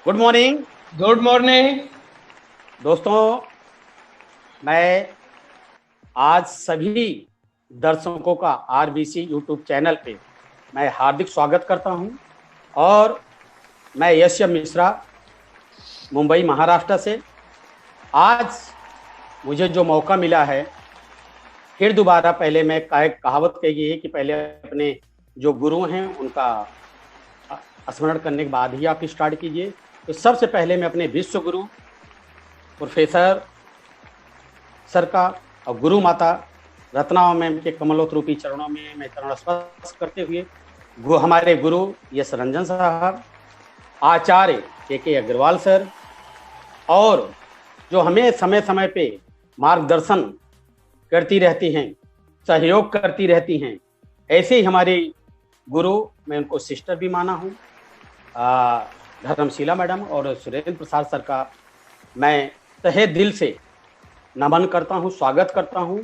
Good morning good morning. दोस्तों। मैं आज सभी दर्शकों का आरबीसी यूट्यूब चैनल पे मैं हार्दिक स्वागत करता हूं। और मैं यश मिश्रा, मुंबई महाराष्ट्र से। आज मुझे जो मौका मिला है, फिर दोबारा, पहले मैं कहावत कही है कि पहले अपने जो गुरु हैं उनका स्मरण करने के बाद ही आप स्टार्ट कीजिए। तो सबसे पहले मैं अपने विश्व गुरु प्रोफेसर सर का और गुरु माता रत्ना मैम के कमलोत रूपी चरणों में मैं चरण स्पर्श करते हुए हमारे गुरु यश रंजन साहब, आचार्य के अग्रवाल सर, और जो हमें समय समय पे मार्गदर्शन करती रहती हैं, सहयोग करती रहती हैं, ऐसे ही हमारे गुरु, मैं उनको सिस्टर भी माना हूँ, धर्मशीला मैडम और सुरेंद्र प्रसाद सर का मैं तहे दिल से नमन करता हूं, स्वागत करता हूं।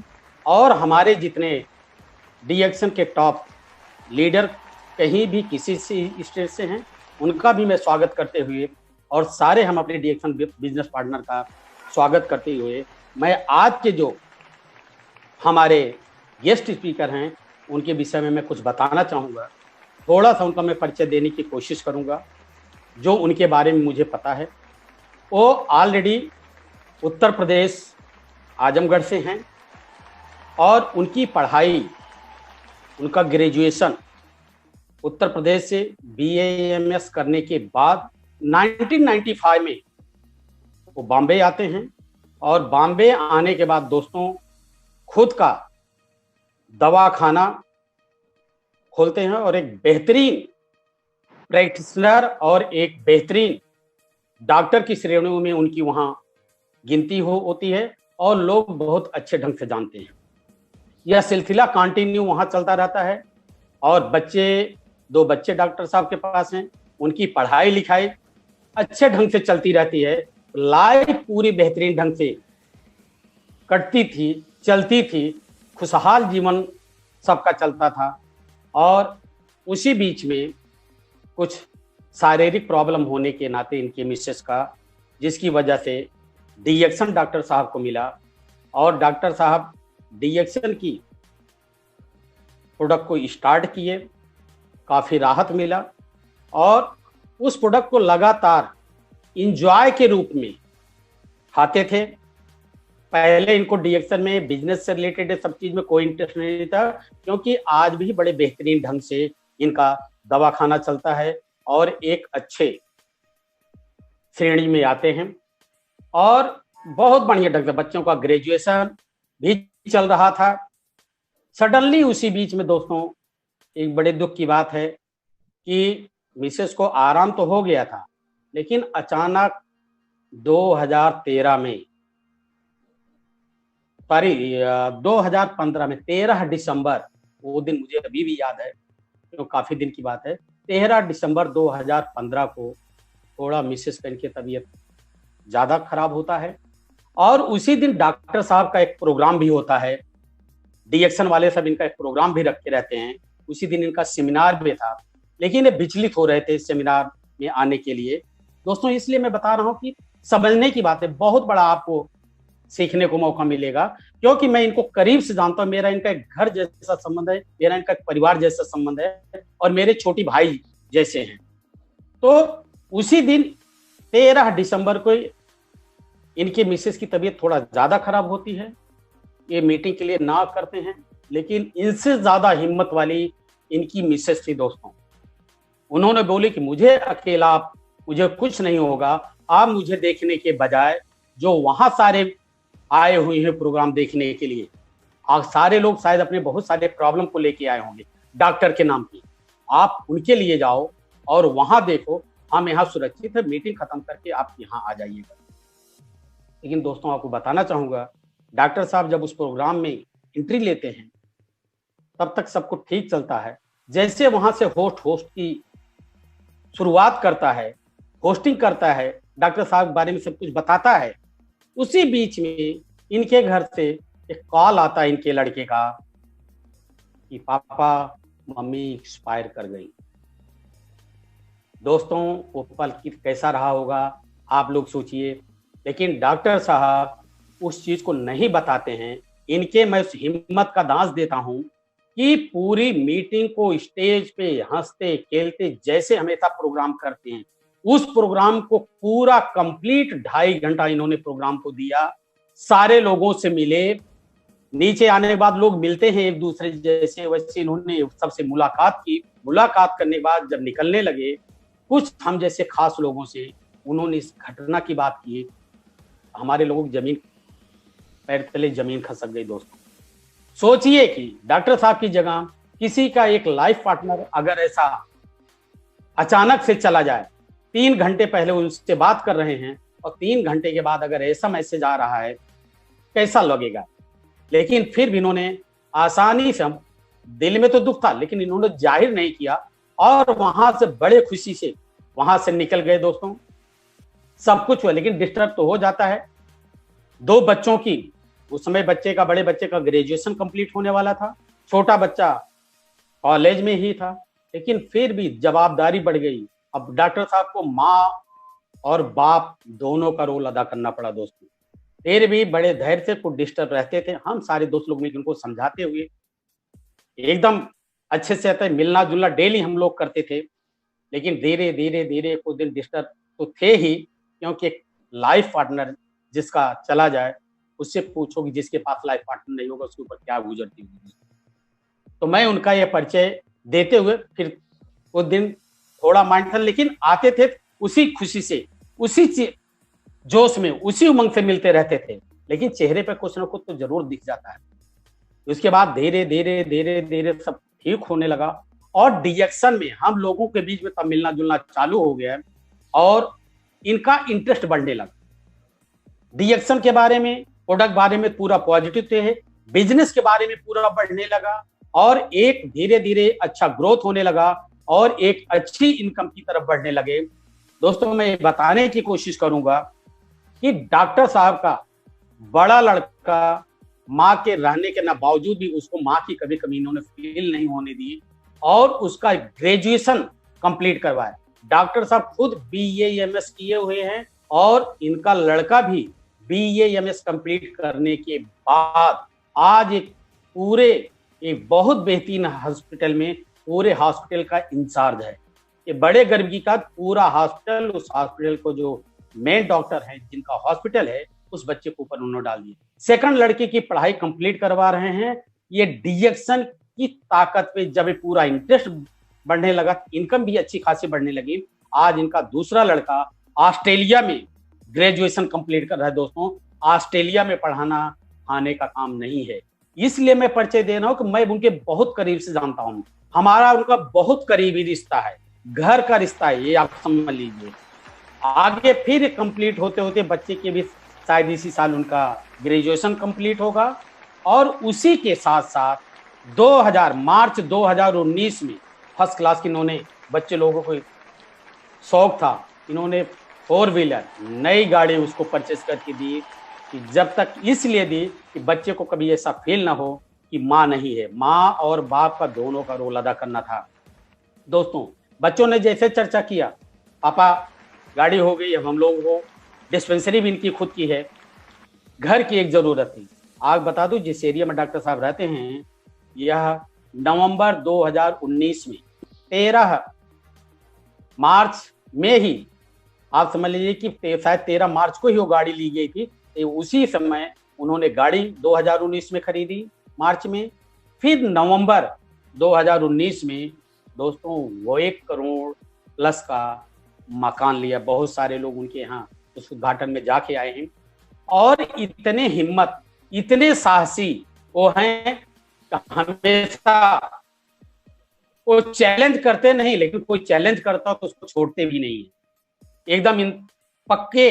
और हमारे जितने डीएक्शन के टॉप लीडर कहीं भी किसी स्टेट से हैं, उनका भी मैं स्वागत करते हुए, और सारे हम अपने डीएक्शन बिजनेस पार्टनर का स्वागत करते हुए, मैं आज के जो हमारे गेस्ट स्पीकर हैं उनके विषय में मैं कुछ बताना चाहूँगा। थोड़ा सा उनका मैं परिचय देने की कोशिश करूँगा। जो उनके बारे में मुझे पता है, वो ऑलरेडी उत्तर प्रदेश आजमगढ़ से हैं, और उनकी पढ़ाई, उनका ग्रेजुएशन उत्तर प्रदेश से बीएएमएस करने के बाद 1995 में वो बॉम्बे आते हैं। और बॉम्बे आने के बाद दोस्तों खुद का दवाखाना खोलते हैं, और एक बेहतरीन प्रैक्टिशनर और एक बेहतरीन डॉक्टर की श्रेणियों में उनकी वहाँ गिनती होती है, और लोग बहुत अच्छे ढंग से जानते हैं। यह सिलसिला कंटिन्यू वहाँ चलता रहता है। और दो बच्चे डॉक्टर साहब के पास हैं, उनकी पढ़ाई लिखाई अच्छे ढंग से चलती रहती है। लाइफ पूरी बेहतरीन ढंग से कटती थी, चलती थी, खुशहाल जीवन सबका चलता था। और उसी बीच में कुछ शारीरिक प्रॉब्लम होने के नाते इनके मिसेस का, जिसकी वजह से डीएक्शन डॉक्टर साहब को मिला, और डॉक्टर साहब डीएक्शन की प्रोडक्ट को स्टार्ट किए, काफ़ी राहत मिला, और उस प्रोडक्ट को लगातार इंजॉय के रूप में खाते थे। पहले इनको डीएक्शन में बिजनेस से रिलेटेड सब चीज में कोई इंटरेस्ट नहीं था, क्योंकि आज भी बड़े बेहतरीन ढंग से इनका दवाखाना चलता है, और एक अच्छे श्रेणी में आते हैं। और बहुत बढ़िया ढंग से बच्चों का ग्रेजुएशन भी चल रहा था। सडनली उसी बीच में दोस्तों एक बड़े दुख की बात है कि मिसेस को आराम तो हो गया था, लेकिन अचानक 2013 में, सॉरी 2015 में 13 दिसंबर, वो दिन मुझे अभी भी याद है, तो काफी दिन की बात है। 13 दिसंबर 2015 को थोड़ा मिसेस पेन की तबीयत ज्यादा खराब होता है, और उसी दिन डॉक्टर साहब का एक प्रोग्राम भी होता है। डीएक्शन वाले सब इनका एक प्रोग्राम भी रखे रहते हैं। उसी दिन इनका सेमिनार भी था, लेकिन ये विचलित हो रहे थे सेमिनार में आने के लिए। दोस्तों इसलिए मैं बता रहा हूँ कि समझने की बात है, बहुत बड़ा आपको सीखने को मौका मिलेगा, क्योंकि मैं इनको करीब से जानता हूँ। मेरा इनका एक घर जैसा संबंध है, मेरा इनका एक परिवार जैसा संबंध है, और मेरे छोटी भाई जैसे हैं। तो उसी दिन 13 दिसंबर को इनके मिसेस की तबीयत थोड़ा ज्यादा खराब होती है। ये मीटिंग के लिए ना करते हैं, लेकिन इनसे ज्यादा हिम्मत वाली इनकी मिसेस थी दोस्तों। उन्होंने बोली कि मुझे अकेला, मुझे कुछ नहीं होगा, आप मुझे देखने के बजाय जो वहां सारे आए हुए हैं प्रोग्राम देखने के लिए, आप सारे लोग शायद अपने बहुत सारे प्रॉब्लम को लेके आए होंगे डॉक्टर के नाम पे, आप उनके लिए जाओ और वहां देखो, हम यहाँ सुरक्षित है, मीटिंग खत्म करके आप यहाँ आ जाइएगा। लेकिन दोस्तों आपको बताना चाहूंगा, डॉक्टर साहब जब उस प्रोग्राम में एंट्री लेते हैं तब तक सब कुछ ठीक चलता है। जैसे वहां से होस्ट की शुरुआत करता है, होस्टिंग करता है, डॉक्टर साहब के बारे में सब कुछ बताता है, उसी बीच में इनके घर से एक कॉल आता है इनके लड़के का कि पापा मम्मी एक्सपायर कर गई। दोस्तों वो पल कैसा रहा होगा आप लोग सोचिए। लेकिन डॉक्टर साहब उस चीज को नहीं बताते हैं। इनके मैं उस हिम्मत का दांस देता हूं कि पूरी मीटिंग को स्टेज पे हंसते खेलते जैसे हमेशा प्रोग्राम करते हैं, उस प्रोग्राम को पूरा कंप्लीट 2.5 घंटा इन्होंने प्रोग्राम को दिया। सारे लोगों से मिले, नीचे आने के बाद लोग मिलते हैं एक दूसरे जैसे, वैसे इन्होंने सबसे मुलाकात की। मुलाकात करने के बाद जब निकलने लगे कुछ हम जैसे खास लोगों से, उन्होंने इस घटना की बात की। हमारे लोगों की जमीन पैर तले जमीन खसक गई दोस्तों। सोचिए कि डॉक्टर साहब की जगह किसी का एक लाइफ पार्टनर अगर ऐसा अचानक से चला जाए, 3 घंटे पहले उनसे बात कर रहे हैं और 3 घंटे के बाद अगर ऐसा मैसेज आ रहा है, कैसा लगेगा। लेकिन फिर भी इन्होंने आसानी से, दिल में तो दुख था लेकिन इन्होंने जाहिर नहीं किया और वहां से बड़े खुशी से वहां से निकल गए दोस्तों। सब कुछ हुआ लेकिन डिस्टर्ब तो हो जाता है। 2 बच्चों की, उस समय बच्चे का, बड़े बच्चे का ग्रेजुएशन कंप्लीट होने वाला था, छोटा बच्चा कॉलेज में ही था, लेकिन फिर भी जवाबदारी बढ़ गई। अब डॉक्टर साहब को माँ और बाप दोनों का रोल अदा करना पड़ा दोस्तों। फिर भी बड़े धैर्य से कुछ डिस्टर्ब रहते थे, हम सारे दोस्त लोग मिलकर उनको समझाते हुए एकदम अच्छे से आता है, मिलना जुलना डेली हम लोग करते थे। लेकिन धीरे धीरे धीरे कुछ दिन डिस्टर्ब तो थे ही, क्योंकि एक लाइफ पार्टनर जिसका चला जाए, उससे पूछो कि जिसके पास लाइफ पार्टनर नहीं होगा उसके ऊपर क्या गुजरती होगी। तो मैं उनका ये परिचय देते हुए फिर उस दिन थोड़ा माइंड था, लेकिन आते थे उसी खुशी से, उसी जोश में, उसी उमंग से मिलते रहते थे। लेकिन चेहरे पर कुछ ना कुछ तो जरूर दिख जाता है। उसके बाद धीरे धीरे धीरे धीरे सब ठीक होने लगा और डिएक्शन में हम लोगों के बीच में तब मिलना जुलना चालू हो गया और इनका इंटरेस्ट बढ़ने लगा। डिएक्शन के बारे में, प्रोडक्ट बारे में पूरा पॉजिटिव थे, बिजनेस के बारे में पूरा बढ़ने लगा और एक धीरे धीरे अच्छा ग्रोथ होने लगा और एक अच्छी इनकम की तरफ बढ़ने लगे। दोस्तों मैं बताने की कोशिश करूंगा कि डॉक्टर साहब का बड़ा लड़का माँ के रहने के ना बावजूद भी उसको माँ की कभी कमी इन्होंने फील नहीं होने दी और उसका ग्रेजुएशन कंप्लीट करवाया। डॉक्टर साहब खुद BA MS किए हुए हैं और इनका लड़का भी BA MS कंप्लीट करने के बाद आज एक बहुत बेहतरीन हॉस्पिटल में पूरे हॉस्पिटल का इंचार्ज है। ये बड़े गर्व की बात, पूरा हॉस्पिटल, उस हॉस्पिटल को जो मेन डॉक्टर है जिनका हॉस्पिटल है, उस बच्चे को ऊपर उन्होंने डाल दिया। सेकंड लड़के की पढ़ाई कंप्लीट करवा रहे हैं। ये डिएक्शन की ताकत पे जब पूरा इंटरेस्ट बढ़ने लगा, इनकम भी अच्छी खासी बढ़ने लगी। आज इनका दूसरा लड़का ऑस्ट्रेलिया में ग्रेजुएशन कंप्लीट कर रहा है। दोस्तों ऑस्ट्रेलिया में पढ़ाना आने का काम नहीं है, इसलिए मैं परिचय दे रहा हूं कि मैं उनके बहुत करीब से जानता हूं। हमारा उनका बहुत करीबी रिश्ता है, घर का रिश्ता है, ये आप समझ लीजिए। आगे फिर कंप्लीट होते होते बच्चे के भी शायद इसी साल उनका ग्रेजुएशन कंप्लीट होगा और उसी के साथ साथ मार्च 2019 में फर्स्ट क्लास की इन्होंने, बच्चे लोगों को शौक था, इन्होंने 4 व्हीलर नई गाड़ी उसको परचेस करके दी। कि जब तक इसलिए दी कि बच्चे को कभी ऐसा फील ना हो कि माँ नहीं है, माँ और बाप का दोनों का रोल अदा करना था। दोस्तों बच्चों ने जैसे चर्चा किया, पापा गाड़ी हो गई, अब हम लोगों को डिस्पेंसरी भी इनकी खुद की है, घर की एक जरूरत थी। आप बता दूं जिस एरिया में डॉक्टर साहब रहते हैं, यह नवंबर 2019 में 13 मार्च में ही, आप समझ लीजिए कि शायद 13 मार्च को ही वो गाड़ी ली गई थी। उसी समय उन्होंने गाड़ी 2019 में खरीदी मार्च में, फिर नवंबर 2019 में दोस्तों वो 1 करोड़ प्लस का मकान लिया। बहुत सारे लोग उनके यहाँ उस उद्घाटन में जाके आए हैं और इतने हिम्मत, इतने साहसी वो हैं, हमेशा वो चैलेंज करते नहीं, लेकिन कोई चैलेंज करता तो उसको छोड़ते भी नहीं है। एकदम इन पक्के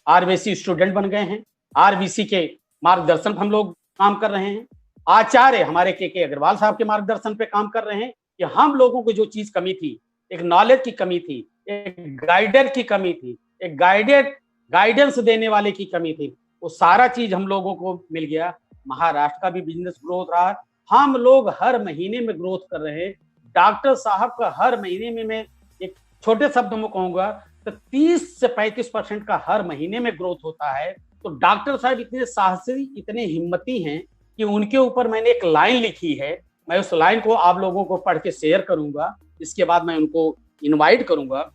RBC स्टूडेंट बन गए हैं। RBC के मार्गदर्शन हम लोग काम कर रहे हैं। आचार्य हमारे के अग्रवाल साहब के मार्गदर्शन पे काम कर रहे हैं कि हम लोगों को जो चीज कमी थी, एक नॉलेज की कमी थी, एक गाइडर की कमी थी, एक गाइडेंस देने वाले की कमी थी, वो सारा चीज हम लोगों को मिल गया। महाराष्ट्र का भी बिजनेस ग्रोथ रहा, हम लोग हर महीने में ग्रोथ कर रहे हैं। डॉक्टर साहब का हर महीने में मैं एक छोटे शब्दों में कहूंगा तो 30 से 35% का हर महीने में ग्रोथ होता है। तो डॉक्टर साहब इतने साहसी, इतने हिम्मती हैं कि उनके ऊपर मैंने एक लाइन लिखी है। मैं उस लाइन को आप लोगों को पढ़ के शेयर करूंगा, इसके बाद मैं उनको इनवाइट करूंगा।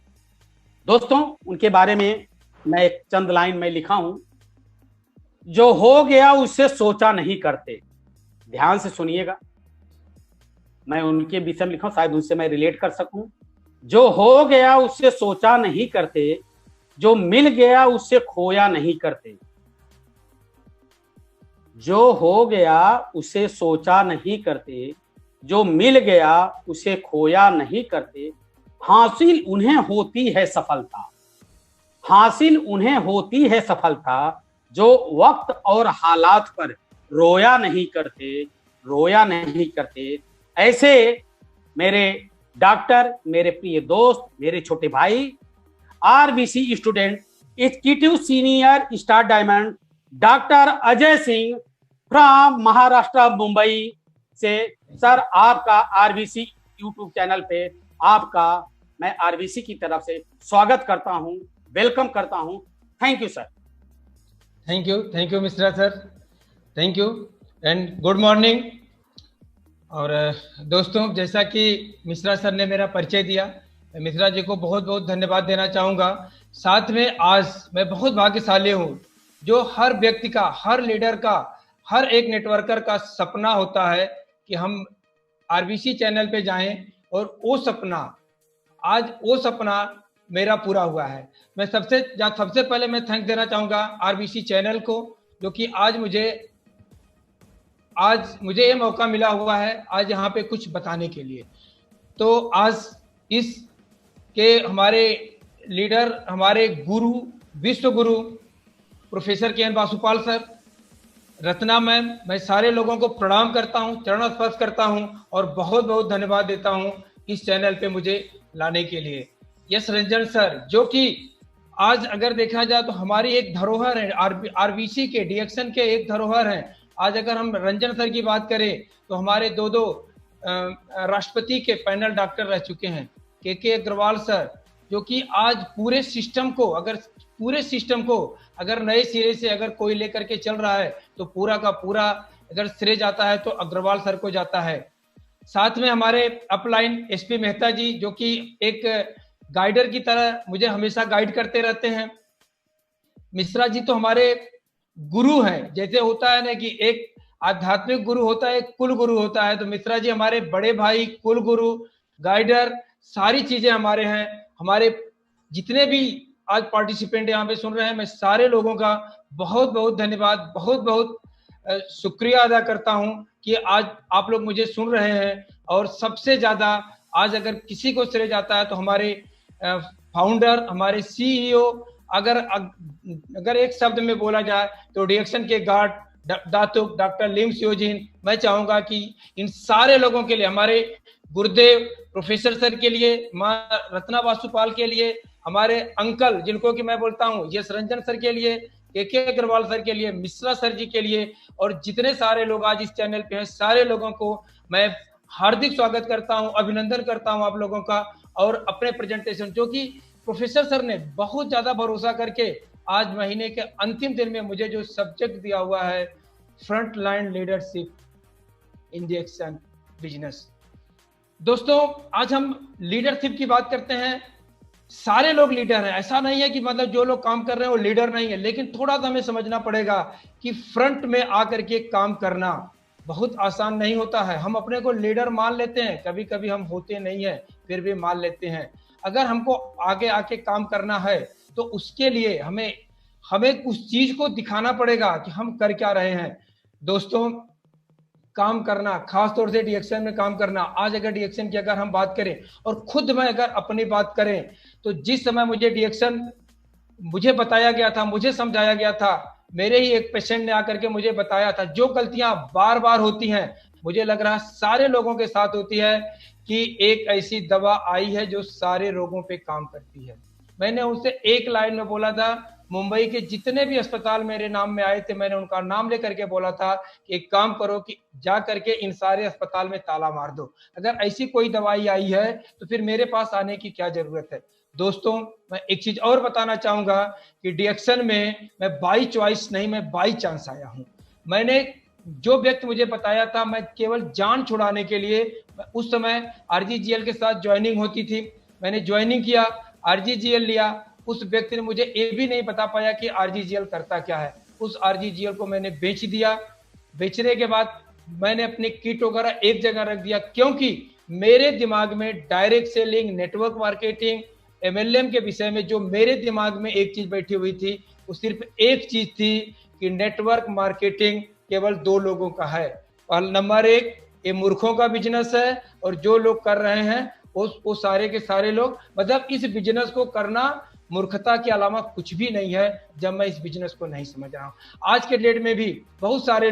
दोस्तों, उनके बारे में मैं एक चंद लाइन में लिखा हूं। जो हो गया उससे सोचा नहीं करते, ध्यान से सुनिएगा, मैं उनके विषय में लिखा हूं, शायद उनसे मैं रिलेट कर सकूं। जो हो गया उससे सोचा नहीं करते, जो मिल गया उससे खोया नहीं करते। जो हो गया उसे सोचा नहीं करते, जो मिल गया उसे खोया नहीं करते। हासिल उन्हें होती है सफलता, हासिल उन्हें होती है सफलता, जो वक्त और हालात पर रोया नहीं करते, रोया नहीं करते। ऐसे मेरे डॉक्टर, मेरे प्रिय दोस्त, मेरे छोटे भाई, RBC student, executive senior star diamond doctor Ajay Singh from Maharashtra, Mumbai से। सर, आपका आरबीसी यूट्यूब चैनल पे आपका मैं आरबीसी की तरफ से स्वागत करता हूं, वेलकम करता हूं। Thank you sir. Thank you Mishra sir, thank you and good morning. और दोस्तों, जैसा कि मिश्रा सर ने मेरा परिचय दिया, मैं मिश्रा जी को बहुत बहुत धन्यवाद देना चाहूँगा। साथ में आज मैं बहुत भाग्यशाली हूँ, जो हर व्यक्ति का, हर लीडर का, हर एक नेटवर्कर का सपना होता है कि हम आरबीसी चैनल पे जाएं, और वो सपना, आज वो सपना मेरा पूरा हुआ है। मैं सबसे पहले मैं थैंक देना चाहूँगा आरबीसी चैनल को, जो कि आज मुझे ये मौका मिला हुआ है आज यहाँ पे कुछ बताने के लिए। तो आज इस के हमारे लीडर, हमारे गुरु, विश्व गुरु प्रोफेसर के एन वासुपाल सर, रत्ना मैम, मैं सारे लोगों को प्रणाम करता हूँ, चरण स्पर्श करता हूँ और बहुत बहुत धन्यवाद देता हूँ इस चैनल पे मुझे लाने के लिए। यस रंजन सर, जो कि आज अगर देखा जाए तो हमारी एक धरोहर है, आरबीसी के डीएक्शन के एक धरोहर हैं। आज अगर हम रंजन सर की बात करें तो हमारे दो राष्ट्रपति के पैनल डॉक्टर रह चुके हैं। के अग्रवाल सर, जो कि आज पूरे सिस्टम को अगर नए सिरे से अगर कोई लेकर के चल रहा है तो पूरा का पूरा अगर श्रेय जाता है तो अग्रवाल सर को जाता है। साथ में हमारे अपलाइन एसपी मेहता जी, जो कि एक गाइडर की तरह मुझे हमेशा गाइड करते रहते हैं। मिश्रा जी तो हमारे गुरु हैं, जैसे होता है ना कि एक आध्यात्मिक गुरु होता है, एक कुल गुरु होता है, तो मिश्रा जी हमारे बड़े भाई, कुल गुरु, गाइडर, सारी चीजें हमारे हैं। हमारे जितने भी आज पार्टिसिपेंट यहाँ पे सुन रहे हैं, मैं सारे लोगों का बहुत बहुत धन्यवाद, बहुत बहुत शुक्रिया अदा करता हूँ कि आज आप लोग मुझे सुन रहे हैं। और सबसे ज्यादा आज अगर किसी को श्रेय जाता है तो हमारे फाउंडर, हमारे सीईओ, अगर एक शब्द में बोला जाए तो डीएक्शन के गार्ड दातुक डॉक्टर लिम सियोजिन। मैं चाहूंगा कि इन सारे लोगों के लिए, हमारे गुरुदेव प्रोफेसर सर के लिए, माँ रत्ना वासुपाल के लिए, हमारे अंकल जिनको कि मैं बोलता हूँ यश रंजन सर के लिए, के अग्रवाल सर के लिए, मिश्रा सर जी के लिए, और जितने सारे लोग आज इस चैनल पे हैं, सारे लोगों को मैं हार्दिक स्वागत करता हूं, अभिनंदन करता हूं आप लोगों का। और अपने प्रेजेंटेशन, जो कि प्रोफेसर सर ने बहुत ज्यादा भरोसा करके आज महीने के अंतिम दिन में मुझे जो सब्जेक्ट दिया हुआ है, front line leadership in the action business. दोस्तों, आज हम लीडरशिप की बात करते हैं। सारे लोग लीडर हैं, ऐसा नहीं है कि मतलब जो लोग काम कर रहे हैं वो लीडर नहीं है, लेकिन थोड़ा सा हमें समझना पड़ेगा कि फ्रंट में आकर के काम करना बहुत आसान नहीं होता है। हम अपने को लीडर मान लेते हैं, कभी कभी हम होते नहीं है, फिर भी मान लेते हैं। अगर हमको आगे आके काम करना है तो उसके लिए हमें उस चीज को दिखाना पड़ेगा कि हम कर क्या रहे हैं। दोस्तों, काम करना, खास तौर से डीएक्शन में काम करना, आज अगर डीएक्शन की अगर हम बात करें और खुद मैं अगर अपनी बात करें तो जिस समय मुझे डीएक्शन मुझे बताया गया था, मुझे समझाया गया था, मेरे ही एक पेशेंट ने आकर के मुझे बताया था, जो गलतियां बार बार होती हैं, मुझे लग रहा है सारे लोगों के साथ होती है, कि एक ऐसी दवा आई है जो सारे रोगों पे काम करती है। मैंने उनसे एक लाइन में बोला था, मुंबई के जितने भी अस्पताल मेरे नाम में आए थे, मैंने उनका नाम लेकर के बोला था कि एक काम करो कि जा करके इन सारे अस्पताल में ताला मार दो, अगर ऐसी कोई दवाई आई है तो फिर मेरे पास आने की क्या जरूरत है। दोस्तों, मैं एक चीज और बताना चाहूंगा कि डीएक्शन में मैं बाई चॉइस नहीं, मैं बाई चांस आया हूं। मैंने जो व्यक्ति मुझे बताया था, मैं केवल जान छुड़ाने के लिए, उस समय आरजीजीएल के साथ ज्वाइनिंग होती थी, मैंने ज्वाइनिंग किया, आरजीजीएल लिया। उस व्यक्ति ने मुझे ये भी नहीं बता पाया कि आरजीजीएल करता क्या है। उस आरजीजीएल को मैंने बेच दिया। बेचने के बाद मैंने अपनी किट वगैरह एक जगह रख दिया, क्योंकि मेरे दिमाग में direct selling, network marketing, MLM के विषय में जो मेरे दिमाग में एक चीज बैठी हुई थी, वो सिर्फ एक चीज थी कि नेटवर्क मार्केटिंग केवल दो लोगों का है। और नंबर एक, ये मूर्खों का बिजनेस है, और जो लोग कर रहे हैं वो सारे के सारे लोग, मतलब इस बिजनेस को करना मूर्खता के अलावा कुछ भी नहीं है, जब मैं इस बिजनेस को नहीं समझ रहा हूँ। आज के डेट में भी बहुत सारे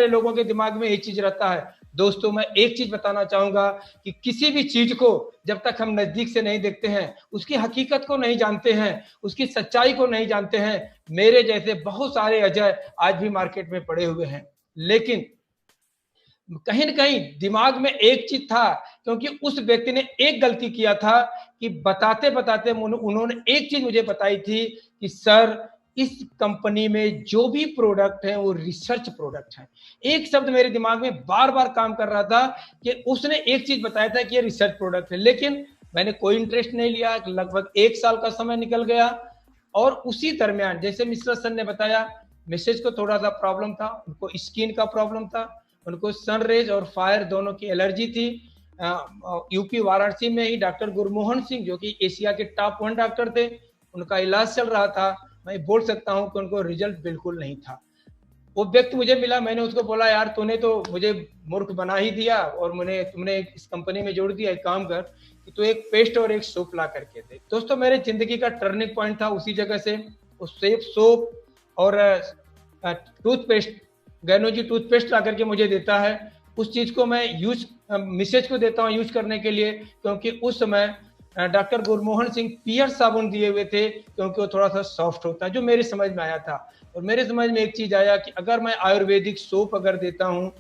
लोगों के दिमाग में एक चीज रहता है। दोस्तों, मैं एक चीज बताना चाहूंगा कि किसी भी चीज को जब तक हम नजदीक से नहीं देखते हैं, उसकी हकीकत को नहीं जानते हैं, उसकी सच्चाई को नहीं जानते हैं, मेरे जैसे बहुत सारे अजय आज भी मार्केट में पड़े हुए हैं। लेकिन कहीं न कहीं दिमाग में एक चीज था, क्योंकि उस व्यक्ति ने एक गलती किया था कि बताते बताते उन्होंने एक चीज मुझे बताई थी कि सर, इस कंपनी में जो भी प्रोडक्ट है वो रिसर्च प्रोडक्ट है। एक शब्द मेरे दिमाग में बार बार काम कर रहा था कि उसने एक चीज बताया था कि ये रिसर्च प्रोडक्ट है, लेकिन मैंने कोई इंटरेस्ट नहीं लिया। लगभग 1 साल का समय निकल गया, और उसी दरमियान जैसे मिश्रा सर ने बताया, मिसेज को थोड़ा सा प्रॉब्लम था, उनको स्किन का प्रॉब्लम था, उनको सनरेज और फायर दोनों की एलर्जी थी। यूपी वाराणसी में ही डॉक्टर गुरमोहन सिंह, जो कि एशिया के टॉप 1 डॉक्टर थे, उनका इलाज चल रहा था। मैं बोल सकता हूं कि उनको रिजल्ट बिल्कुल नहीं था। वो व्यक्ति मुझे मिला, मैंने उसको बोला, यार तूने तो मुझे मूर्ख बना ही दिया, और तुमने इस कंपनी में जोड़ दिया। एक काम कर कि तू एक पेस्ट और एक सोप ला करके दे। दोस्तों, मेरे जिंदगी का टर्निंग पॉइंट था उसी जगह से। उस सोप और टूथपेस्ट, गैनोजी टूथपेस्ट ला करके मुझे देता है। उस चीज को मैं मिसेज को देता हूँ यूज करने के लिए, क्योंकि उस समय डॉक्टर गुरमोहन सिंह पियर साबुन दिए हुए थे, क्योंकि वो थोड़ा सा सॉफ्ट होता है, जो मेरे समझ में आया था। और मेरे समझ में एक चीज आया कि अगर मैं आयुर्वेदिक सोप अगर देता हूँ,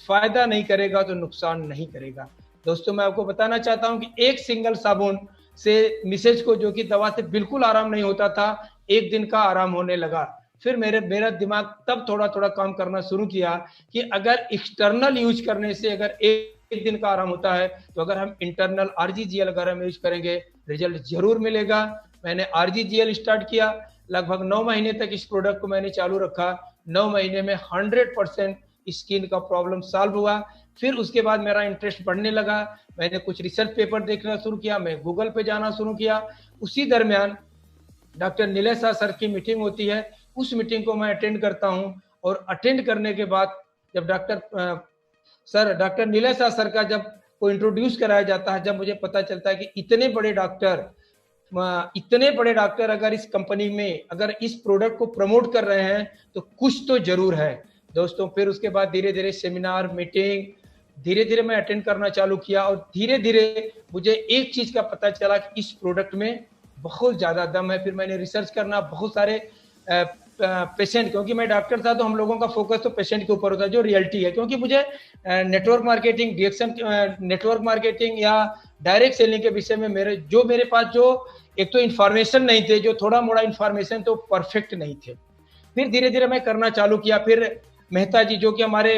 फायदा नहीं करेगा तो नुकसान नहीं करेगा। दोस्तों, मैं आपको बताना चाहता हूँ कि एक सिंगल साबुन से मिसेज को, जो कि दवा से बिल्कुल आराम नहीं होता था, 1 दिन का आराम होने लगा। फिर मेरा दिमाग तब थोड़ा थोड़ा काम करना शुरू किया कि अगर एक्सटर्नल यूज करने से अगर एक दिन का आराम होता है, तो अगर हम इंटरनल आरजीजीएल अगर हम यूज करेंगे, रिजल्ट जरूर मिलेगा। मैंने आरजीजीएल स्टार्ट किया, लगभग 9 महीने तक इस प्रोडक्ट को मैंने चालू रखा। 9 महीने में 100% स्किन का प्रॉब्लम सॉल्व हुआ। फिर उसके बाद मेरा इंटरेस्ट बढ़ने लगा, मैंने कुछ रिसर्च पेपर देखना शुरू किया, मैं गूगल पे जाना शुरू किया। उसी दरमियान डॉक्टर नीलेश सर की मीटिंग होती है, उस मीटिंग को मैं अटेंड करता हूं, और अटेंड करने के बाद जब डॉक्टर नीलेश सर का जब को इंट्रोड्यूस कराया जाता है, जब मुझे पता चलता है कि इतने बड़े डॉक्टर अगर इस कंपनी में अगर इस प्रोडक्ट को प्रमोट कर रहे हैं, तो कुछ तो जरूर है। दोस्तों, फिर उसके बाद धीरे धीरे सेमिनार, मीटिंग धीरे धीरे मैं अटेंड करना चालू किया, और धीरे धीरे मुझे एक चीज का पता चला कि इस प्रोडक्ट में बहुत ज्यादा दम है। फिर मैंने रिसर्च करना, बहुत सारे पेशेंट, क्योंकि मैं डॉक्टर था तो हम लोगों का फोकस तो पेशेंट के ऊपर होता है, जो रियलिटी है। क्योंकि मुझे नेटवर्क मार्केटिंग, नेटवर्क मार्केटिंग या डायरेक्ट सेलिंग के विषय में मेरे पास जो एक तो इन्फॉर्मेशन नहीं थे, जो थोड़ा मोड़ा इन्फॉर्मेशन तो परफेक्ट नहीं थे। फिर धीरे धीरे मैं करना चालू किया। फिर मेहता जी, जो कि हमारे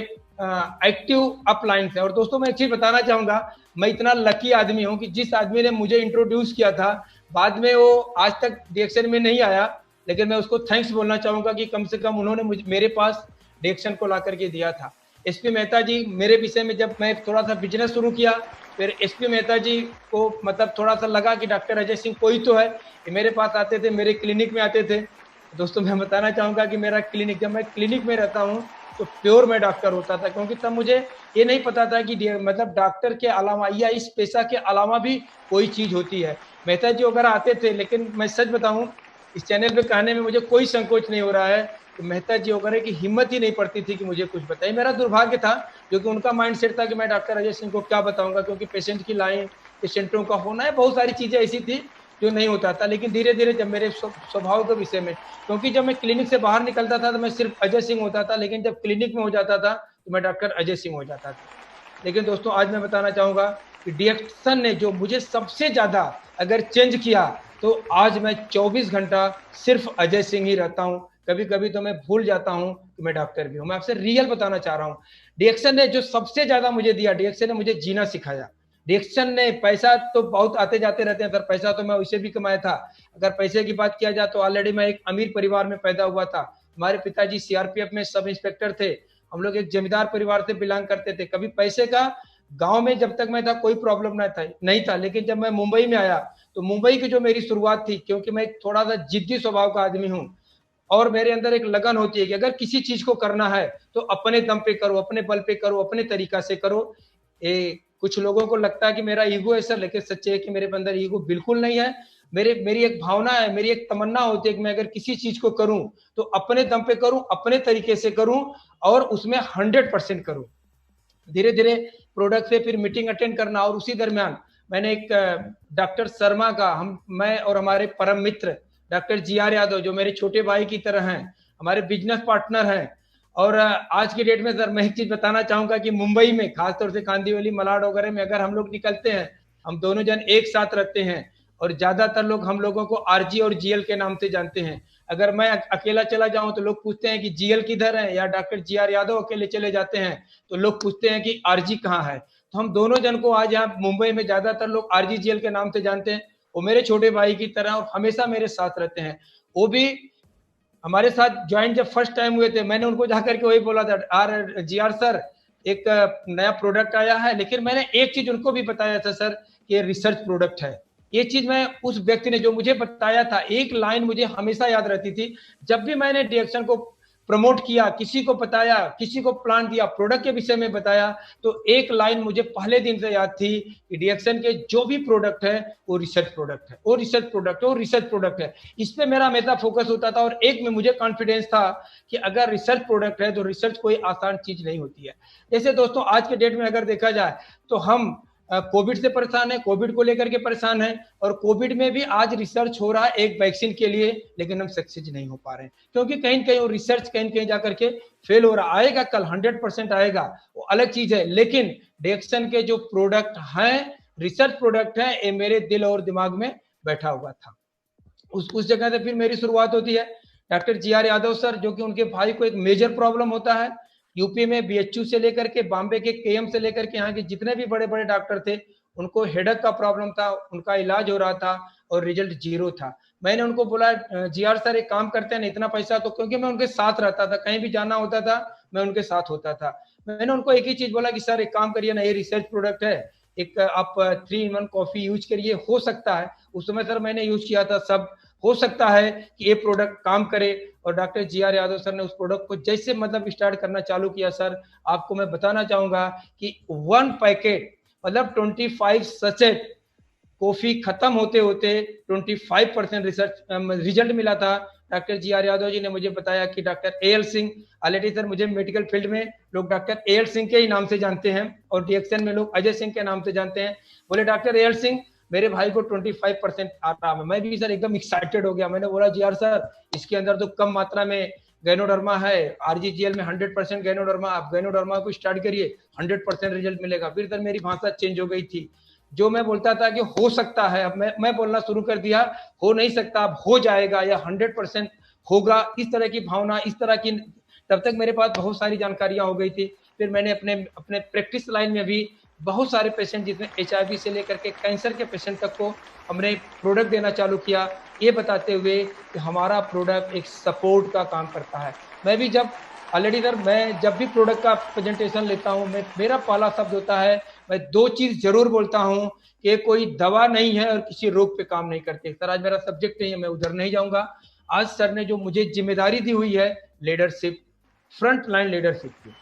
एक्टिव अपलाइन थे। और दोस्तों, मैं एक चीज बताना चाहूंगा, मैं इतना लकी आदमी हूं कि जिस आदमी ने मुझे इंट्रोड्यूस किया था, बाद में वो आज तक डीएक्शन में नहीं आया, लेकिन मैं उसको थैंक्स बोलना चाहूंगा कि कम से कम उन्होंने मेरे पास डीएक्शन को ला करके दिया था। एसपी मेहता जी, मेरे विषय में जब मैं थोड़ा सा बिजनेस शुरू किया, फिर एसपी मेहता जी को मतलब थोड़ा सा लगा कि डॉक्टर अजय सिंह कोई तो है, कि मेरे पास आते थे, मेरे क्लिनिक में आते थे। दोस्तों, मैं बताना चाहूंगा कि मेरा क्लिनिक, जब मैं क्लिनिक में रहता हूँ तो प्योर मैं डॉक्टर होता था, क्योंकि तब मुझे ये नहीं पता था कि मतलब डॉक्टर के अलावा या इस पेशा के अलावा भी कोई चीज होती है। मेहता जी वगैरह आते थे, लेकिन मैं सच बताऊं, इस चैनल पे कहने में मुझे कोई संकोच नहीं हो रहा है कि मेहता जी वगैरह की हिम्मत ही नहीं पड़ती थी कि मुझे कुछ बताए। मेरा दुर्भाग्य था, क्योंकि उनका माइंडसेट था कि मैं डॉक्टर अजय सिंह को क्या बताऊंगा, क्योंकि पेशेंट की लाइन, पेशेंटों का होना है, बहुत सारी चीजें ऐसी थी जो नहीं होता था। लेकिन धीरे धीरे जब मेरे स्वभाव के विषय में, क्योंकि जब मैं क्लिनिक से बाहर निकलता था तो मैं सिर्फ अजय सिंह होता था, लेकिन जब क्लिनिक में हो जाता था तो मैं डॉक्टर अजय सिंह हो जाता था। लेकिन दोस्तों आज मैं बताना चाहूंगा कि डीएक्शन ने जो मुझे सबसे ज्यादा अगर चेंज किया, तो आज मैं 24 घंटा सिर्फ अजय सिंह ही रहता हूं। कभी कभी तो मैं भूल जाता हूं कि मैं डॉक्टर भी हूं। मैं आपसे रियल बताना चाह रहा हूं, डीएक्शन ने जो सबसे ज्यादा मुझे दिया, डीएक्शन ने मुझे जीना सिखाया। डीएक्शन ने, पैसा तो बहुत आते जाते रहते हैं सर, पैसा तो मैं उसे भी कमाया था। अगर पैसे की बात किया जाए तो ऑलरेडी मैं एक अमीर परिवार में पैदा हुआ था। हमारे पिताजी सीआरपीएफ में सब इंस्पेक्टर थे। हम लोग एक जमींदार परिवार से बिलोंग करते थे। कभी पैसे का गांव में जब तक मैं था कोई प्रॉब्लम नहीं था। लेकिन जब मैं मुंबई में आया तो मुंबई की जो मेरी शुरुआत थी, क्योंकि मैं थोड़ा सा जिद्दी स्वभाव का आदमी हूँ और मेरे अंदर एक लगन होती है कि अगर किसी चीज को करना है तो अपने दम पे करो, अपने बल पे करो, अपने तरीका से करो। कुछ लोगों को लगता है कि मेरा ईगो है सर, लेकिन सच्चे है कि मेरे अंदर ईगो बिल्कुल नहीं है। मेरी एक भावना है, मेरी एक तमन्ना होती है कि मैं अगर किसी चीज को करूं तो अपने दम पे करूं, अपने तरीके से करूं और उसमें 100% करूं। धीरे धीरे प्रोडक्ट से फिर मीटिंग अटेंड करना, और उसी दरमियान मैंने एक डॉक्टर शर्मा का, मैं और हमारे परम मित्र डॉक्टर जीआर यादव, जो मेरे छोटे भाई की तरह हैं, हमारे बिजनेस पार्टनर हैं। और आज की डेट में सर मैं एक चीज बताना चाहूंगा कि मुंबई में खासतौर से कांदिवली, मलाड वगैरह में अगर हम लोग निकलते हैं, हम दोनों जन एक साथ रहते हैं और ज्यादातर लोग हम लोगों को आरजी और जीएल के नाम से जानते हैं। अगर मैं अकेला चला जाऊं तो लोग पूछते हैं कि जीएल किधर है, या डॉक्टर जीआर यादव अकेले चले जाते हैं तो लोग पूछते हैं कि आरजी कहाँ है। तो हम दोनों जन को आज यहाँ मुंबई में ज्यादातर लोग आरजी जीएल के नाम से जानते हैं। वो मेरे छोटे भाई की तरह और हमेशा मेरे साथ रहते हैं। वो भी हमारे साथ ज्वाइन जब फर्स्ट टाइम हुए थे, मैंने उनको जाकर के वही बोला था, जीआर सर एक नया प्रोडक्ट आया है। लेकिन मैंने एक चीज उनको भी बताया था सर कि रिसर्च प्रोडक्ट है। ये चीज मैं, उस व्यक्ति ने जो मुझे बताया था, एक लाइन मुझे हमेशा याद रहती थी। जब भी मैंने डीएक्शन को प्रमोट किया, किसी को बताया, किसी को प्लान दिया, प्रोडक्ट के विषय में बताया, तो एक लाइन मुझे पहले दिन से याद थी कि डीएक्शन के जो भी प्रोडक्ट है वो रिसर्च प्रोडक्ट है, वो रिसर्च प्रोडक्ट है, वो रिसर्च प्रोडक्ट है। इस पे मेरा हमेशा फोकस होता था। और एक में मुझे कॉन्फिडेंस था कि अगर रिसर्च प्रोडक्ट है तो रिसर्च कोई आसान चीज नहीं होती है। जैसे दोस्तों आज के डेट में अगर देखा जाए तो हम कोविड से परेशान है, कोविड को लेकर के परेशान है, और कोविड में भी आज रिसर्च हो रहा है एक वैक्सीन के लिए, लेकिन हम सक्सेस नहीं हो पा रहे हैं क्योंकि कहीं न कहीं वो रिसर्च कहीं न कहीं जाकर के फेल हो रहा। आएगा कल 100% आएगा, वो अलग चीज है। लेकिन डीएक्शन के जो प्रोडक्ट हैं, रिसर्च प्रोडक्ट है, ये मेरे दिल और दिमाग में बैठा हुआ था। उस जगह से फिर मेरी शुरुआत होती है। डॉक्टर जीआर यादव सर, जो कि उनके भाई को एक मेजर प्रॉब्लम होता है, यूपी में बीएचयू से लेकर के बॉम्बे के केएम से लेकर के यहाँ के जितने भी बड़े बड़े डॉक्टर थे, उनको हेडेक का प्रॉब्लम था, उनका इलाज हो रहा था और रिजल्ट जीरो था। मैंने उनको बोला जीआर सर एक काम करते हैं, इतना पैसा तो, क्योंकि मैं उनके साथ रहता था, कहीं भी जाना होता था मैं उनके साथ होता था। मैंने उनको एक ही चीज बोला कि सर एक काम करिए ना, ये रिसर्च प्रोडक्ट है, एक आप 3-in-1 कॉफी यूज करिए, हो सकता है, उस समय सर मैंने यूज किया था, सब हो सकता है कि ये प्रोडक्ट काम करे। और डॉक्टर जीआर यादव सर ने उस प्रोडक्ट को जैसे मतलब स्टार्ट करना चालू किया सर, आपको मैं बताना चाहूंगा कि 1 पैकेट मतलब 25 सचेट कॉफी खत्म होते होते 25% रिजल्ट मिला था। डॉक्टर जीआर यादव जी ने मुझे बताया कि doctor AL Singh, already sir मुझे मेडिकल फील्ड में लोग डॉक्टर एएल सिंह के ही नाम से जानते हैं और डीएक्शन में लोग अजय सिंह के नाम से जानते हैं। बोले डॉक्टर एएल सिंह, मेरे भाई को 25% आ रहा है। मैं भी सर एकदम एक्साइटेड हो गया। मैंने बोला जीआर सर इसके अंदर तो कम मात्रा में गैनोडर्मा है, आरजीजीएल में 100% गैनोडर्मा, आप गैनोडर्मा को स्टार्ट करिए, 100% रिजल्ट मिलेगा। फिर सर मेरी भाषा चेंज हो गई थी। जो मैं बोलता था कि हो सकता है, अब मैं बोलना शुरू कर दिया, हो नहीं सकता, अब हो जाएगा या 100% होगा। इस तरह की भावना, इस तरह की, तब तक मेरे पास बहुत सारी जानकारियां हो गई थी। फिर मैंने अपने प्रैक्टिस लाइन में भी बहुत सारे पेशेंट, जिसमें HIV से लेकर के कैंसर के पेशेंट तक को हमने प्रोडक्ट देना चालू किया, ये बताते हुए कि हमारा प्रोडक्ट एक सपोर्ट का काम करता है। मैं भी जब ऑलरेडी सर, मैं जब भी प्रोडक्ट का प्रेजेंटेशन लेता हूँ, मेरा पहला शब्द होता है, मैं 2 चीज जरूर बोलता हूँ कि कोई दवा नहीं है और किसी रोग पे काम नहीं करते। सर आज मेरा सब्जेक्ट नहीं है, मैं उधर नहीं जाऊंगा। आज सर ने जो मुझे जिम्मेदारी दी हुई है लीडरशिप, फ्रंट लाइन लीडरशिप की।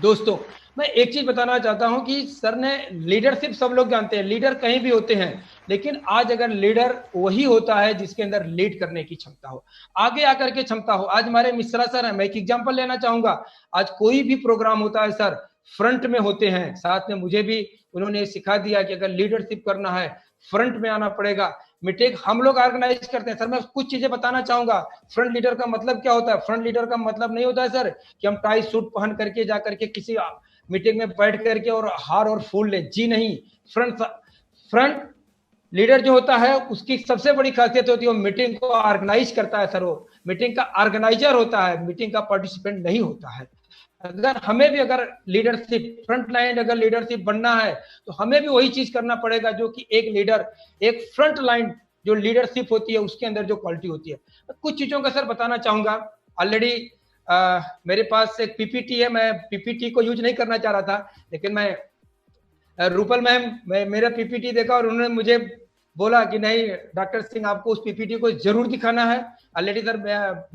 दोस्तों मैं एक चीज बताना चाहता हूं कि सर ने, लीडरशिप सब लोग जानते हैं, लीडर कहीं भी होते हैं, लेकिन आज अगर लीडर वही होता है जिसके अंदर लीड करने की क्षमता हो, आगे आकर के क्षमता हो। आज हमारे मिश्रा सर हैं, मैं एक एग्जांपल लेना चाहूंगा। आज कोई भी प्रोग्राम होता है सर, फ्रंट में होते हैं, साथ में मुझे भी उन्होंने सिखा दिया कि अगर लीडरशिप करना है फ्रंट में आना पड़ेगा। मीटिंग हम लोग ऑर्गेनाइज करते हैं सर। मैं कुछ चीजें बताना चाहूंगा। फ्रंट लीडर का मतलब क्या होता है? फ्रंट लीडर का मतलब नहीं होता है सर कि हम टाई सूट पहन करके जा करके किसी मीटिंग में बैठ करके और हार और फूल ले। जी नहीं। फ्रंट लीडर जो होता है उसकी सबसे बड़ी खासियत होती है वो मीटिंग को ऑर्गेनाइज करता है सर। वो मीटिंग का ऑर्गेनाइजर होता है, मीटिंग का पार्टिसिपेंट नहीं होता है। अगर हमें भी अगर लीडरशिप फ्रंट लाइन अगर लीडरशिप बनना है तो हमें भी वही चीज करना पड़ेगा जो कि एक लीडर एक फ्रंट लाइन जो लीडरशिप होती है उसके अंदर जो क्वालिटी होती है। कुछ चीजों का सर बताना चाहूंगा। ऑलरेडी मेरे पास एक पीपीटी है। मैं पीपीटी को यूज नहीं करना चाह रहा था, लेकिन मैं रूपल मैम मेरा पीपीटी देखा और उन्होंने मुझे बोला कि नहीं डॉक्टर सिंह आपको उस पीपीटी को जरूर दिखाना है। ऑलरेडी सर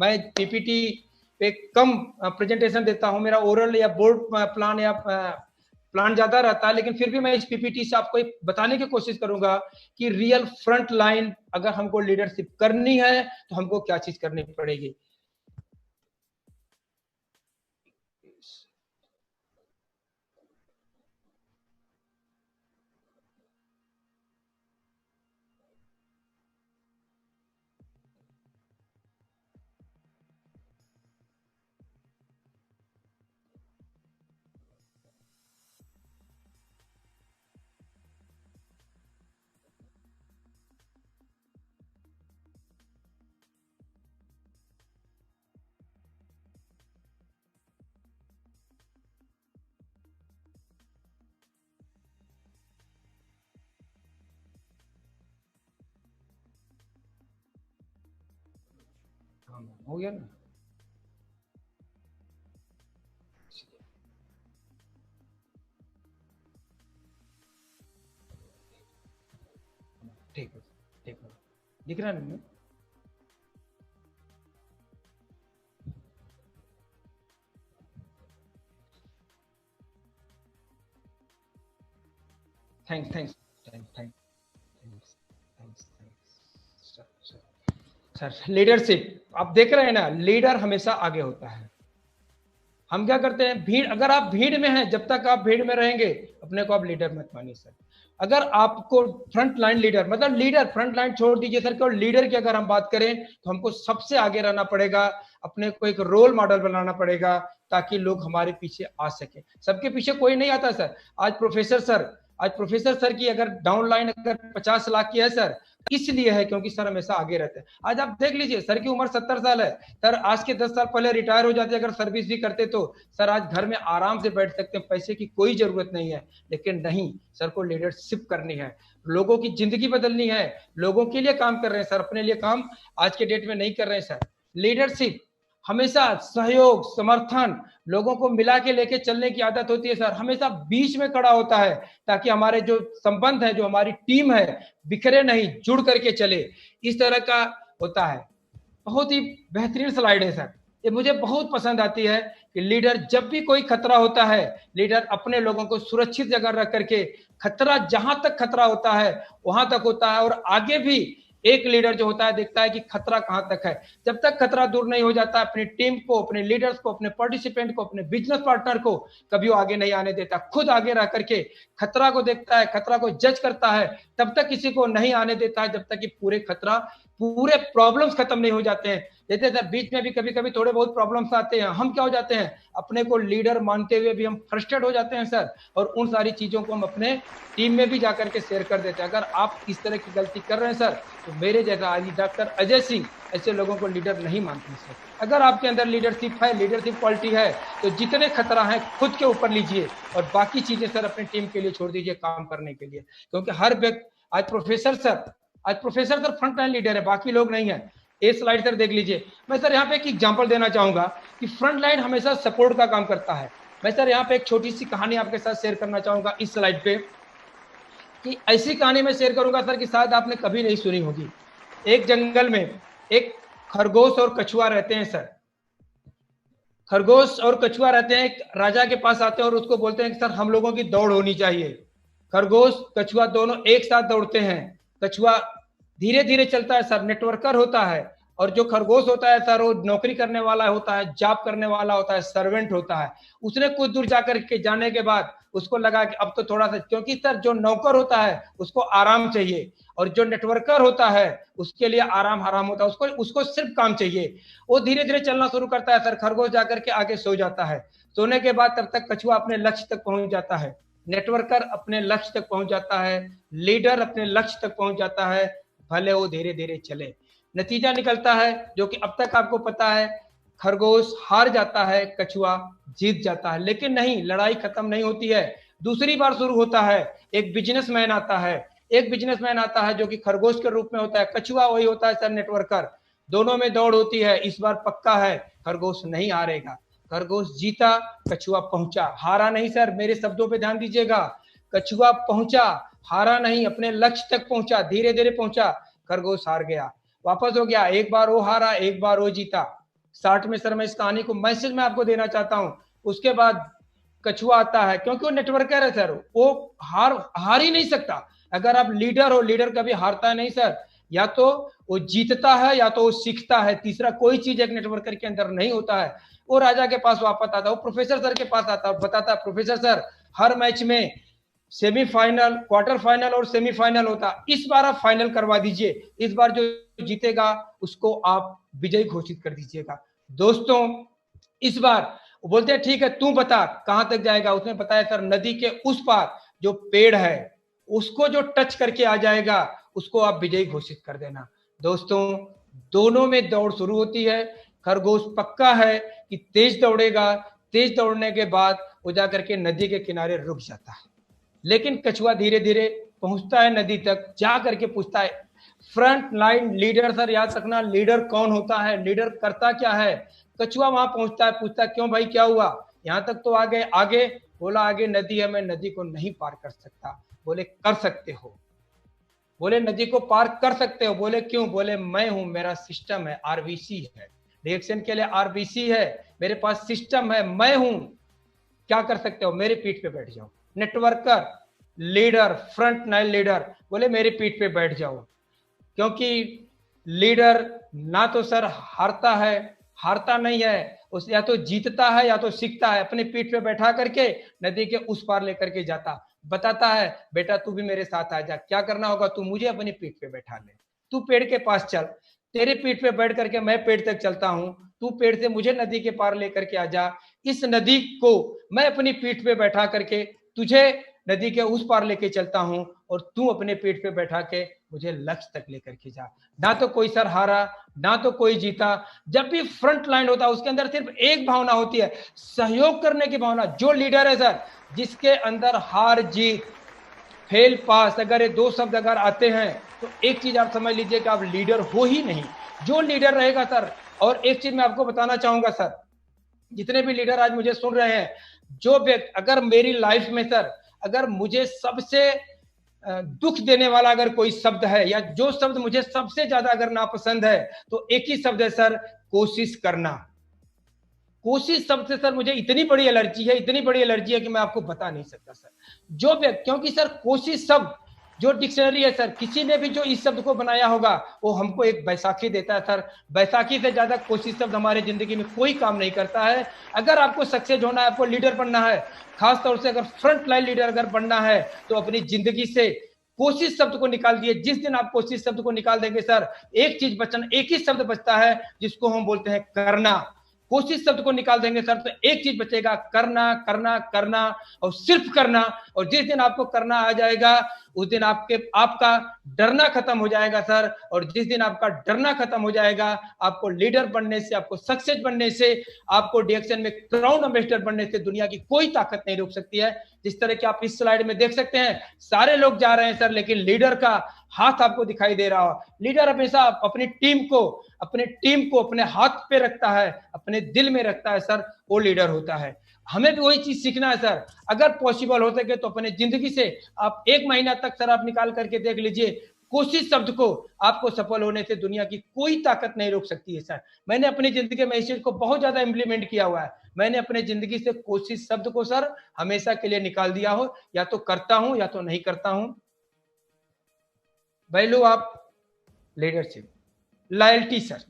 मैं पीपीटी पे कम प्रेजेंटेशन देता हूं। मेरा ओरल या बोर्ड प्लान या प्लान ज्यादा रहता है, लेकिन फिर भी मैं इस पीपीटी से आपको बताने की कोशिश करूंगा कि रियल फ्रंट लाइन अगर हमको लीडरशिप करनी है तो हमको क्या चीज करनी पड़ेगी। हो गया ना? ठीक है, ठीक है, दिख रहा है ना? Thanks thanks thanks sir. Leadership आप देख रहे हैं ना, लीडर हमेशा आगे होता है। हम क्या करते हैं, भीड़, अगर आप भीड़ में हैं, जब तक आप भीड़ में रहेंगे अपने को आप लीडर मत मानिए सर। अगर आपको फ्रंट लाइन लीडर मतलब लीडर फ्रंट लाइन छोड़ दीजिए सर, केवल लीडर की अगर हम बात करें तो हमको सबसे आगे रहना पड़ेगा। अपने को एक रोल मॉडल बनाना पड़ेगा ताकि लोग हमारे पीछे आ सके। सबके पीछे कोई नहीं आता सर। आज प्रोफेसर सर की अगर डाउन लाइन अगर 50 लाख की है सर, इसलिए है क्योंकि सर हमेशा आगे रहते हैं। आज आप देख लीजिए सर की उम्र 70 साल है सर। आज के 10 साल पहले रिटायर हो जाते, अगर सर्विस भी करते तो सर आज घर में आराम से बैठ सकते हैं, पैसे की कोई जरूरत नहीं है। लेकिन नहीं, सर को लीडरशिप करनी है, लोगों की जिंदगी बदलनी है, लोगों के लिए काम कर रहे हैं सर, अपने लिए काम आज के डेट में नहीं कर रहे हैं सर। लीडरशिप हमेशा सहयोग समर्थन लोगों को मिला के लेके चलने की आदत होती है सर। हमेशा बीच में खड़ा होता है ताकि हमारे जो संबंध है, जो हमारी टीम है, बिखरे नहीं, जुड़ करके चले, इस तरह का होता है। बहुत ही बेहतरीन स्लाइड है सर, ये मुझे बहुत पसंद आती है कि लीडर जब भी कोई खतरा होता है, लीडर अपने लोगों को सुरक्षित जगह रख करके, खतरा जहां तक खतरा होता है वहां तक होता है, और आगे भी एक लीडर जो होता है देखता है कि खतरा कहां तक है। जब तक खतरा दूर नहीं हो जाता, अपनी टीम को, अपने लीडर्स को, अपने पार्टिसिपेंट को, अपने बिजनेस पार्टनर को कभी वो आगे नहीं आने देता। खुद आगे रह करके खतरा को देखता है, खतरा को जज करता है, तब तक किसी को नहीं आने देता है जब तक कि पूरे प्रॉब्लम्स खत्म नहीं हो जाते हैं। जैसे सर बीच में भी कभी कभी थोड़े बहुत प्रॉब्लम्स आते हैं, हम क्या हो जाते हैं, अपने को लीडर मानते हुए भी हम फ्रस्ट्रेट हो जाते हैं सर, और उन सारी चीजों को हम अपने टीम में भी जाकर के शेयर कर देते हैं। अगर आप इस तरह की गलती कर रहे हैं सर, तो मेरे जैसा आज डॉक्टर अजय सिंह ऐसे लोगों को लीडर नहीं मानते सर। अगर आपके अंदर लीडरशिप है, लीडरशिप क्वालिटी है, तो जितने खतरा है खुद के ऊपर लीजिए और बाकी चीजें सर अपनी टीम के लिए छोड़ दीजिए काम करने के लिए। क्योंकि हर व्यक्ति, आज professor sir front line leader है, बाकी लोग नहीं है। ए स्लाइड सर देख लीजिए। मैं सर यहाँ पे एक एग्जांपल देना चाहूंगा कि फ्रंट लाइन हमेशा सपोर्ट का काम करता है। मैं सर यहाँ पे एक छोटी सी कहानी आपके साथ शेयर करना चाहूंगा इस स्लाइड पे, कि ऐसी कहानी मैं शेयर करूंगा सर कि शायद आपने कभी नहीं सुनी होगी। एक जंगल में एक खरगोश और कछुआ रहते हैं सर। खरगोश और कछुआ रहते हैं, एक राजा के पास आते हैं और उसको बोलते हैं कि सर हम लोगों की दौड़ होनी चाहिए। खरगोश कछुआ दोनों एक साथ दौड़ते हैं। कछुआ धीरे धीरे चलता है सर, नेटवर्कर होता है, और जो खरगोश होता है सर, वो नौकरी करने वाला होता है, जॉब करने वाला होता है, सर्वेंट होता है। उसने कुछ दूर जाकर के जाने के बाद उसको लगा कि अब तो थोड़ा सा, क्योंकि सर जो नौकर होता है उसको आराम चाहिए, और जो नेटवर्कर होता है उसके लिए आराम हराम होता है, उसको उसको सिर्फ काम चाहिए। वो धीरे धीरे चलना शुरू करता है सर, खरगोश जाकर के आगे सो जाता है। सोने के बाद तब तक कछुआ अपने लक्ष्य तक पहुंच जाता है, नेटवर्कर अपने लक्ष्य तक पहुंच जाता है, लीडर अपने लक्ष्य तक पहुंच जाता है, भले वो धीरे धीरे चले। नतीजा निकलता है जो कि अब तक आपको पता है, खरगोश हार जाता है, कछुआ जीत जाता है। लेकिन नहीं, लड़ाई खत्म नहीं होती है, दूसरी बार शुरू होता है। एक बिजनेसमैन आता है, एक बिजनेसमैन आता है जो कि खरगोश के रूप में होता है, कछुआ वही होता है सर, नेटवर्कर। दोनों में दौड़ होती है, इस बार पक्का है खरगोश नहीं हारेगा। खरगोश जीता, कछुआ पहुंचा, हारा नहीं सर, मेरे शब्दों पे ध्यान दीजिएगा। कछुआ पहुंचा, हारा नहीं, अपने लक्ष्य तक पहुंचा, धीरे धीरे पहुंचा। खरगोश हार गया, वापस हो गया, एक बार वो हारा, एक बार वो जीता। 60 में सर मैं इस कहानी को मैसेज में आपको देना चाहता हूं। उसके बाद कछुआ आता है, क्योंकि वो नेटवर्कर है सर, वो हार ही नहीं सकता। अगर आप लीडर हो, लीडर कभी हारता है नहीं सर, या तो वो जीतता है या तो वो सीखता है, तीसरा कोई चीज एक नेटवर्कर के अंदर नहीं होता है। वो राजा के पास वापस आता है, वो प्रोफेसर सर के पास आता है, बताता है प्रोफेसर सर हर मैच में सेमीफाइनल, क्वार्टर फाइनल और सेमीफाइनल होता, इस बार आप फाइनल करवा दीजिए, इस बार जो जीतेगा उसको आप विजयी घोषित कर दीजिएगा। दोस्तों इस बार वो बोलते हैं ठीक है तू बता कहां तक जाएगा। उसने बताया सर नदी के उस पार जो पेड़ है उसको जो टच करके आ जाएगा उसको आप विजयी घोषित कर देना। दोस्तों दोनों में दौड़ शुरू होती है, खरगोश पक्का है कि तेज दौड़ेगा, तेज दौड़ने के बाद वो जाकर के नदी के किनारे रुक जाता है। लेकिन कछुआ धीरे धीरे पहुंचता है नदी तक, जा करके पूछता है फ्रंट लाइन लीडर, सर याद रखना लीडर कौन होता है, लीडर करता क्या है। कछुआ वहां पहुंचता है, पूछता है क्यों भाई क्या हुआ, यहां तक तो आ गए, आगे बोला आगे नदी है, मैं नदी को नहीं पार कर सकता। बोले कर सकते हो, बोले नदी को पार कर सकते हो, बोले क्यों, बोले मैं हूं, मेरा सिस्टम है, आरबीसी है, रिएक्शन के लिए आरबीसी है, मेरे पास सिस्टम है, मैं हूं, क्या कर सकते हो, मेरे पीठ पे बैठ जाओ। Networker, leader, front line leader बोले मेरे पीठ पे बैठ जाओ, क्योंकि लीडर ना तो सर हारता है, हारता नहीं है, उस या तो जीतता है या तो सीखता है, अपने पीठ पे बैठा करके नदी के उस पार लेकर के जाता, बताता है बेटा तू भी मेरे साथ आ जा, क्या करना होगा, तू मुझे अपनी पीठ पे बैठा ले, तू पेड़ के पास चल, तेरे पीठ पे बैठ करके मैं पेड़ तक चलता हूं, तू पेड़ से मुझे नदी के पार लेकर के आ जा, इस नदी को मैं अपनी पीठ पे बैठा करके तुझे नदी के उस पार लेके चलता हूं, और तू अपने पीठ पे बैठा के मुझे लक्ष्य तक लेकर के जा। ना तो कोई सर हारा, ना तो कोई जीता। जब भी फ्रंट लाइन होता है उसके अंदर सिर्फ एक भावना होती है, सहयोग करने की भावना। जो लीडर है सर, जिसके अंदर हार जीत, फेल पास, अगर ये दो शब्द अगर आते हैं तो एक चीज आप समझ लीजिए कि आप लीडर हो ही नहीं। जो लीडर रहेगा सर, और एक चीज मैं आपको बताना चाहूंगा सर, जितने भी लीडर आज मुझे सुन रहे हैं, जो व्यक्ति अगर मेरी लाइफ में सर, अगर मुझे सबसे दुख देने वाला अगर कोई शब्द है, या जो शब्द मुझे सबसे ज्यादा अगर नापसंद है, तो एक ही शब्द है सर, कोशिश करना। कोशिश शब्द से सर मुझे इतनी बड़ी एलर्जी है, इतनी बड़ी एलर्जी है कि मैं आपको बता नहीं सकता सर। जो व्यक्ति, क्योंकि सर कोशिश शब्द जो डिक्शनरी है सर, किसी ने भी जो इस शब्द को बनाया होगा वो हमको एक बैसाखी देता है सर। बैसाखी से ज्यादा कोशिश शब्द हमारे जिंदगी में कोई काम नहीं करता है। अगर आपको सक्सेस होना है, आपको लीडर बनना है, खासतौर से अगर फ्रंट लाइन लीडर अगर बनना है, तो अपनी जिंदगी से कोशिश शब्द को निकाल दिए। जिस दिन आप कोशिश शब्द को निकाल देंगे सर, एक चीज बचना, एक ही शब्द बचता है जिसको हम बोलते हैं करना। कोशिश शब्द को निकाल देंगे सर तो एक चीज बचेगा, करना करना करना, और सिर्फ करना। और जिस दिन आपको करना आ जाएगा उस दिन आपका डरना खत्म हो जाएगा सर। और जिस दिन आपका डरना खत्म हो जाएगा, आपको लीडर बनने से, आपको सक्सेस बनने से, आपको डिएक्शन में क्राउन एम्बेसडर बनने से दुनिया की कोई ताकत नहीं रोक सकती है। जिस तरह के आप इस स्लाइड में देख सकते हैं, सारे लोग जा रहे हैं सर, लेकिन लीडर का हाथ आपको दिखाई दे रहा हो। लीडर हमेशा अपनी टीम को अपने हाथ पे रखता है, अपने दिल में रखता है सर, वो लीडर होता है। हमें भी वही चीज सीखना है सर। अगर पॉसिबल हो सके तो अपने जिंदगी से आप 1 महीना तक सर आप निकाल करके देख लीजिए, कोशिश शब्द को, आपको सफल होने से दुनिया की कोई ताकत नहीं रोक सकती है सर। मैंने अपनी जिंदगी में इस चीज को बहुत ज्यादा इंप्लीमेंट किया हुआ है। मैंने अपने जिंदगी से कोशिश शब्द को सर हमेशा के लिए निकाल दिया हो, या तो करता हूं या तो नहीं करता हूं। Value of leadership, loyalty sir,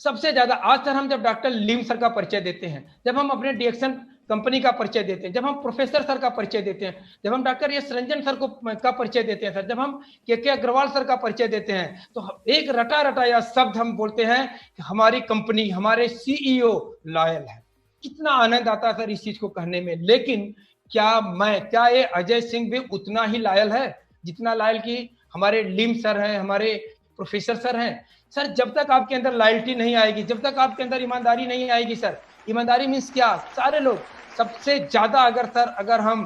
सबसे ज्यादा आज सर हम जब डॉक्टर लीम सर का परिचय देते हैं, जब हम अपने डीएक्शन कंपनी का परिचय देते हैं, जब हम प्रोफेसर सर का परिचय देते हैं, जब हम डॉक्टर एस रंजन सर को का परिचय देते हैं सर, जब हम के अग्रवाल सर का परिचय देते हैं, तो एक रटा रटाया शब्द हम बोलते हैं कि हमारी कंपनी, हमारे सीईओ लॉयल है। कितना आनंद आता है सर इस चीज को कहने में। लेकिन क्या ये अजय सिंह भी उतना ही लॉयल है जितना लॉयल की हमारे लीम सर हैं, हमारे प्रोफेसर सर हैं? सर जब तक आपके अंदर लॉयल्टी नहीं आएगी, जब तक आपके अंदर ईमानदारी नहीं आएगी सर, ईमानदारी मीन्स क्या? सारे लोग सबसे ज्यादा अगर हम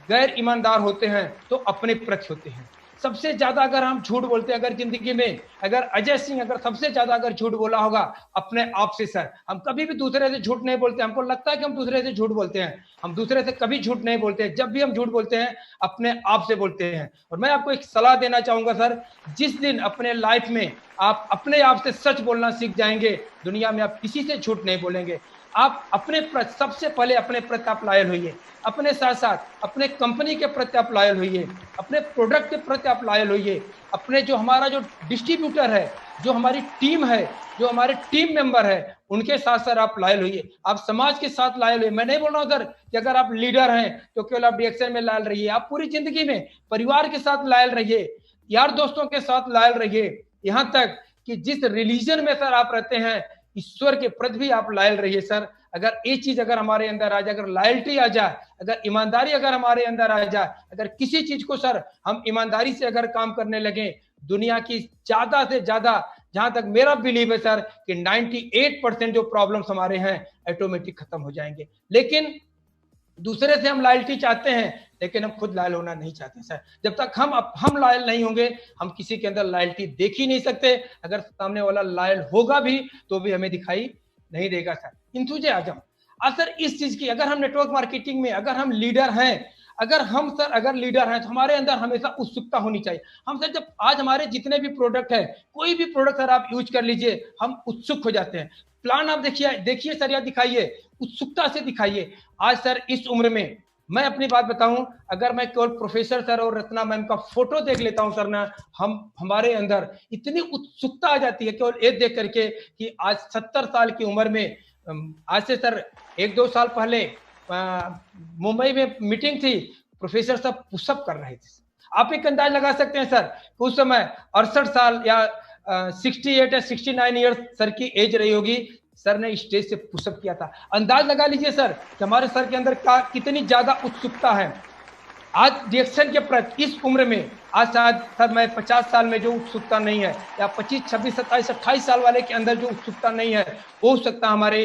गैर ईमानदार होते हैं तो अपने प्रति होते हैं। सबसे ज्यादा अगर हम झूठ बोलते हैं, अगर जिंदगी में अगर अजय सिंह अगर सबसे ज्यादा अगर झूठ बोला होगा अपने आप से सर, हम कभी भी दूसरे से झूठ नहीं बोलते। हमको लगता है कि हम दूसरे से झूठ बोलते हैं, हम दूसरे से कभी झूठ नहीं बोलते हैं। जब भी हम झूठ बोलते हैं अपने आप से बोलते हैं। और मैं आपको एक सलाह देना चाहूंगा सर, जिस दिन अपने लाइफ में आप अपने आप से सच बोलना सीख जाएंगे, दुनिया में आप किसी से झूठ नहीं बोलेंगे। आप अपने प्रति सबसे पहले अपने प्रति आप लॉयल होइए, अपने साथ साथ अपने कंपनी के प्रति आप लॉयल होइए, अपने प्रोडक्ट के प्रति आप लॉयल होइए, अपने जो हमारा जो डिस्ट्रीब्यूटर है, जो हमारी टीम है, जो हमारे टीम मेंबर है, उनके साथ सर आप लॉयल होइए, आप समाज के साथ लॉयल होइए। मैं नहीं बोल रहा हूं सर कि अगर आप लीडर हैं तो केवल आप डीएक्शन में लॉयल रहिए, आप पूरी जिंदगी में परिवार के साथ लॉयल रहिए, यार दोस्तों के साथ लॉयल रहिए, यहाँ तक कि जिस रिलीजन में सर आप रहते हैं ईश्वर के प्रति भी आप लॉयल रहिए सर। अगर ये चीज अगर हमारे अंदर आ जाए, अगर लॉयल्टी आ जाए, अगर ईमानदारी अगर हमारे अंदर आ जाए, अगर किसी चीज को सर हम ईमानदारी से अगर काम करने लगे, दुनिया की ज्यादा से ज्यादा, जहां तक मेरा बिलीव है सर कि 98% जो प्रॉब्लम्स हमारे हैं ऑटोमेटिक खत्म हो जाएंगे। लेकिन दूसरे से हम लॉयल्टी चाहते हैं, लेकिन हम खुद लॉयल होना नहीं चाहते सर। जब तक हम लॉयल नहीं होंगे, हम किसी के अंदर लॉयल्टी देख ही नहीं सकते। अगर सामने वाला लॉयल होगा भी तो भी हमें दिखाई नहीं देगा सर। इंथुजियाज्म आज सर इस चीज की, अगर हम नेटवर्क मार्केटिंग में अगर हम लीडर हैं, अगर लीडर हैं तो हमारे अंदर हमेशा उत्सुकता होनी चाहिए। हम सर जब आज हमारे जितने भी प्रोडक्ट है, कोई भी प्रोडक्ट सर आप यूज कर लीजिए, हम उत्सुक हो जाते हैं। प्लान आप देखिए सर, या दिखाइए, उत्सुकता से दिखाइए। आज सर इस उम्र में मैं अपनी बात बताऊं, अगर मैं केवल प्रोफेसर सर और रत्ना मैम का फोटो देख लेता हूं सर ना, हमारे अंदर इतनी उत्सुकता आ जाती है केवल ये देख करके कि आज 70 साल की उम्र में, आज से सर 1-2 साल पहले मुंबई में मीटिंग थी, प्रोफेसर साहब पुशअप कर रहे थे। आप एक अंदाज लगा सकते हैं सर, उस समय 68 साल या 68 या 69 ईयर्स सर की एज रही होगी, सर ने स्टेज से पुशअप किया था। अंदाज लगा लीजिए सर कि हमारे सर के अंदर कितनी ज्यादा उत्सुकता है आज डीएक्शन के प्रति इस उम्र में। आज शायद सर मैं 50 साल में जो उत्सुकता नहीं है, या 25, 26, 27, 28 साल वाले के अंदर जो उत्सुकता नहीं है, हो सकता हमारे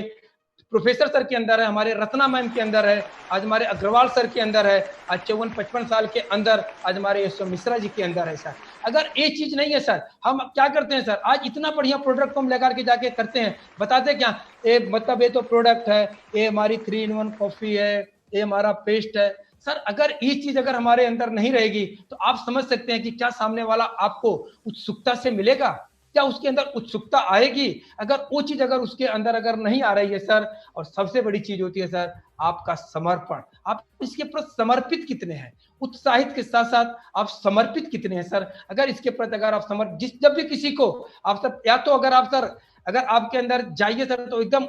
प्रोफेसर सर के अंदर है, हमारे रत्ना मैम के अंदर है, आज हमारे अग्रवाल सर के अंदर है, आज 54-55 साल के अंदर आज हमारे यशवंत मिश्रा जी के अंदर है सर। अगर ये चीज नहीं है सर, हम क्या करते हैं सर, आज इतना बढ़िया प्रोडक्ट को हम लेकर के जाके करते हैं, बताते क्या मतलब ये तो प्रोडक्ट है, ये हमारी 3-in-1 कॉफी है, ये हमारा पेस्ट है। सर अगर ये चीज अगर हमारे अंदर नहीं रहेगी तो आप समझ सकते हैं कि क्या सामने वाला आपको उत्सुकता से मिलेगा, क्या उसके अंदर उत्सुकता आएगी? अगर वो चीज अगर उसके अंदर अगर नहीं आ रही है सर, और सबसे बड़ी चीज होती है सर आपका समर्पण, आप इसके प्रति समर्पित कितने हैं, उत्साहित के साथ साथ आप समर्पित कितने हैं सर। अगर इसके प्रति अगर आप जब भी किसी को आप सर, या तो अगर आप सर अगर आपके अंदर जाइए सर तो एकदम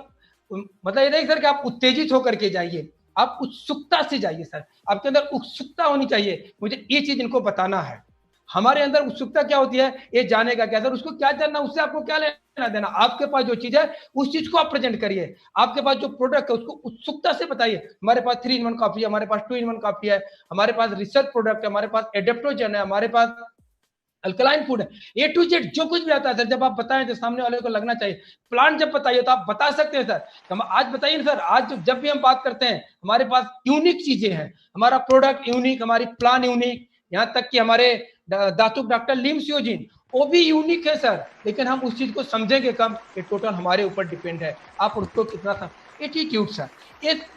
मतलब ये नहीं सर कि आप उत्तेजित होकर के जाइए, आप उत्सुकता से जाइए सर। आपके अंदर उत्सुकता होनी चाहिए, मुझे ये चीज इनको बताना है। हमारे अंदर उत्सुकता क्या होती है, ये जाने का क्या सर, उसको क्या जानना, उससे आपको क्या लेना देना। आपके पास जो चीज है उस चीज को आप प्रेजेंट करिए, आपके पास जो प्रोडक्ट है उसको उत्सुकता से बताइए। हमारे पास 3-in-1 कॉफी है, हमारे पास 2-in-1 कॉफी है, हमारे पास रिसर्च प्रोडक्ट है, हमारे पास एडेप्टोजन है, हमारे पास अल्कलाइन फूड है, A to Z जो कुछ भी आता है सर, जब आप बताएं तो सामने वाले को लगना चाहिए। प्लान जब बताइए तो आप बता सकते हैं सर। हम आज बताइए सर, आज जब भी हम बात करते हैं हमारे पास यूनिक चीजें हैं, हमारा प्रोडक्ट यूनिक, हमारी प्लान यूनिक, यहाँ तक कि हमारे दातुक डॉक्टर लीम सियोजिन वो भी यूनिक है सर, लेकिन हम उस चीज को समझेंगे कम, ये टोटल हमारे ऊपर डिपेंड है, आप उसको कितना एटीट्यूड सर,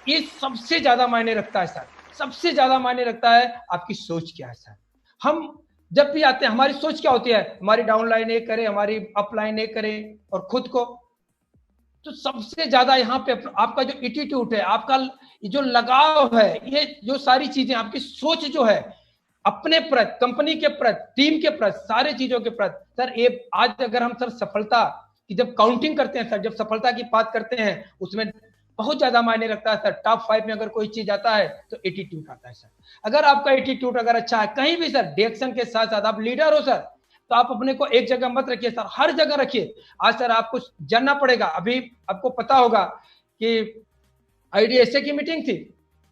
ये सबसे ज्यादा मायने रखता है सर, सबसे ज्यादा मायने रखता है आपकी सोच क्या है सर। हम जब भी आते हैं हमारी सोच क्या होती है, हमारी डाउनलाइन एक करे, हमारी अपलाइन एक करे, और खुद को तो सबसे ज्यादा यहाँ पे आपका जो एटीट्यूड है, आपका जो लगाव है, ये जो सारी चीजें, आपकी सोच जो है अपने प्रति, कंपनी के प्रति, टीम के प्रति, सारे चीजों के प्रति सर, ये आज अगर हम सर सफलता कि जब काउंटिंग करते हैं सर, जब सफलता की बात करते हैं उसमें बहुत ज्यादा मायने रखता है सर। टॉप 5 में अगर कोई चीज आता है तो एटीट्यूड आता है सर। अगर आपका एटीट्यूड अगर अच्छा है कहीं भी सर, डायरेक्शन के साथ साथ आप लीडर हो सर, तो आप अपने को एक जगह मत रखिए सर, हर जगह रखिए। आज सर आपको जानना पड़ेगा, अभी आपको पता होगा कि आईडीएसए की मीटिंग थी।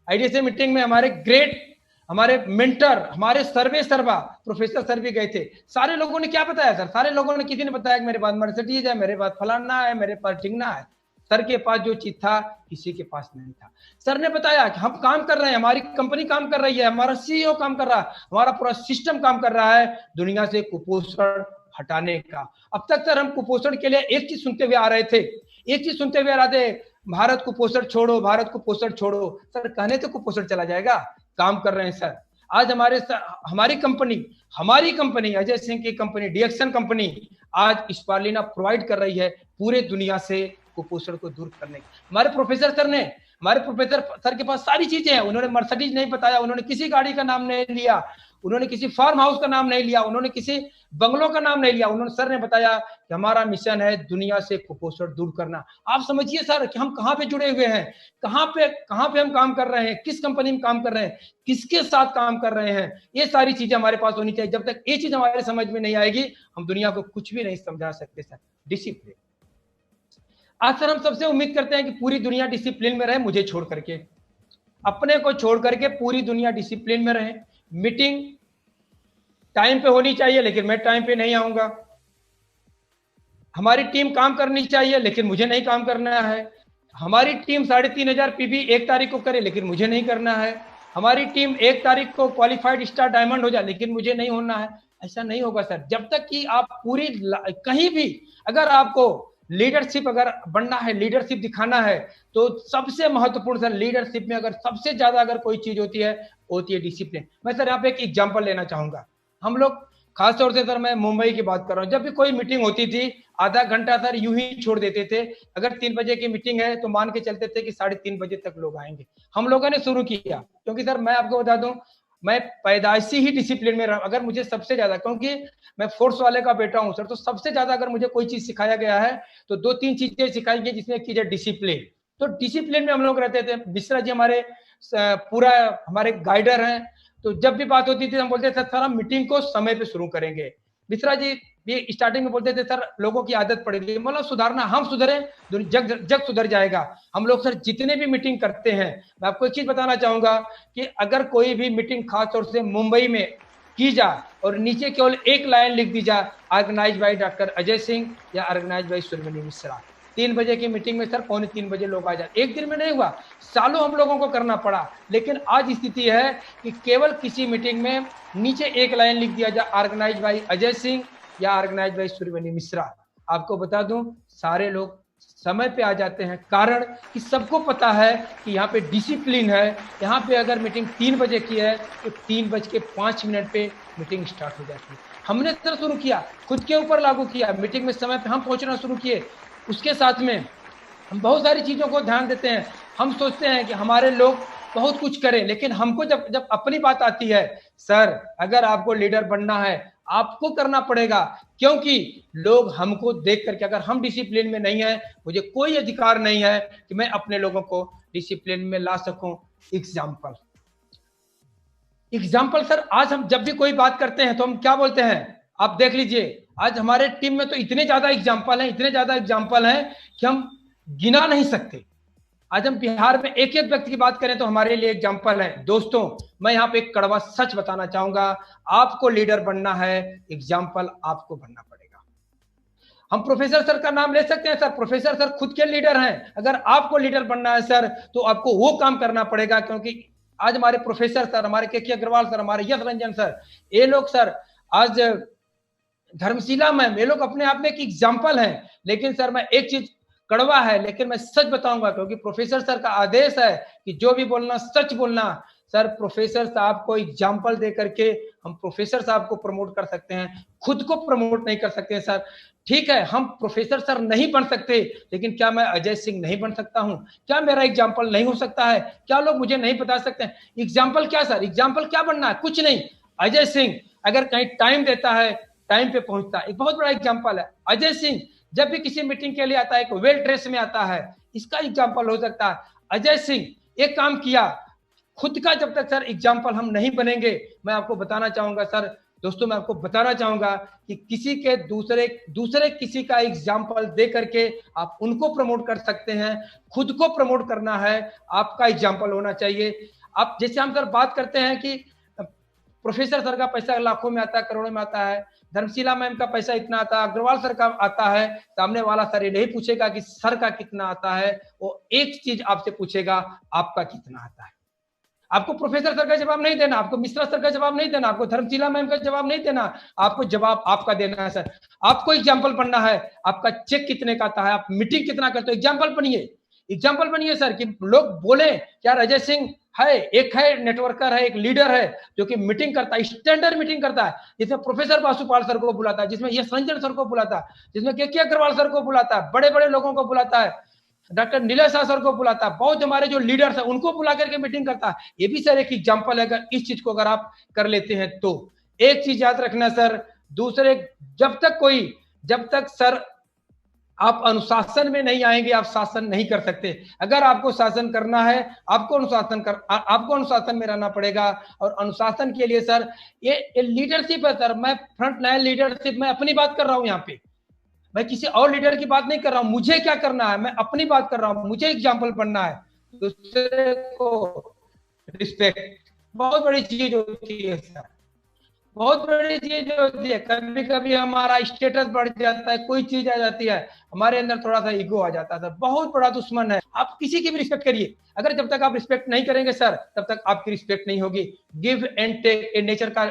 आईडीएसए मीटिंग में हमारे ग्रेट, हमारे मेंटर, हमारे सर्वे सर्वा प्रोफेसर सर भी गए थे। सारे लोगों ने क्या बताया सर? सारे लोगों ने, किसी ने बताया कि मेरे पास मर्सिडीज है, मेरे पास फलाना है, मेरे पास ढिंगना है। सर के पास जो चीज था किसी के पास नहीं था। सर ने बताया कि हम काम कर रहे हैं, हमारी कंपनी काम कर रही है, हमारा सीईओ काम कर रहा है, हमारा पूरा सिस्टम काम कर रहा है दुनिया से कुपोषण हटाने का। अब तक सर हम कुपोषण के लिए एक चीज सुनते हुए आ रहे थे, एक चीज सुनते हुए आ रहे थे, भारत कुपोषण छोड़ो, भारत कुपोषण छोड़ो। सर कहने तो कुपोषण चला जाएगा, काम कर रहे हैं सर। आज हमारी कंपनी अजय सिंह की कंपनी डीएक्शन कंपनी आज स्पारुलिना प्रोवाइड कर रही है पूरे दुनिया से कुपोषण को दूर करने। हमारे प्रोफेसर सर के पास सारी चीजें हैं। उन्होंने मर्सिडीज नहीं बताया, उन्होंने किसी गाड़ी का नाम नहीं लिया, उन्होंने किसी फार्म हाउस का नाम नहीं लिया, उन्होंने किसी बंगलों का नाम नहीं लिया। उन्होंने, सर ने बताया कि हमारा मिशन है दुनिया से कुपोषण दूर करना। आप समझिए सर कि हम कहां पे जुड़े हुए हैं, कहां पे हम काम कर रहे हैं, किस कंपनी में काम कर रहे हैं, किसके साथ काम कर रहे हैं। ये सारी चीजें हमारे पास होनी चाहिए। जब तक ये चीज हमारे समझ में नहीं आएगी हम दुनिया को कुछ भी नहीं समझा सकते सर। डिसिप्लिन। आज सर हम सबसे उम्मीद करते हैं कि पूरी दुनिया डिसिप्लिन में रहे, मुझे छोड़ करके, अपने को छोड़ करके पूरी दुनिया डिसिप्लिन में रहे। मीटिंग टाइम पे होनी चाहिए लेकिन मैं टाइम पे नहीं आऊंगा। हमारी टीम काम करनी चाहिए लेकिन मुझे नहीं काम करना है। हमारी टीम 3500 पीबी 1 तारीख को करे लेकिन मुझे नहीं करना है। हमारी टीम 1 तारीख को क्वालिफाइड स्टार डायमंड हो जाए लेकिन मुझे नहीं होना है। ऐसा नहीं होगा सर। जब तक कि आप पूरी कहीं भी अगर आपको लीडरशिप अगर बनना है, लीडरशिप दिखाना है, तो सबसे महत्वपूर्ण सर लीडरशिप में अगर सबसे ज्यादा अगर कोई चीज होती है डिसिप्लिन। मैं सर यहाँ पे एक एग्जांपल लेना चाहूंगा। हम लोग खासतौर से सर मैं मुंबई की बात कर रहा हूँ, जब भी कोई मीटिंग होती थी आधा घंटा सर यूं ही छोड़ देते थे। अगर 3 बजे की मीटिंग है तो मान के चलते थे कि 3:30 बजे तक लोग आएंगे। हम लोगों ने शुरू किया, क्योंकि सर मैं आपको बता दूं मैं पैदाइशी ही डिसिप्लिन में रहा। अगर मुझे सबसे ज्यादा, क्योंकि मैं फोर्स वाले का बेटा हूं सर, तो सबसे ज्यादा अगर मुझे कोई चीज सिखाया गया है तो 2-3 चीजें सिखाई गई, जिसमें एक चीज है डिसिप्लिन। तो डिसिप्लिन में हम लोग रहते थे। मिश्रा जी हमारे पूरा हमारे गाइडर हैं, तो जब भी बात होती थी हम बोलते थे सर हम मीटिंग को समय पे शुरू करेंगे। मिश्रा जी भी स्टार्टिंग में बोलते थे सर लोगों की आदत पड़ेगी, मतलब सुधारना, हम सुधरे जग सुधर जाएगा। हम लोग सर जितने भी मीटिंग करते हैं, मैं आपको एक चीज बताना चाहूंगा कि अगर कोई भी मीटिंग खासतौर से मुंबई में की जाए और नीचे केवल एक लाइन लिख दी जाए, organise by doctor Ajay Singh या ऑर्गेनाइज बाय सुरवनी मिश्रा। 3 बजे की मीटिंग में सर 2:45 बजे लोग आ जाए। एक दिन में नहीं हुआ, सालों हम लोगों को करना पड़ा। लेकिन आज स्थिति है कि केवल किसी मीटिंग में नीचे एक लाइन लिख दिया जाए, ऑर्गेनाइज बाय अजय सिंह या ऑर्गेनाइज बाय सुरवनी मिश्रा। आपको बता दूं सारे लोग समय पे आ जाते हैं, कारण कि सबको पता है कि यहाँ पे डिसिप्लिन है। यहाँ पे अगर मीटिंग 3 बजे की है तो 3:05 पे मीटिंग स्टार्ट हो जाती है। हमने सर शुरू किया, खुद के ऊपर लागू किया, मीटिंग में समय पे हम पहुंचना शुरू किए। उसके साथ में हम बहुत सारी चीजों को ध्यान देते हैं। हम सोचते हैं कि हमारे लोग बहुत कुछ करें, लेकिन हमको जब अपनी बात आती है, सर अगर आपको लीडर बनना है आपको करना पड़ेगा, क्योंकि लोग हमको देख करके, अगर हम डिसिप्लिन में नहीं है, मुझे कोई अधिकार नहीं है कि मैं अपने लोगों को डिसिप्लिन में ला सकूं। एग्जाम्पल सर, आज हम जब भी कोई बात करते हैं तो हम क्या बोलते हैं, आप देख लीजिए आज हमारे टीम में तो इतने ज्यादा एग्जाम्पल हैं कि हम गिना नहीं सकते। आज हम बिहार में एक एक व्यक्ति की बात करें तो हमारे लिए एग्जाम्पल है। दोस्तों मैं यहाँ पे एक कड़वा सच बताना चाहूंगा, आपको लीडर बनना है, एग्जाम्पल आपको बनना पड़ेगा। हम प्रोफेसर सर का नाम ले सकते हैं सर, प्रोफेसर सर खुद के लीडर हैं। अगर आपको लीडर बनना है सर तो आपको वो काम करना पड़ेगा, क्योंकि आज हमारे प्रोफेसर सर, हमारे के अग्रवाल सर, हमारे यश रंजन सर, ये लोग सर आज धर्मशिला में ये लोग अपने आप में एक एग्जाम्पल है। लेकिन सर मैं एक चीज कड़वा है लेकिन मैं सच बताऊंगा, क्योंकि प्रोफेसर सर का आदेश है कि जो भी बोलना सच बोलना। सर प्रोफेसर साहब को एग्जाम्पल दे करके हम प्रोफेसर साहब को प्रमोट कर सकते हैं, खुद को प्रमोट नहीं कर सकते सर। ठीक है हम प्रोफेसर सर नहीं बन सकते, लेकिन क्या मैं अजय सिंह नहीं बन सकता हूं? क्या मेरा एग्जाम्पल नहीं हो सकता है? क्या लोग मुझे नहीं बता सकते हैं? एग्जाम्पल क्या सर, एग्जाम्पल क्या बनना है? कुछ नहीं। अजय सिंह अगर कहीं टाइम देता है, टाइम पे पहुंचता है, एक बहुत बड़ा एग्जाम्पल है। अजय सिंह जब भी किसी मीटिंग के लिए आता है एक वेल ड्रेस में आता है, इसका एग्जाम्पल हो सकता है। अजय सिंह एक काम किया, खुद का जब तक सर एग्जाम्पल हम नहीं बनेंगे, मैं आपको बताना चाहूंगा सर, दोस्तों मैं आपको बताना चाहूंगा कि किसी के दूसरे किसी का एग्जाम्पल दे करके आप उनको प्रमोट कर सकते हैं, खुद को प्रमोट करना है, आपका एग्जाम्पल होना चाहिए। आप जैसे हम सर बात करते हैं कि प्रोफेसर सर का पैसा लाखों में आता है, करोड़ों में आता है, धर्मशिला मैम का पैसा इतना आता है, अग्रवाल सर का आता है, सामने वाला सर ये नहीं पूछेगा कि सर का कितना आता है, वो एक चीज आपसे पूछेगा, आपका कितना आता है। आपको प्रोफेसर सर का जवाब नहीं देना, आपको मिश्रा सर का जवाब नहीं देना, आपको धर्मशिला मैम का जवाब नहीं देना, आपको जवाब आपका देना है सर। आपको एग्जाम्पल बनना है, आपका चेक कितने का आता है, आप मीटिंग कितना करते हो, एग्जाम्पल बनिए, एग्जाम्पल बनिए सर, कि लोग बोले क्या अजय सिंह है, एक है नेटवर्कर है, एक लीडर है जो कि मीटिंग करता है, स्टैंडर्ड मीटिंग करता है, जिसमें प्रोफेसर बासुपाल सर को बुलाता है, जिसमें यश रंजन सर को बुलाता है, जिसमें के अग्रवाल सर को बुलाता है, बड़े बड़े लोगों को बुलाता है, डॉक्टर नीलय शाह सर को बुलाता है, बहुत हमारे जो लीडर्स है उनको बुला करके मीटिंग करता है। ये भी सर एक एग्जाम्पल है, अगर इस चीज को अगर आप कर लेते हैं तो। एक चीज याद रखना सर, दूसरे जब तक सर आप अनुशासन में नहीं आएंगे, आप शासन नहीं कर सकते। अगर आपको शासन करना है, आपको अनुशासन में रहना पड़ेगा। और अनुशासन के लिए सर ये लीडरशिप है सर, मैं फ्रंट लाइन लीडरशिप, मैं अपनी बात कर रहा हूं यहाँ पे, मैं किसी और लीडर की बात नहीं कर रहा हूं, मुझे क्या करना है, मैं अपनी बात कर रहा हूं, मुझे एग्जाम्पल बनना है, दूसरे को रिस्पेक्ट बहुत बड़ी चीज होती है सर, बहुत बड़ी चीज होती है। कभी कभी हमारा स्टेटस बढ़ जाता है, कोई चीज आ जाती है, हमारे अंदर थोड़ा सा ईगो आ जाता है, बहुत बड़ा दुश्मन है। आप किसी की भी रिस्पेक्ट करिए, अगर जब तक आप रिस्पेक्ट नहीं करेंगे सर, तब तक आपकी रिस्पेक्ट नहीं होगी। Give and take a nature का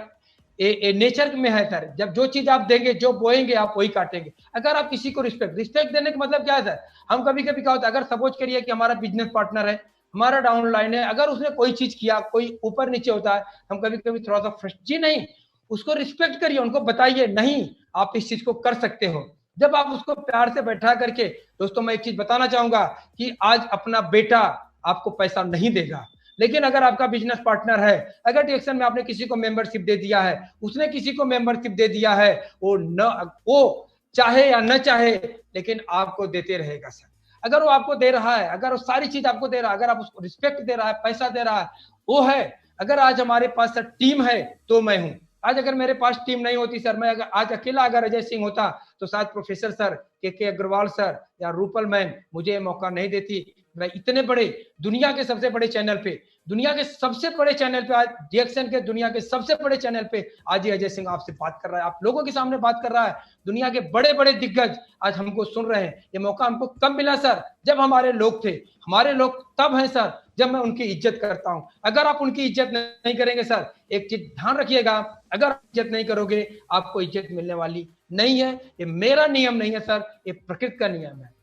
नेचर में है सर, जब जो चीज आप देंगे, जो बोएंगे आप वही काटेंगे। अगर आप किसी को रिस्पेक्ट देने का मतलब क्या है सर, हम कभी कभी क्या होता है, अगर सपोज करिए कि हमारा बिजनेस पार्टनर है, हमारा डाउनलाइन है, अगर उसने कोई चीज किया, कोई ऊपर नीचे होता है, हम कभी कभी थोड़ा सा जी नहीं, उसको रिस्पेक्ट करिए, उनको बताइए नहीं आप इस चीज को कर सकते हो। जब आप उसको प्यार से बैठा करके, दोस्तों मैं एक चीज बताना चाहूंगा कि आज अपना बेटा आपको पैसा नहीं देगा, लेकिन अगर आपका बिजनेस पार्टनर है, अगर डिएक्शन में आपने किसी को मेंबरशिप दे दिया है, उसने किसी को मेंबरशिप दे दिया है, वो चाहे या न चाहे लेकिन आपको देते रहेगा सर। अगर वो आपको दे रहा है, अगर वो सारी चीज आपको दे रहा है, अगर आप उसको रिस्पेक्ट दे रहा है, पैसा दे रहा है, वो है। अगर आज हमारे पास सर टीम है तो मैं हूं, आज अगर मेरे पास टीम नहीं होती सर, मैं अगर आज अकेला अगर अजय सिंह होता तो शायद प्रोफेसर सर, के अग्रवाल सर या रूपल मैम मुझे ये मौका नहीं देती। मैं इतने बड़े दुनिया के सबसे बड़े चैनल पे, दुनिया के सबसे बड़े चैनल पे, आज डिएक्शन के दुनिया के सबसे बड़े चैनल पे आज ये अजय सिंह आपसे बात कर रहा है, आप लोगों के सामने बात कर रहा है, दुनिया के बड़े बड़े दिग्गज आज हमको सुन रहे हैं। ये मौका हमको कब मिला सर, जब हमारे लोग थे, हमारे लोग तब हैं सर जब मैं उनकी इज्जत करता हूं। अगर आप उनकी इज्जत नहीं करेंगे सर, एक चीज ध्यान रखिएगा, अगर इज्जत नहीं करोगे आपको इज्जत मिलने वाली नहीं है। ये मेरा नियम नहीं है सर, ये प्रकृति का नियम है।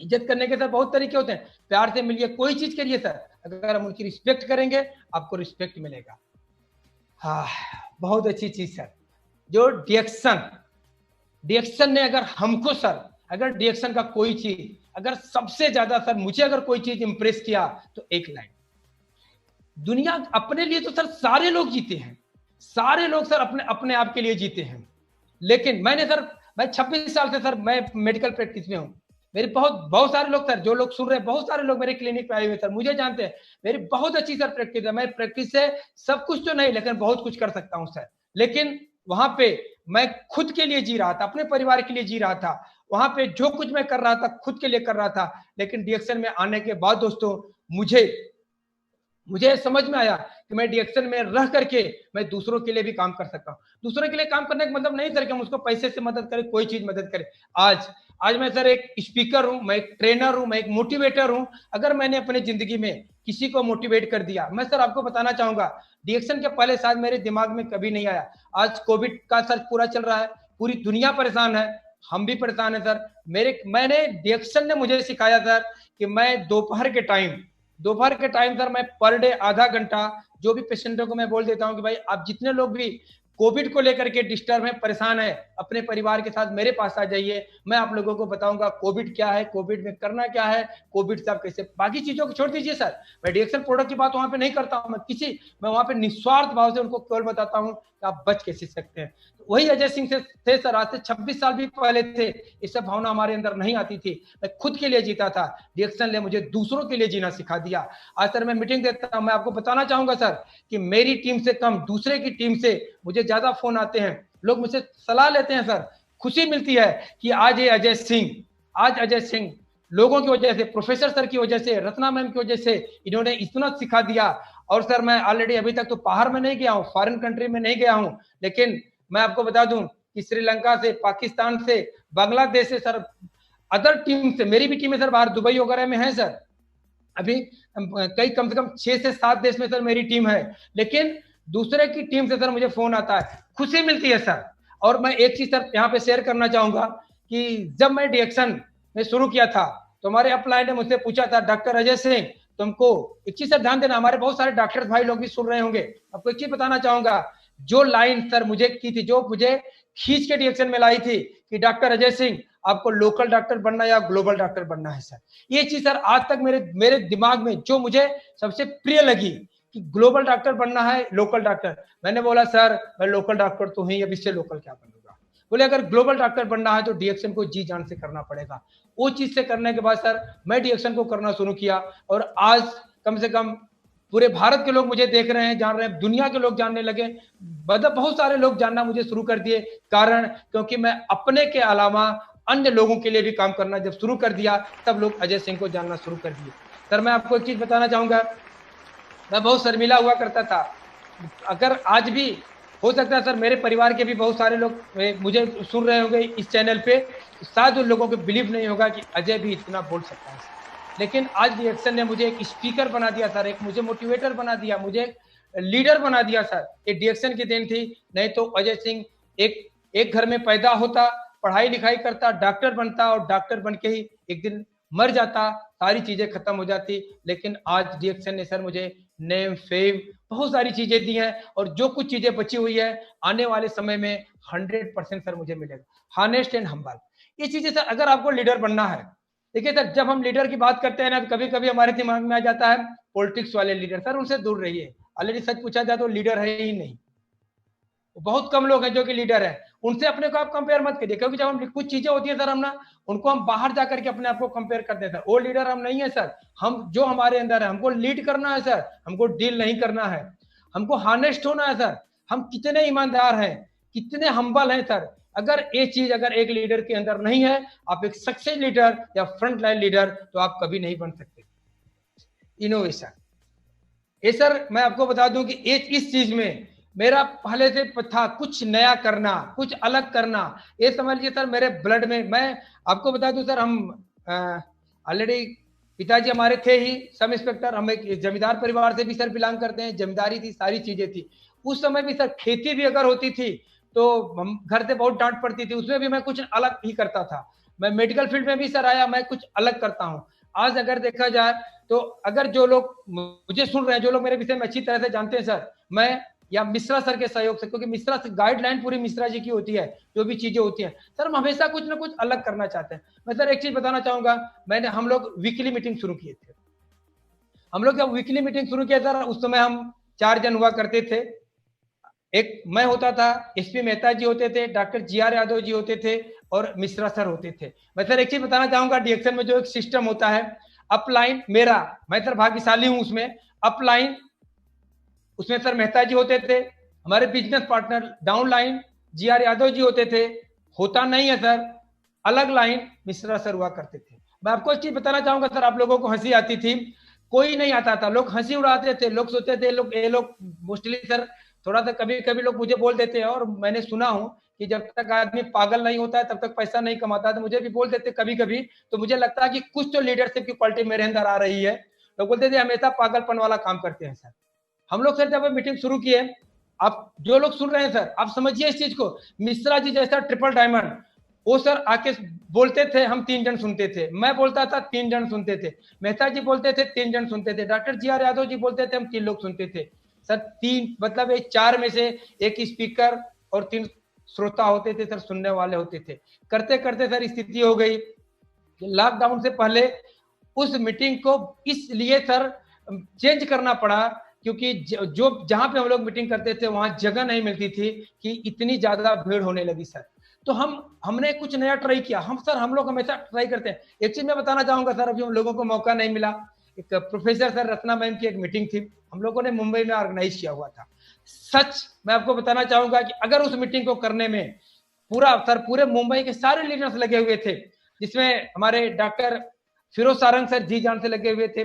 इज्जत करने के सर बहुत तरीके होते हैं, प्यार से मिलिए, कोई चीज करिए सर, अगर हम उनकी रिस्पेक्ट करेंगे आपको रिस्पेक्ट मिलेगा। हाँ, बहुत अच्छी चीज सर, जो डिएक्शन ने अगर हमको सर, अगर डिएक्शन का कोई चीज अगर सबसे ज्यादा सर मुझे अगर कोई चीज इंप्रेस किया तो एक लाइन, दुनिया अपने लिए तो सर सारे लोग जीते हैं, सारे लोग सर अपने अपने आप के लिए जीते हैं, लेकिन मैं 26 साल से सर मैं मेडिकल प्रैक्टिस में हूं, मेरे बहुत सारे लोग सर, जो लोग सुन रहे हैं, बहुत सारे लोग मेरे क्लिनिक पे आए हुए सर, मुझे जानते हैं, मेरी बहुत अच्छी सर प्रैक्टिस है, मैं प्रैक्टिस से सब कुछ तो नहीं लेकिन बहुत कुछ कर सकता हूं सर। लेकिन वहां पे मैं खुद के लिए जी रहा था, अपने परिवार के लिए जी रहा था, वहां पे जो कुछ मैं कर रहा था खुद के लिए कर रहा था। लेकिन डिएक्शन में आने के बाद दोस्तों मुझे समझ में आया कि मैं डिएक्शन में रह करके मैं दूसरों के लिए भी काम कर सकता हूँ। दूसरों के लिए काम करने का मतलब नहीं सर कि हम उसको पैसे से मदद करें, कोई चीज मदद करें। आज मैं सर एक स्पीकर हूं, मैं एक ट्रेनर हूं, मैं एक मोटिवेटर हूं। अगर मैंने अपने जिंदगी में किसी को मोटिवेट कर दिया, मैं सर आपको बताना चाहूंगा डिएक्शन के पहले शायद मेरे दिमाग में कभी नहीं आया। आज कोविड का सर पूरा चल रहा है, पूरी दुनिया परेशान है, हम भी परेशान है सर। मैंने डिएक्शन ने मुझे सिखाया सर कि मैं दोपहर के टाइम सर मैं पर डे आधा घंटा जो भी पेशेंटों को मैं बोल देता हूं कि भाई आप जितने लोग भी कोविड को लेकर के डिस्टर्ब है, परेशान है, अपने परिवार के साथ मेरे पास आ जाइए। मैं आप लोगों को बताऊंगा कोविड क्या है, कोविड में करना क्या है, कोविड से आप कैसे, बाकी चीजों को छोड़ दीजिए सर, मैं डीएक्सन प्रोडक्ट की बात वहां पे नहीं करता हूं, मैं वहां पे निस्वार्थ भाव से उनको केवल बताता हूं कि आप बच कैसे सकते हैं। तो वही अजय सिंह से थे सर, आज से 26 साल भी पहले थे, ये सब भावना हमारे अंदर नहीं आती थी। मैं खुद के लिए जीता था, डीएक्सन ने मुझे दूसरों के लिए जीना सिखा दिया। आज सर मैं मीटिंग देता हूं, मैं आपको बताना चाहूंगा सर कि मेरी टीम से कम दूसरे की टीम से मुझे ज्यादा फोन आते हैं, लोग मुझसे सलाह लेते हैं सर, खुशी मिलती है कि आज ये अजय सिंह लोगों की वजह से, प्रोफेसर सर की वजह से, रत्ना मैम की वजह से इन्होंने इतना सिखा दिया। और सर मैं ऑलरेडी अभी तक तो बाहर में नहीं गया हूँ, फॉरेन कंट्री में नहीं गया हूँ, लेकिन मैं आपको बता दूं कि श्रीलंका से, पाकिस्तान से, बांग्लादेश से सर, अदर टीम से, मेरी भी टीमें सर बाहर दुबई वगैरह में है सर, अभी कई कम से कम 6 से 7 देश में सर मेरी टीम है, लेकिन दूसरे की टीम से सर मुझे फोन आता है, खुशी मिलती है सर। और मैं एक चीज सर यहाँ पे शेयर करना चाहूंगा कि जब मैं डीएक्सन में शुरू किया था तो हमारे अपलाइन ने मुझसे पूछा था, डॉक्टर अजय सिंह तुमको एक चीज सर ध्यान देना, हमारे बहुत सारे डॉक्टर भाई लोग भी सुन रहे होंगे, आपको एक चीज बताना चाहूंगा, जो लाइन सर मुझे की थी, जो मुझे खींच के डीएक्सन में लाई थी कि डॉक्टर अजय सिंह आपको लोकल डॉक्टर बनना या ग्लोबल डॉक्टर बनना है सर, ये चीज सर आज तक मेरे दिमाग में जो मुझे सबसे प्रिय लगी कि ग्लोबल डॉक्टर बनना है, लोकल डॉक्टर। मैंने बोला सर मैं लोकल डॉक्टर तो ही, अब इससे लोकल क्या बनूंगा। बोले अगर ग्लोबल डॉक्टर बनना है तो डीएक्सन को जी जान से करना पड़ेगा। वो चीज से करने के बाद सर मैं डीएक्सन को करना शुरू किया और आज कम से कम पूरे भारत के लोग मुझे देख रहे हैं, जान रहे हैं, दुनिया के लोग जानने लगे, बहुत सारे लोग जानना मुझे शुरू कर दिए, कारण क्योंकि मैं अपने के अलावा अन्य लोगों के लिए भी काम करना जब शुरू कर दिया, तब लोग अजय सिंह को जानना शुरू कर दिए। सर मैं आपको एक चीज बताना चाहूंगा, मैं बहुत शर्मिला हुआ करता था, अगर आज भी हो सकता है सर मेरे परिवार के भी बहुत सारे लोग मुझे सुन रहे होंगे इस चैनल पे, शायद उन लोगों को बिलीव नहीं होगा कि अजय भी इतना बोल सकता है, लेकिन आज डीएक्सन ने मुझे एक स्पीकर बना दिया सर, एक मुझे मोटिवेटर बना दिया, मुझे लीडर बना दिया सर, ये डीएक्सन की देन थी। नहीं तो अजय सिंह एक घर में पैदा होता, पढ़ाई लिखाई करता, डॉक्टर बनता और डॉक्टर बन के ही एक दिन मर जाता, सारी चीजें खत्म हो जाती। लेकिन आज डीएक्सन ने सर मुझे नेम, फेम, बहुत सारी चीजें दी हैं और जो कुछ चीजें बची हुई है आने वाले समय में 100% सर मुझे मिलेगा। हानेस्ट एंड हम्बल, ये चीजें सर अगर आपको लीडर बनना है, देखिए सर जब हम लीडर की बात करते हैं ना, कभी कभी हमारे दिमाग में आ जाता है पॉलिटिक्स वाले लीडर, सर उनसे दूर रहिए। ऑलरेडी सच पूछा जाए तो लीडर है ही नहीं, बहुत कम लोग हैं जो कि लीडर है, उनसे अपने को आप कंपेयर मत करिए, क्योंकि जब हम कुछ चीजें होती है सर, हम ना उनको हम बाहर जाकर के अपने आप को कंपेयर करते हैं सर, वो लीडर हम नहीं है सर, हम जो हमारे अंदर है हमको लीड करना है सर, हमको डील नहीं करना है, हमको हानेस्ट होना है सर, हम कितने ईमानदार हैं, कितने हम्बल हैं सर। अगर ये चीज अगर एक लीडर के अंदर नहीं है, आप एक सक्सेस लीडर या फ्रंट लाइन लीडर तो आप कभी नहीं बन सकते। इनोवेशन, ये सर मैं आपको बता दूं कि इस चीज में मेरा पहले से था, कुछ नया करना, कुछ अलग करना, ये समझ लीजिए सर मेरे ब्लड में। मैं आपको बता दूं सर, हम ऑलरेडी पिताजी हमारे थे ही सब इंस्पेक्टर, हम एक जमींदार परिवार से भी सर बिलोंग करते हैं, जमींदारी थी, सारी चीजें थी। उस समय भी सर खेती भी अगर होती थी तो हम घर से बहुत डांट पड़ती थी, उसमें भी मैं कुछ अलग ही करता था। मैं मेडिकल फील्ड में भी सर आया, मैं कुछ अलग करता हूँ। आज अगर देखा जाए तो अगर जो लोग मुझे सुन रहे हैं, जो लोग मेरे विषय में अच्छी तरह से जानते हैं सर, मैं या मिश्रा सर के सहयोग से, क्योंकि मिश्रा से गाइडलाइन पूरी मिश्रा जी की होती है, जो भी चीजें होती हैं सर हम हमेशा कुछ ना कुछ अलग करना चाहते हैं। मैं सर एक चीज बताना चाहूंगा, हम लोग वीकली मीटिंग शुरू किए थे। हम लोग जब वीकली मीटिंग शुरू किया सर, उस समय हम 4 जन हुआ करते थे। एक मैं होता था, एसपी मेहता जी होते थे, डॉक्टर जीआर यादव जी होते थे और मिश्रा सर होते थे। मैं सर एक चीज बताना चाहूंगा, डीएक्सन में जो एक सिस्टम होता है, अपलाइन मेरा, मैं सर भाग्यशाली हूं उसमें, अपलाइन उसमें सर मेहता जी होते थे, हमारे business partner downline GR Yadav ji होते थे, होता नहीं है सर अलग लाइन मिश्रा सर हुआ करते थे। मैं आपको एक चीज बताना चाहूंगा सर, आप लोगों को हंसी आती थी, कोई नहीं आता था, लोग हंसी उड़ाते थे, लोग सोचते थे ये लोग मोस्टली सर थोड़ा सा कभी कभी लोग मुझे बोल देते हैं, और मैंने सुना हूं कि जब तक आदमी पागल नहीं होता है तब तक पैसा नहीं कमाता है, तो मुझे भी बोल देते कभी कभी, तो मुझे लगता है कि कुछ तो लीडरशिप की क्वालिटी मेरे अंदर आ रही है। लोग बोलते थे हमेशा पागलपन वाला काम करते हैं सर। हम लोग सर जब मीटिंग शुरू किए, आप जो लोग सुन रहे हैं सर आप समझिए इस चीज को, मिश्रा जी जैसा ट्रिपल डायमंड, वो सर आके बोलते थे, हम 3 जन सुनते थे, मैं बोलता था 3 जन सुनते थे, मेहता जी बोलते थे 3 जन सुनते थे, डॉक्टर जीआर यादव जी बोलते थे, हम 3 लोग सुनते थे। सर 3 मतलब एक 4 में से एक स्पीकर और 3 श्रोता होते थे सर, सुनने वाले होते थे। करते करते सर स्थिति हो गई कि लॉकडाउन से पहले उस मीटिंग को इसलिए सर चेंज करना पड़ा क्योंकि जो जहां पे हम लोग मीटिंग करते थे वहां जगह नहीं मिलती थी कि इतनी ज्यादा भीड़ होने लगी सर। तो हमने कुछ नया ट्राई किया। हम लोग हमेशा ट्राई करते हैं। एक चीज मैं बताना चाहूंगा सर, अभी हम लोगों को मौका नहीं मिला। एक प्रोफेसर सर रत्ना मैम की एक मीटिंग थी, हम लोगों ने मुंबई में ऑर्गेनाइज किया हुआ था। सच मैं आपको बताना चाहूंगा कि अगर उस मीटिंग को करने में पूरे मुंबई के सारे लीडर्स लगे हुए थे, जिसमें हमारे डॉक्टर फिरोज सारंग सर जी जान से लगे हुए थे,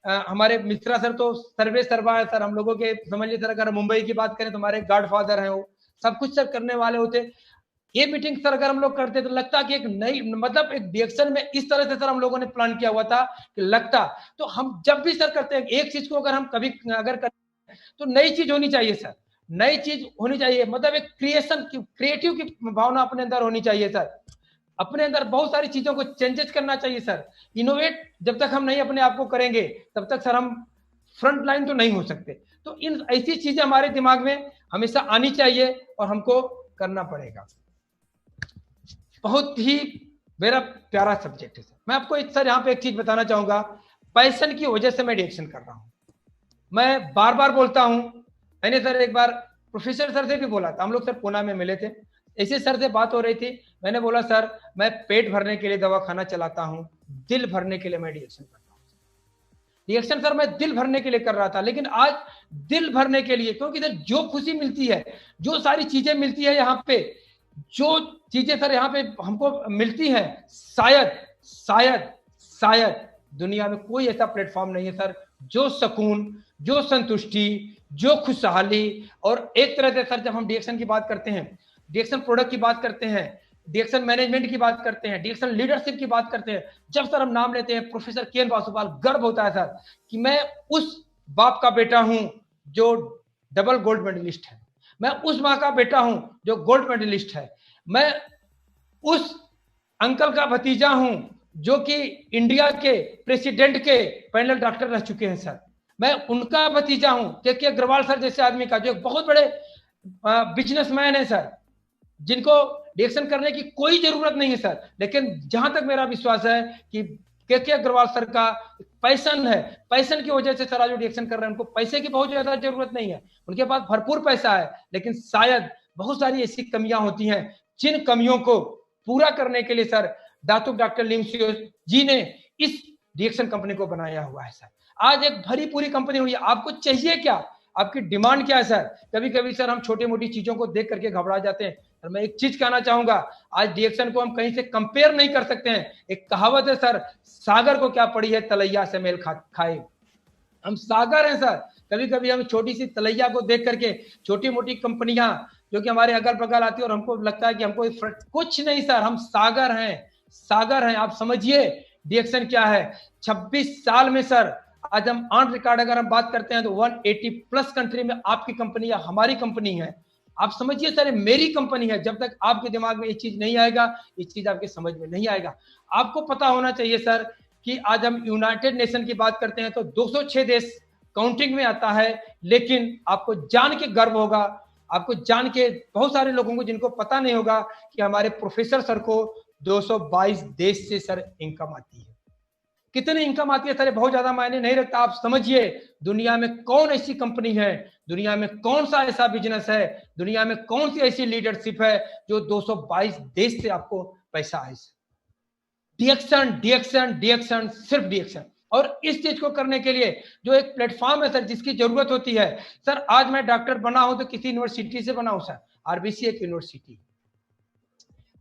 हमारे मिश्रा सर तो सर्वे सर्वा है सर, हम लोगों के समझ लीजिए सर, अगर मुंबई की बात करें तो हमारे गॉडफादर हैं, वो सब कुछ सर करने वाले होते। ये मीटिंग सर अगर हम लोग करते तो लगता कि एक नई मतलब एक डायरेक्शन में इस तरह से सर हम लोगों ने प्लान किया हुआ था कि लगता। तो हम जब भी सर करते हैं एक चीज को अगर हम कभी अगर करते हैं तो नई चीज होनी चाहिए सर, नई चीज होनी चाहिए, मतलब एक क्रिएटिव की भावना अपने अंदर होनी चाहिए सर। अपने अंदर बहुत सारी चीजों को चेंजेस करना चाहिए सर। इनोवेट जब तक हम नहीं अपने आप को करेंगे तब तक सर हम फ्रंट लाइन तो नहीं हो सकते। तो इन ऐसी चीजें हमारे दिमाग में हमेशा आनी चाहिए और हमको करना पड़ेगा। बहुत ही मेरा प्यारा सब्जेक्ट है सर। मैं आपको एक सर यहाँ पे एक चीज बताना चाहूंगा, पैशन की वजह से मैं डायरेक्शन कर रहा हूँ। मैं बार बार बोलता हूँ, मैंने सर एक बार प्रोफेसर सर से भी बोला था, हम लोग सर पुणे में मिले थे, ऐसे सर से बात हो रही थी, मैंने बोला सर मैं पेट भरने के लिए दवाखाना चलाता हूँ, दिल भरने के लिए मैं डायरेक्शन करता हूँ। डायरेक्शन सर मैं दिल भरने के लिए कर रहा था, लेकिन आज दिल भरने के लिए, क्योंकि इधर जो खुशी मिलती है, जो सारी चीजें मिलती है यहाँ पे, जो चीजें सर यहाँ पे हमको मिलती है, शायद शायद शायद दुनिया में कोई ऐसा प्लेटफॉर्म नहीं है सर जो सुकून, जो संतुष्टि, जो खुशहाली। और एक तरह से सर जब हम डायरेक्शन की बात करते हैं, डायरेक्शन प्रोडक्ट की बात करते हैं, डायरेक्शन मैनेजमेंट की बात करते हैं, डायरेक्शन लीडरशिप की बात करते हैं, जब सर हम नाम लेते हैं प्रोफेसर के एन वासुपाल, गर्व होता है सर कि मैं उस बाप का बेटा हूं जो डबल गोल्ड मेडलिस्ट है, मैं उस माँ का बेटा हूं जो गोल्ड मेडलिस्ट है, मैं उस अंकल का भतीजा हूं जो कि इंडिया के प्रेसिडेंट के पैनल डॉक्टर रह चुके हैं सर, मैं उनका भतीजा हूं के अग्रवाल सर जैसे आदमी का, जो एक बहुत बड़े बिजनेसमैन है सर, जिनको डायरेक्शन करने की कोई जरूरत नहीं है सर। लेकिन जहां तक मेरा विश्वास है कि के अग्रवाल सर का पैशन है, पैशन की वजह से सर आज डायरेक्शन कर रहे हैं। उनको पैसे की बहुत ज्यादा जरूरत नहीं है, उनके पास भरपूर पैसा है, लेकिन शायद बहुत सारी ऐसी कमियां होती हैं जिन कमियों को पूरा करने के लिए सर डॉक्टर लिमसियो जी ने इस डायरेक्शन कंपनी को बनाया हुआ है सर। आज एक भरी पूरी कंपनी हुई है। आपको चाहिए क्या, आपकी डिमांड क्या है सर? कभी कभी सर हम छोटी मोटी चीजों को देख करके घबरा जाते हैं। सर मैं एक चीज कहना चाहूंगा, आज डायरेक्शन को हम कहीं से कंपेयर नहीं कर सकते हैं। एक कहावत है सर, सागर को क्या पड़ी है तलैया से मेल खाए। हम सागर हैं सर। कभी कभी हम छोटी सी तलैया को देख करके छोटी मोटी कंपनियां जो कि हमारे अगल बगल आती है और हमको लगता है कि हमको कुछ नहीं सर, हम सागर हैं, सागर हैं। आप समझिए डायरेक्शन क्या है। 26 साल में सर आज हम ऑन रिकॉर्ड अगर हम बात करते हैं तो 180 प्लस कंट्री में आपकी कंपनी या हमारी कंपनी है। आप समझिए सर मेरी कंपनी है। जब तक आपके दिमाग में ये चीज नहीं आएगा, ये चीज आपके समझ में नहीं आएगा। आपको पता होना चाहिए सर कि आज हम यूनाइटेड नेशन की बात करते हैं तो 206 देश काउंटिंग में आता है, लेकिन आपको जान के गर्व होगा, आपको जान के बहुत सारे लोगों को जिनको पता नहीं होगा कि हमारे प्रोफेसर सर को 222 देश से सर इनकम आती है। कितनी इनकम आती है सर बहुत ज्यादा मायने नहीं रखता। आप समझिए दुनिया में कौन ऐसी कंपनी है, दुनिया में कौन सा ऐसा बिजनेस है, दुनिया में कौन सी ऐसी लीडरशिप है जो 222 देश से आपको पैसा आए। डायरेक्शन डायरेक्शन डायरेक्शन, सिर्फ डायरेक्शन। और इस चीज को करने के लिए जो एक प्लेटफॉर्म है सर जिसकी जरूरत होती है सर, आज मैं डॉक्टर बना हूं तो किसी यूनिवर्सिटी से बना हूं सर, आरबीसी एक यूनिवर्सिटी।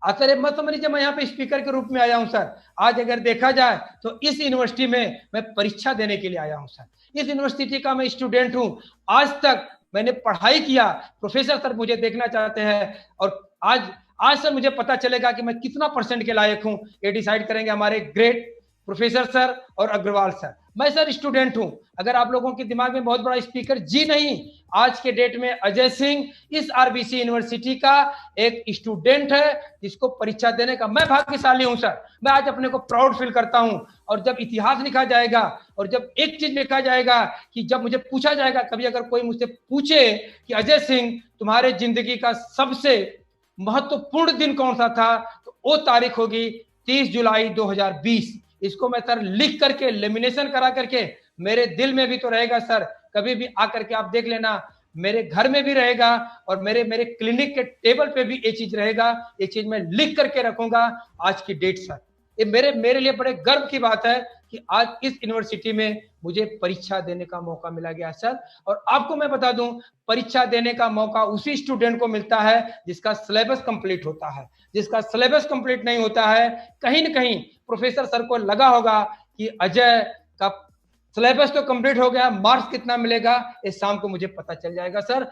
सर मत समझिए मैं यहाँ पे स्पीकर के रूप में आया हूं सर। आज अगर देखा जाए तो इस यूनिवर्सिटी में मैं परीक्षा देने के लिए आया हूं सर। इस यूनिवर्सिटी का मैं स्टूडेंट हूं। आज तक मैंने पढ़ाई किया, प्रोफेसर सर मुझे देखना चाहते हैं और आज सर मुझे पता चलेगा कि मैं कितना परसेंट के लायक हूं। ये डिसाइड करेंगे हमारे ग्रेट प्रोफेसर सर और अग्रवाल सर। मैं सर स्टूडेंट हूं। अगर आप लोगों के दिमाग में बहुत बड़ा स्पीकर जी नहीं, आज के डेट में अजय सिंह इस आरबीसी यूनिवर्सिटी का एक स्टूडेंट है जिसको परीक्षा देने का मैं भाग्यशाली हूं सर। मैं आज अपने को प्राउड फील करता हूं। और जब इतिहास लिखा जाएगा और जब एक चीज लिखा जाएगा कि जब मुझे पूछा जाएगा, कभी अगर कोई मुझसे पूछे कि अजय सिंह तुम्हारे जिंदगी का सबसे महत्वपूर्ण दिन कौन सा था, तो वो तारीख होगी 30 जुलाई 2020। इसको मैं सर लिख करके लेमिनेशन करा करके मेरे दिल में भी तो रहेगा सर। कभी भी आकर के आप देख लेना, मेरे घर में भी रहेगा और मेरे क्लिनिक के टेबल पे भी ये चीज रहेगा। ये चीज मैं लिख करके रखूंगा आज की डेट सर। ये मेरे लिए बड़े गर्व की बात है कि आज इस यूनिवर्सिटी में मुझे परीक्षा देने का मौका मिला गया सर। और आपको मैं बता दूं, परीक्षा देने का मौका उसी स्टूडेंट को मिलता है जिसका सिलेबस कंप्लीट होता है। जिसका सिलेबस कंप्लीट नहीं होता है, कहीं ना कहीं प्रोफेसर सर को लगा होगा कि अजय का सिलेबस तो कंप्लीट हो गया, मार्क्स कितना मिलेगा इस शाम को मुझे पता चल जाएगा सर।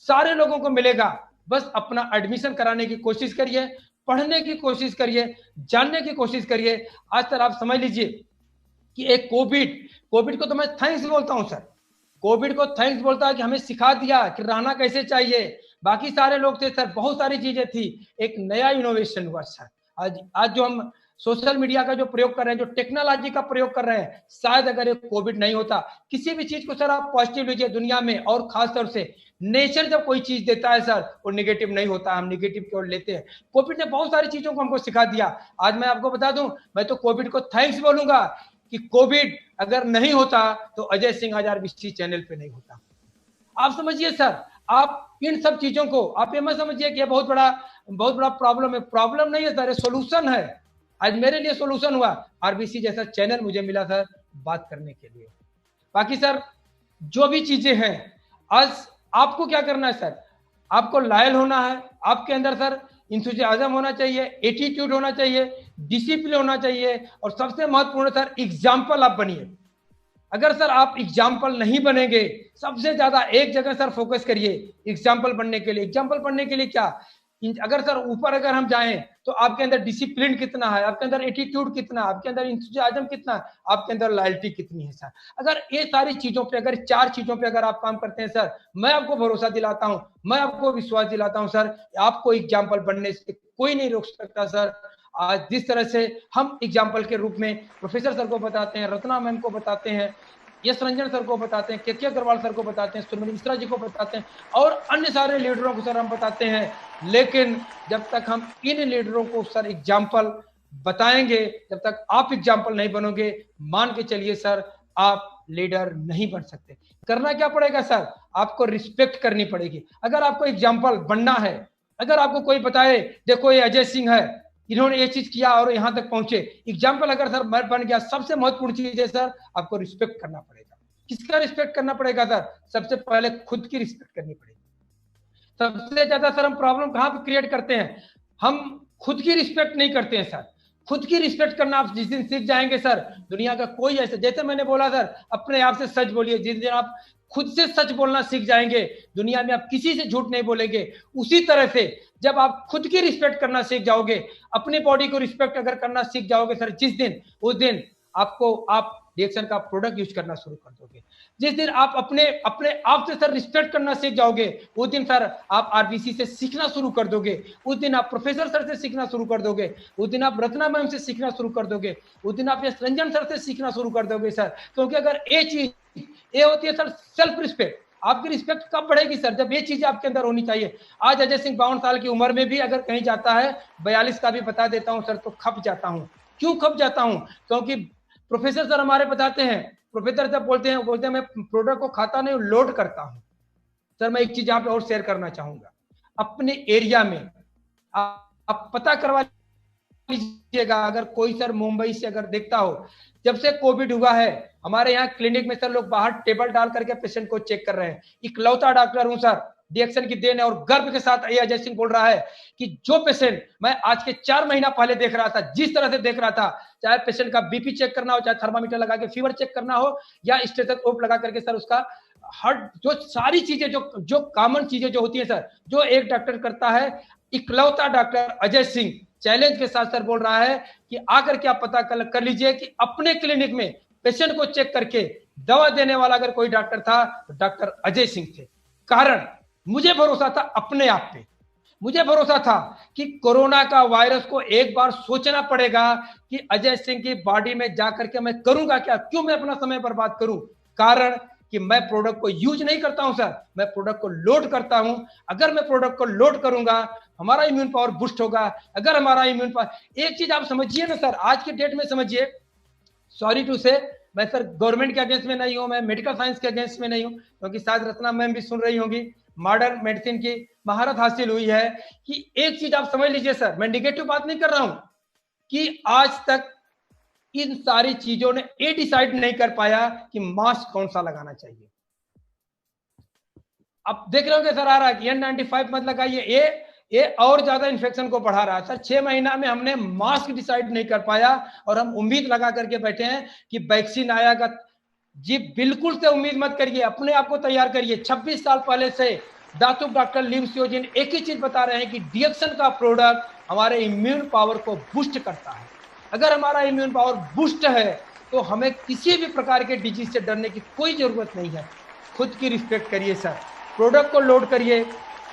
सारे लोगों को मिलेगा, बस अपना एडमिशन कराने की कोशिश करिए, पढ़ने की कोशिश करिए, जानने की कोशिश करिए। आज सर आप समझ लीजिए कि एक कोविड को तो मैं थैंक्स बोलता हूं सर। कोविड को थैंक्स बोलता है कि हमें सिखा दिया कि रहना कैसे चाहिए। बाकी सारे लोग थे सर, बहुत सारी चीजें थी, एक नया इनोवेशन हुआ सर। आज जो हम सोशल मीडिया का जो प्रयोग कर रहे हैं, जो टेक्नोलॉजी का प्रयोग कर रहे हैं, शायद अगर ये कोविड नहीं होता, किसी भी चीज को सर आप पॉजिटिव लीजिए दुनिया में, और खासतौर से नेचर जब कोई चीज देता है सर वो निगेटिव नहीं होता, हम निगेटिव की ओर लेते हैं। कोविड ने बहुत सारी चीजों को हमको सिखा दिया। आज मैं आपको बता दूं, मैं तो कोविड को थैंक्स बोलूंगा कि कोविड अगर नहीं होता तो अजय सिंह आज आरबीसी चैनल पे नहीं होता। आप समझिए सर, आप इन सब चीजों को आप ये मत समझिए कि बहुत बड़ा प्रॉब्लम है। प्रॉब्लम नहीं है सर, ये सोल्यूशन है। आज मेरे लिए सोल्यूशन हुआ, आरबीसी जैसा चैनल मुझे मिला सर बात करने के लिए। बाकी सर जो भी चीजें हैं, आज आपको क्या करना है सर, आपको लायल होना है। आपके अंदर सर इंथुजियाज्म होना चाहिए, एटीट्यूड होना चाहिए, डिसिप्लिन होना चाहिए, और सबसे महत्वपूर्ण सर एग्जाम्पल आप बनिए। अगर सर आप एग्जाम्पल नहीं बनेंगे, सबसे ज्यादा एक जगह सर फोकस करिए एग्जाम्पल बनने के लिए। एग्जाम्पल बनने के लिए क्या, अगर सर ऊपर अगर हम जाएं तो आपके अंदर डिसिप्लिन कितना है, आपके अंदर एटीट्यूड कितना, आपके अंदर इंथुजियाज्म कितना, आपके अंदर लॉयल्टी कितनी है सर। अगर ये सारी चीजों पे, अगर 4 चीजों पे अगर आप काम करते हैं सर, मैं आपको भरोसा दिलाता हूं, मैं आपको विश्वास दिलाता हूं सर, आपको एग्जाम्पल बनने से कोई नहीं रोक सकता सर। आज जिस तरह से हम एग्जाम्पल के रूप में प्रोफेसर सर को बताते हैं, रत्ना मैम को बताते हैं, यश रंजन सर को बताते हैं, के अग्रवाल सर को बताते हैं, सुरमणि मिश्रा जी को बताते हैं, और अन्य सारे लीडरों को सर हम बताते हैं। लेकिन जब तक हम इन लीडरों को सर एग्जाम्पल बताएंगे, जब तक आप एग्जाम्पल नहीं बनोगे, मान के चलिए सर आप लीडर नहीं बन सकते। करना क्या पड़ेगा सर, आपको रिस्पेक्ट करनी पड़ेगी। अगर आपको एग्जाम्पल बनना है, अगर आपको कोई बताए देखो ये अजय सिंह है, इन्होंने ये चीज किया और यहां तक पहुंचे, एग्जाम्पल अगर सर बन गया, सबसे महत्वपूर्ण चीज है सर आपको रिस्पेक्ट करना पड़ेगा। किसका रिस्पेक्ट करना पड़ेगा सर, सबसे पहले खुद की रिस्पेक्ट करनी पड़ेगी। सबसे ज्यादा सर हम प्रॉब्लम कहां पे क्रिएट करते हैं, हम खुद की रिस्पेक्ट नहीं करते हैं सर। खुद की रिस्पेक्ट करना आप जिस दिन सीख जाएंगे सर, दुनिया का कोई ऐसे, जैसे मैंने बोला सर अपने आप से सच बोलिए, जिस दिन आप खुद से सच बोलना सीख जाएंगे, दुनिया में आप किसी से झूठ नहीं बोलेंगे। उसी तरह से जब आप खुद की रिस्पेक्ट करना सीख जाओगे, अपनी बॉडी को रिस्पेक्ट अगर करना सीख जाओगे सर, जिस दिन, उस दिन आपको आप रिएक्शन का प्रोडक्ट यूज करना शुरू कर दोगे। जिस दिन आप अपने आप से सर रिस्पेक्ट करना सीख जाओगे, उस दिन सर आप आरबीसी से सीखना शुरू कर दोगे, उस दिन आप प्रोफेसर सर से सीखना शुरू कर दोगे, उस दिन आप रत्ना मैम से सीखना शुरू कर दोगे, उस दिन आप यश रंजन सर से सीखना शुरू कर दोगे सर। क्योंकि अगर ये चीज ये होती है सर सेल्फ रिस्पेक्ट, आपकी रिस्पेक्ट कब बढ़ेगी सर, जब ये चीजें आपके अंदर होनी चाहिए। आज अजय सिंह 52 साल की उम्र में भी अगर कहीं जाता है, 42 का भी बता देता हूं सर, तो खप जाता हूं। क्यों खप जाता हूं, क्योंकि प्रोफेसर सर हमारे बताते हैं, प्रोफेसर सर बोलते हैं मैं प्रोडक्ट को खाता नहीं, लोड करता हूं। सर मैं एक चीज यहाँ पे और शेयर करना चाहूंगा, अपने एरिया में आप पता करवा लीजिएगा, अगर कोई सर मुंबई से अगर देखता हो, जब से कोविड हुआ है हमारे यहाँ क्लिनिक में सर लोग बाहर टेबल डाल करके पेशेंट को चेक कर रहे हैं। इकलौता डॉक्टर हूं सर, रिएक्शन की देन है, और गर्व के साथ अजय सिंह बोल रहा है कि जो पेशेंट मैं आज के 4 महीना पहले देख रहा था, जिस तरह से देख रहा था, चाहे पेशेंट का बीपी चेक करना हो, चाहे थर्मामीटर लगा के फीवर चेक करना हो, या स्टेथोस्कोप लगा करके सर उसका हार्ट, जो सारी चीजें जो कॉमन चीजें जो होती है सर, जो एक डॉक्टर करता है, इकलौता डॉक्टर अजय सिंह चैलेंज के साथ सर बोल रहा है कि आकर के आप पता कर लीजिए कि अपने क्लिनिक में पेशेंट को चेक करके दवा देने वाला अगर कोई डॉक्टर था तो डॉक्टर अजय सिंह थे। कारण मुझे भरोसा था अपने आप पे, मुझे भरोसा था कि कोरोना का वायरस को एक बार सोचना पड़ेगा कि अजय सिंह की बॉडी में जाकर के मैं करूंगा क्या, क्यों मैं अपना समय बर्बाद करूं। कारण कि मैं प्रोडक्ट को यूज नहीं करता हूं सर, मैं प्रोडक्ट को लोड करता हूं। अगर मैं प्रोडक्ट को लोड करूंगा हमारा इम्यून पावर बूस्ट होगा। अगर हमारा इम्यून पावर, एक चीज आप समझिए ना सर, आज की डेट में समझिए, सॉरी टू से मैं सर गवर्नमेंट के अगेंस्ट में नहीं हूं, मैं मेडिकल साइंस के अगेंस्ट में नहीं हूं, क्योंकि शायद रत्ना मैम भी सुन रही होंगी, मॉडर्न मेडिसिन की महारत हासिल हुई है। कि एक चीज आप समझ लीजिए सर, मैं निगेटिव बात नहीं कर रहा हूं, कि आज तक इन सारी चीजों ने ये डिसाइड नहीं कर पाया कि मास्क कौन सा लगाना चाहिए। अब देख रहे होंगे सर आ रहा है कि N95 मत लगाइए, ये और ज्यादा इन्फेक्शन को बढ़ा रहा है। सर 6 महीना में हमने मास्क डिसाइड नहीं कर पाया और हम उम्मीद लगा करके बैठे हैं कि वैक्सीन आएगा। जी बिल्कुल से उम्मीद मत करिए, अपने आप को तैयार करिए। 26 साल पहले से धातु डॉक्टर लिम सियोजिन एक ही चीज बता रहे हैं कि डीएक्सन का प्रोडक्ट हमारे इम्यून पावर को बूस्ट करता है। अगर हमारा इम्यून पावर बूस्ट है तो हमें किसी भी प्रकार के डिजीज से डरने की कोई जरूरत नहीं है। खुद की रिस्पेक्ट करिए सर, प्रोडक्ट को लोड करिए,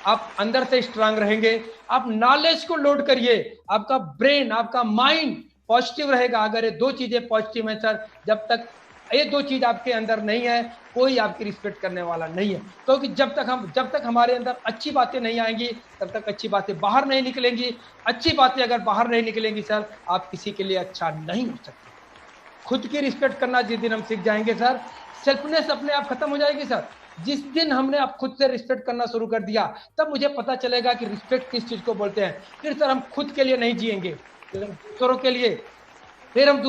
आप अंदर से स्ट्रांग रहेंगे। आप नॉलेज को लोड करिए, आपका ब्रेन, आपका माइंड पॉजिटिव रहेगा। अगर ये दो चीजें पॉजिटिव हैं सर, जब तक ये दो चीज आपके अंदर नहीं है कोई आपकी रिस्पेक्ट करने वाला नहीं है। क्योंकि जब तक हमारे अंदर अच्छी बातें नहीं आएंगी तब तक अच्छी बातें बाहर नहीं निकलेंगी। अच्छी बातें अगर बाहर नहीं निकलेंगी सर, आप किसी के लिए अच्छा नहीं हो सकते। खुद की रिस्पेक्ट करना जिस दिन हम सीख जाएंगे सर, सेल्फनेस अपने आप खत्म हो जाएगी सर। जिस दिन हमने आप खुद से रिस्पेक्ट करना शुरू कर दिया तब मुझे पता चलेगा कि रिस्पेक्ट किस चीज को बोलते हैं। फिर सर हम खुद के लिए नहीं जिएंगे, फिर हम दूसरों के लिए, फिर हम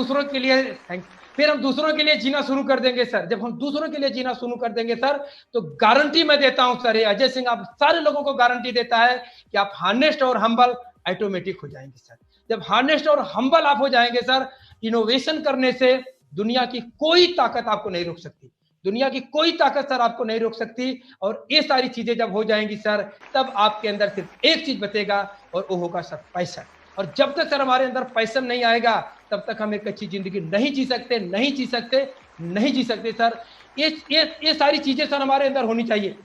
दूसरों के लिए जीना शुरू कर देंगे सर। जब हम दूसरों के लिए जीना शुरू कर देंगे सर, तो गारंटी मैं देता हूं सर, ये अजय सिंह आप सारे लोगों को गारंटी देता है कि आप हार्नेस्ट और हम्बल ऑटोमेटिक हो जाएंगे सर। जब हार्नेस्ट और हम्बल आप हो जाएंगे सर, इनोवेशन करने से दुनिया की कोई ताकत आपको नहीं रोक सकती, दुनिया की कोई ताकत सर आपको नहीं रोक सकती। और ये सारी चीजें जब हो जाएंगी सर, तब आपके अंदर सिर्फ एक चीज बचेगा और वो होगा सर पैसा। और जब तक सर हमारे अंदर पैसा नहीं आएगा तब तक हम एक अच्छी जिंदगी नहीं जी सकते सर। ये सारी चीजें सर हमारे अंदर होनी चाहिए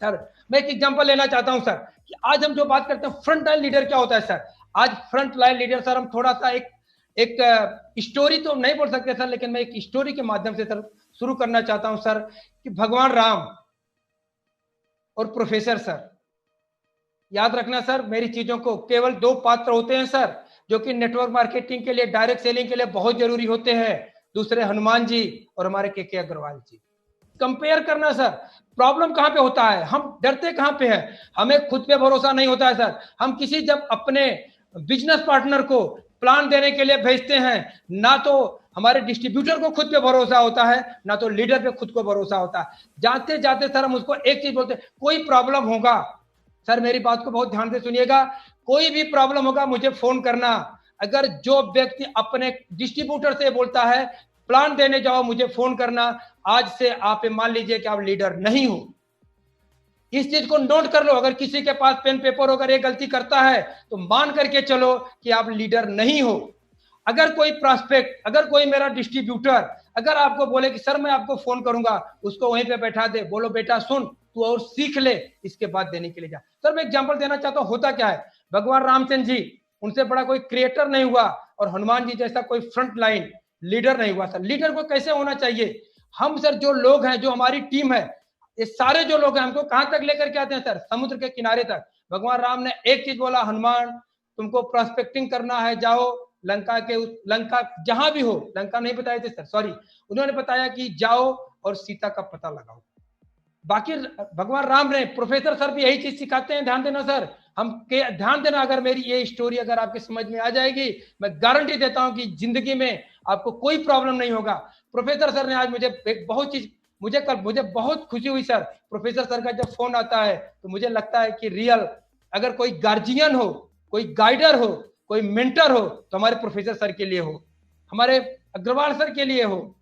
सर। मैं एक एग्जांपल लेना चाहता हूं सर कि आज हम जो बात करते हैं फ्रंट लाइन लीडर क्या होता है सर। आज फ्रंट लाइन लीडर सर, हम थोड़ा सा एक स्टोरी तो नहीं बोल सकते सर, लेकिन मैं एक स्टोरी के माध्यम से सर शुरू करना चाहता हूं सर कि भगवान राम और प्रोफेसर सर, याद रखना सर मेरी चीजों को, केवल दो पात्र होते हैं सर जो कि नेटवर्क मार्केटिंग के लिए, डायरेक्ट सेलिंग के लिए बहुत जरूरी होते हैं। दूसरे हनुमान जी और हमारे के अग्रवाल जी। कंपेयर करना सर, प्रॉब्लम कहां पे होता है, हम डरते कहां पे है, हमें खुद पे भरोसा नहीं होता है सर। हम किसी जब अपने बिजनेस पार्टनर को प्लान देने के लिए भेजते हैं, ना तो हमारे डिस्ट्रीब्यूटर को खुद पे भरोसा होता है, ना तो लीडर पे खुद को भरोसा होता है। जाते जाते सर हम उसको एक चीज बोलते हैं, कोई प्रॉब्लम होगा सर, मेरी बात को बहुत ध्यान से सुनिएगा, कोई भी प्रॉब्लम होगा मुझे फोन करना। अगर जो व्यक्ति अपने डिस्ट्रीब्यूटर से बोलता है प्लान देने जाओ मुझे फोन करना, आज से आप मान लीजिए कि आप लीडर नहीं हो। इस चीज को नोट कर लो। अगर किसी के पास पेन पेपर अगर ये गलती करता है तो मान करके चलो कि आप लीडर नहीं हो। अगर कोई प्रॉस्पेक्ट, अगर कोई मेरा डिस्ट्रीब्यूटर अगर आपको बोले कि सर मैं आपको फोन करूंगा, उसको वहीं पे बैठा दे, बोलो बेटा सुन तू और सीख ले, इसके बाद देने के लिए जा। सर मैं एग्जांपल देना चाहता हूं, होता क्या है, भगवान रामचंद्र जी, उनसे बड़ा कोई क्रिएटर नहीं हुआ और हनुमान जी जैसा कोई फ्रंट लाइन लीडर नहीं हुआ सर। लीडर को कैसे होना चाहिए, हम सर जो लोग हैं, जो हमारी टीम है, ये सारे जो लोग हैं हमको कहां तक लेकर के आते हैं सर, समुद्र के किनारे तक। भगवान राम ने एक चीज बोला, हनुमान तुमको प्रोस्पेक्टिंग करना है, जाओ लंका जहां भी हो, लंका नहीं बताए थे सर, सॉरी, उन्होंने बताया कि जाओ और सीता का पता लगाओ। बाकी भगवान राम ने, प्रोफेसर सर भी यही चीज सिखाते हैं, ध्यान देना सर, हम ध्यान देना। अगर मेरी ये स्टोरी अगर आपके समझ में आ जाएगी, मैं गारंटी देता हूं कि जिंदगी में आपको कोई प्रॉब्लम नहीं होगा। प्रोफेसर सर ने आज मुझे एक बहुत चीज, मुझे बहुत खुशी हुई सर, प्रोफेसर सर का जब फोन आता है तो मुझे लगता है कि रियल, अगर कोई गार्जियन हो, कोई गाइडर हो, कोई मेंटर हो तो हमारे प्रोफेसर सर के लिए हो, हमारे अग्रवाल सर के लिए हो,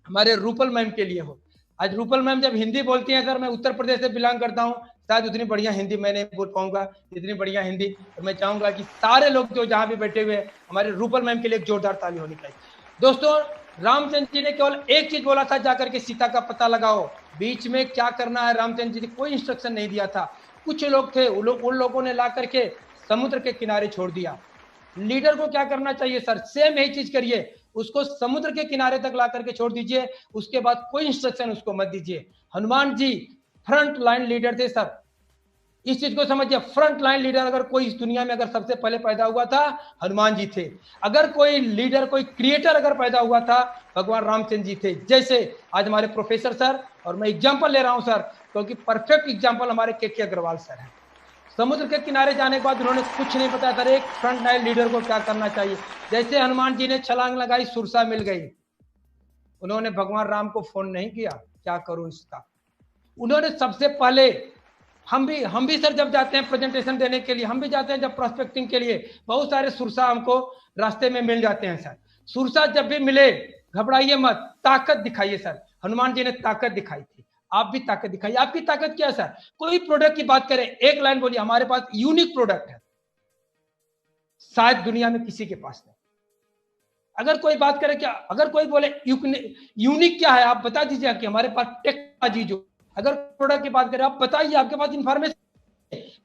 हमारे रूपल मैम के लिए हो। आज रूपल मैम जब हिंदी बोलती हैं सर, मैं उत्तर प्रदेश से बिलोंग करता हूं शायद उतनी बढ़िया हिंदी मैं नहीं बोल पाऊंगा, इतनी बढ़िया हिंदी। और मैं चाहूंगा कि सारे लोग जो जहां भी बैठे हुए हैं, हमारे रूपल मैम के लिए एक जोरदार ताली होनी चाहिए। दोस्तों, रामचंद्र जी ने केवल एक चीज बोला था, जाकर के सीता का पता लगाओ। बीच में क्या करना है रामचंद्र जी ने कोई इंस्ट्रक्शन नहीं दिया था। कुछ लोग थे, उन लोगों ने ला करके समुद्र के किनारे छोड़ दिया। लीडर को क्या करना चाहिए सर? सेम यही चीज करिए, उसको समुद्र के किनारे तक ला करके छोड़ दीजिए, उसके बाद कोई इंस्ट्रक्शन उसको मत दीजिए। Hanuman ji front line leader थे सर, इस चीज को समझिए। फ्रंट लाइन लीडर अगर कोई इस दुनिया में अगर सबसे पहले पैदा हुआ था, हनुमान जी थे। अगर कोई लीडर, कोई क्रिएटर अगर पैदा हुआ था, भगवान रामचंद्र जी थे। जैसे आज हमारे प्रोफेसर सर, और मैं एग्जाम्पल ले रहा हूं सर, क्योंकि परफेक्ट एग्जाम्पल हमारे के अग्रवाल सर है। समुद्र के किनारे जाने के बाद उन्होंने कुछ नहीं बताया था एक फ्रंट लाइन लीडर को क्या करना चाहिए। जैसे हनुमान जी ने छलांग लगाई, सुरसा मिल गई, उन्होंने भगवान राम को फोन नहीं किया क्या करूं इसका। उन्होंने सबसे पहले, हम भी सर जब जाते हैं प्रेजेंटेशन देने के लिए, हम भी जाते हैं जब प्रोस्पेक्टिंग के लिए, बहुत सारे सुरसा हमको रास्ते में मिल जाते हैं सर। सुरसा जब भी मिले घबराइए मत, ताकत दिखाइए सर। हनुमान जी ने ताकत दिखाई थी, आप भी ताकत दिखाइए। आपकी ताकत क्या है सर? कोई प्रोडक्ट की बात करें, एक लाइन बोलिए, हमारे पास यूनिक प्रोडक्ट है, शायद दुनिया में किसी के पास नहीं। अगर कोई बात करे क्या, अगर कोई बोले यूनिक क्या है, आप बता दीजिए कि हमारे पास टेक्नोलॉजी जो, अगर प्रोडक्ट की बात करें आप बताइए, आपके पास इंफॉर्मेशन।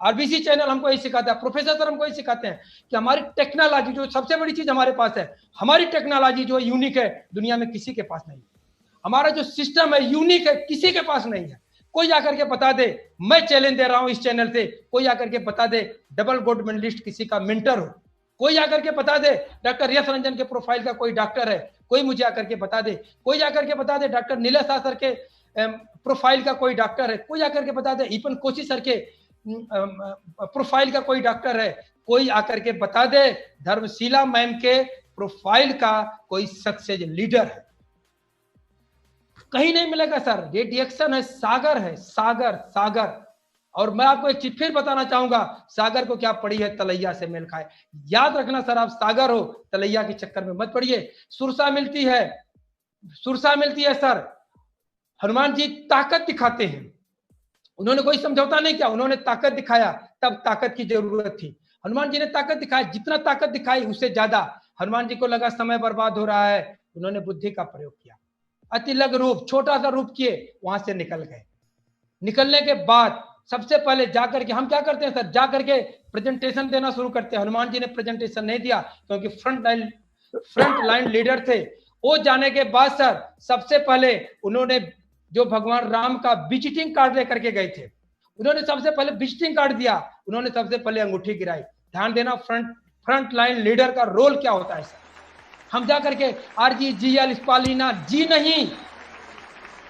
आरबीसी चैनल हमको यही सिखाता है, प्रोफेसर सर हमको यही सिखाते हैं कि हमारी टेक्नोलॉजी जो सबसे बड़ी चीज हमारे पास है, हमारी टेक्नोलॉजी जो यूनिक है, दुनिया में किसी के पास नहीं। हमारा जो सिस्टम है यूनिक है, किसी के पास नहीं है। कोई आकर के बता दे, मैं चैलेंज दे रहा हूं इस चैनल से, कोई आकर के बता दे डबल गोल्ड मेडलिस्ट किसी का मेंटर हो, कोई आकर के बता दे डॉक्टर यश रंजन के प्रोफाइल का कोई डॉक्टर है, कोई मुझे आकर के बता दे, कोई आकर के बता दे डॉक्टर नीलेश सर के प्रोफाइल का कोई डॉक्टर है, कोई आकर के बता दे ईपन कोशी सर के प्रोफाइल का कोई डॉक्टर है, कोई आकर के बता दे धर्मशीला मैम के प्रोफाइल का कोई सक्सेस लीडर है। कहीं नहीं मिलेगा सर। ये डिएक्शन है, सागर है, सागर सागर। और मैं आपको एक चीज फिर बताना चाहूंगा, सागर को क्या पड़ी है, तलैया से मेल खाए। याद रखना सर, आप सागर हो, तलैया के चक्कर में मत पड़िए। सुरसा मिलती है, सुरसा मिलती है सर। हनुमान जी ताकत दिखाते हैं, उन्होंने कोई समझौता नहीं किया, उन्होंने ताकत दिखाया, तब ताकत की जरूरत थी। हनुमान जी ने ताकत दिखाई, जितना ताकत दिखाई उससे ज्यादा हनुमान जी को लगा समय बर्बाद हो रहा है, उन्होंने बुद्धि का प्रयोग किया। अति लघु रूप, छोटा सा रूप किए, वहां से निकल गए। निकलने के बाद सबसे पहले जाकर के हम क्या करते हैं सर, जाकर के प्रेजेंटेशन देना शुरू करते हैं। हनुमान जी ने प्रेजेंटेशन नहीं दिया क्योंकि फ्रंट लाइन लीडर थे। वो जाने के बाद सर सबसे पहले उन्होंने जो भगवान राम का विजिटिंग कार्ड लेकर के गए थे, उन्होंने सबसे पहले विजिटिंग कार्ड दिया, उन्होंने सबसे पहले अंगूठी गिराई। ध्यान देना, फ्रंट लाइन लीडर का रोल क्या होता है सर। हम जाकर के आरजी जीएल स्पालिना जी नहीं,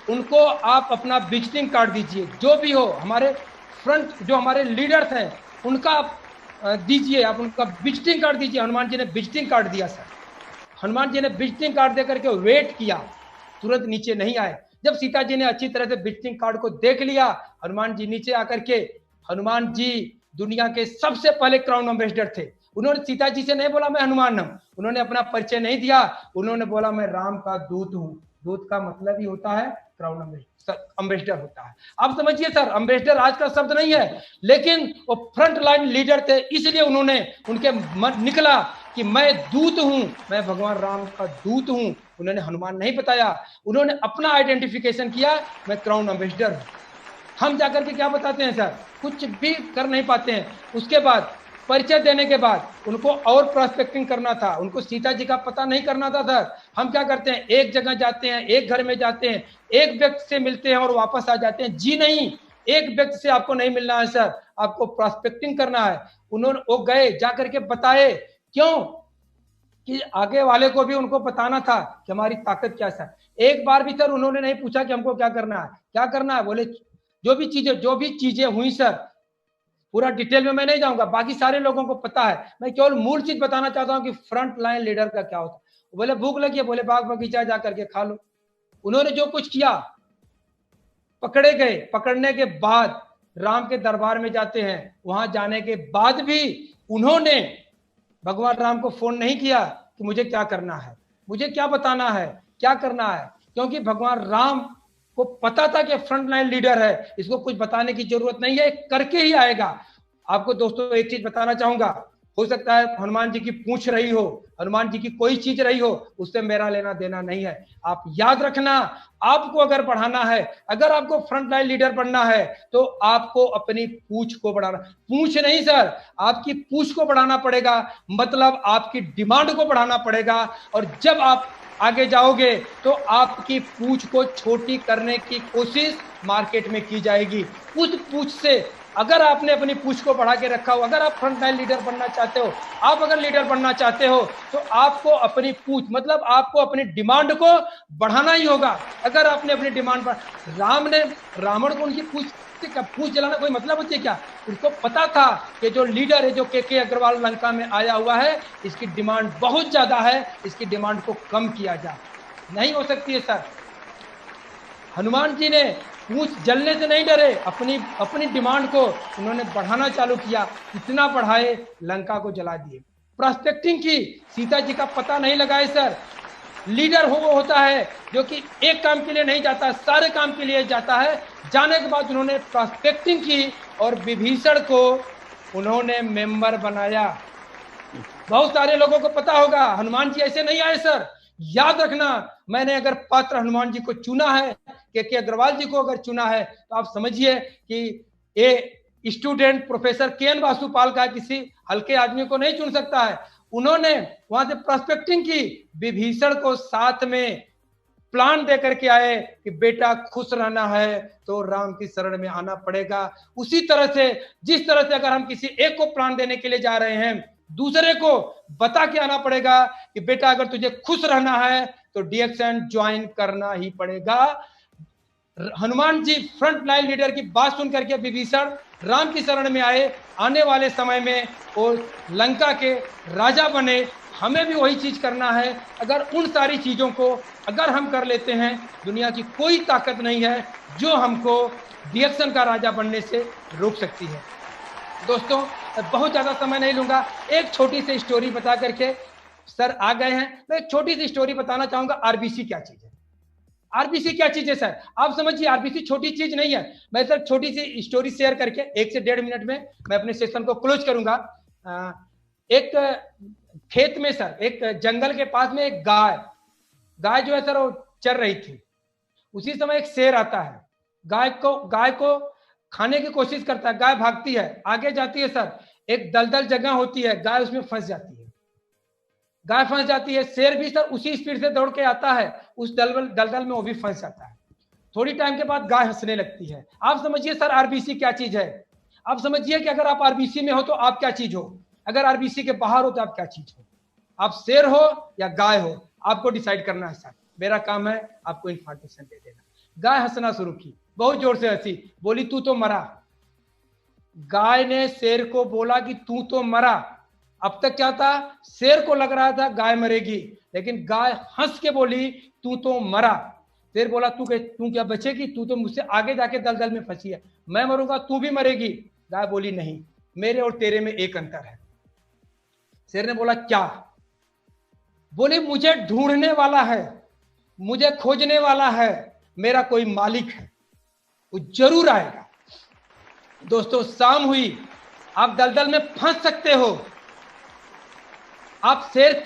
उनको आप अपना विजिटिंग कार्ड दीजिए, जो भी हो हमारे फ्रंट जो हमारे लीडर्स हैं उनका आप दीजिए, आप उनका विजिटिंग कार्ड दीजिए। हनुमान जी ने विजिटिंग कार्ड दिया सर। हनुमान जी ने विजिटिंग कार्ड देकर के वेट किया, तुरंत नीचे नहीं आए। जब सीता जी ने अच्छी तरह से विजिटिंग कार्ड को देख लिया, हनुमान जी नीचे आकर के, हनुमान जी दुनिया के सबसे पहले क्राउन एम्बेसडर थे। उन्होंने सीता जी से नहीं बोला मैं हनुमान हूं, उन्होंने अपना परिचय नहीं दिया, उन्होंने बोला मैं राम का दूत हूं। दूत का मतलब ही होता है क्राउन एम्बेसडर होता है। आप समझिए सर, एम्बेसडर आज का शब्द नहीं है, लेकिन वो फ्रंट लाइन लीडर थे, इसलिए उन्होंने उनके मन निकला कि मैं दूत हूं, मैं भगवान राम का दूत हूं। उन्होंने हनुमान नहीं बताया, उन्होंने अपना आइडेंटिफिकेशन किया, मैं क्राउन एम्बेसडर हूं। हम जाकर के क्या बताते हैं सर, कुछ भी कर नहीं पाते हैं। उसके बाद परिचय देने के बाद उनको और प्रोस्पेक्टिंग करना था, उनको सीता जी का पता नहीं करना था सर। हम क्या करते हैं, एक जगह जाते हैं, एक घर में जाते हैं, एक व्यक्ति से मिलते हैं और वापस आ जाते हैं। जी नहीं, एक व्यक्ति से आपको नहीं मिलना है सर, आपको प्रोस्पेक्टिंग करना है। उन्होंने वो गए, जाकर के बताए, क्यों कि आगे वाले को भी उनको बताना था कि हमारी ताकत क्या है सर। एक बार भी सर उन्होंने नहीं पूछा कि हमको क्या करना है, क्या करना है। बोले जो भी चीजें हुई सर, पूरा डिटेल में मैं नहीं जाऊंगा, बाकी सारे लोगों को पता है, मैं केवल मूल चीज बताना चाहता हूं कि फ्रंट लाइन लीडर का क्या होता है। बोले भूख लगी है, बोले बाग बगीचा जाकर के खा लो। उन्होंने जो कुछ किया, पकड़े गए, पकड़ने के बाद राम के दरबार में जाते हैं, वहां जाने के बाद भी उन्होंने भगवान राम को फोन नहीं किया कि मुझे क्या करना है, मुझे क्या बताना है, क्या करना है, क्योंकि भगवान राम को पता था कि फ्रंट लाइन लीडर है, इसको कुछ बताने की जरूरत नहीं है, करके ही आएगा। आपको दोस्तों एक चीज बताना चाहूंगा, हो सकता है हनुमान जी की पूंछ रही हो, हनुमान जी की कोई चीज रही हो, उससे मेरा लेना देना नहीं है। आप याद रखना, आपको अगर बढ़ाना है, अगर आपको फ्रंट लाइन लीडर बनना है, तो आपको अपनी पूंछ को बढ़ाना, पूंछ नहीं सर, आपकी पूंछ को बढ़ाना पड़ेगा, मतलब आपकी डिमांड को बढ़ाना पड़ेगा। और जब आप आगे जाओगे तो आपकी पूंछ को छोटी करने की कोशिश मार्केट में की जाएगी। उस पूंछ से अगर आपने अपनी पूंछ को बढ़ा के रखा हो, अगर आप फ्रंट लाइन लीडर बनना चाहते हो, आप अगर लीडर बनना चाहते हो, तो आपको अपनी पूंछ, मतलब आपको अपनी डिमांड को बढ़ाना ही होगा। अगर आपने अपनी डिमांड पर, रावण को उनकी पूंछ जलाना कोई मतलब होती है क्या? उसको पता था कि जो लीडर है, जो के अग्रवाल लंका में आया हुआ है, इसकी डिमांड बहुत ज्यादा है, इसकी डिमांड को कम किया जाए। नहीं हो सकती है सर। हनुमान जी ने पूंछ जलने से नहीं डरे, अपनी डिमांड को उन्होंने बढ़ाना चालू किया, इतना बढ़ाए लंका को जला दिए। प्रोस्पेक्टिंग की, सीता जी का पता नहीं लगाए सर। लीडर वो होता है जो कि एक काम के लिए नहीं जाता, सारे काम के लिए जाता है। जाने के बाद उन्होंने प्रोस्पेक्टिंग की और विभीषण को उन्होंने मेंबर बनाया। बहुत सारे लोगों को पता होगा हनुमान जी ऐसे नहीं आए सर। याद रखना, मैंने अगर पात्र हनुमान जी को चुना है, के अग्रवाल जी को अगर चुना है, तो आप समझिए कि ये स्टूडेंट प्रोफेसर के.एन. वासुपाल का किसी हल्के आदमी को नहीं चुन सकता है। उन्होंने वहां से प्रोस्पेक्टिंग की, विभीषण को साथ में प्लान दे करके आए कि बेटा खुश रहना है तो राम की शरण में आना पड़ेगा। उसी तरह से, जिस तरह से अगर हम किसी एक को प्लान देने के लिए जा रहे हैं, दूसरे को बता के आना पड़ेगा कि बेटा अगर तुझे खुश रहना है तो डीएक्शन ज्वाइन करना ही पड़ेगा। Hanuman ji front line leader की बात सुन करके विभीषण राम की शरण में आए। आने वाले समय में वो लंका के राजा बने। हमें भी वही चीज करना है। अगर उन सारी चीजों को अगर हम कर लेते हैं, दुनिया की कोई ताकत नहीं है जो हमको डीएक्शन का राजा बनने से रोक सकती है। दोस्तों, बहुत ज्यादा समय नहीं लूंगा, एक छोटी सी स्टोरी बता करके सर आ गए हैं। मैं एक छोटी सी स्टोरी बताना चाहूंगा। आरबीसी क्या चीज है? आरबीसी क्या चीज है सर? आप समझिए, आरबीसी छोटी चीज नहीं है। मैं सर छोटी सी स्टोरी शेयर करके 1 से 1.5 मिनट में मैं अपने सेशन को क्लोज करूंगा। एक खेत में सर, एक जंगल के पास में एक गाय जो है सर वो चर रही थी। उसी समय एक शेर आता है, गाय को खाने की कोशिश करता है। गाय भागती है, आगे जाती है सर, एक दलदल जगह होती है, गाय उसमें फंस जाती है। शेर भी सर उसी स्पीड से दौड़ के आता है, उस दलदल में वो भी फंस जाता है। थोड़ी टाइम के बाद गाय हंसने लगती है। आप समझिए सर आरबीसी क्या चीज है। आप समझिए कि अगर आप आरबीसी में हो तो आप क्या चीज हो, अगर आरबीसी के बाहर हो तो आप क्या चीज हो। आप शेर हो या गाय हो, आपको डिसाइड करना है सर। मेरा काम है आपको इंफॉर्मेशन दे देना। गाय हंसना शुरू की, बहुत जोर से हंसी, बोली तू तो मरा। गाय ने शेर को बोला कि तू तो मरा। अब तक क्या था, शेर को लग रहा था गाय मरेगी, लेकिन गाय हंस के बोली तू तो मरा। शेर बोला तू क्या बचेगी, तू तो मुझसे आगे जाके दलदल में फंसी है, मैं मरूंगा तू भी मरेगी। गाय बोली नहीं, मेरे और तेरे में एक अंतर है। शेर ने बोला क्या? बोली मुझे ढूंढने वाला है, मुझे खोजने वाला है, मेरा कोई मालिक है, वो जरूर आएगा। दोस्तों, शाम हुई, आप दलदल में फंस सकते हो, आप शेर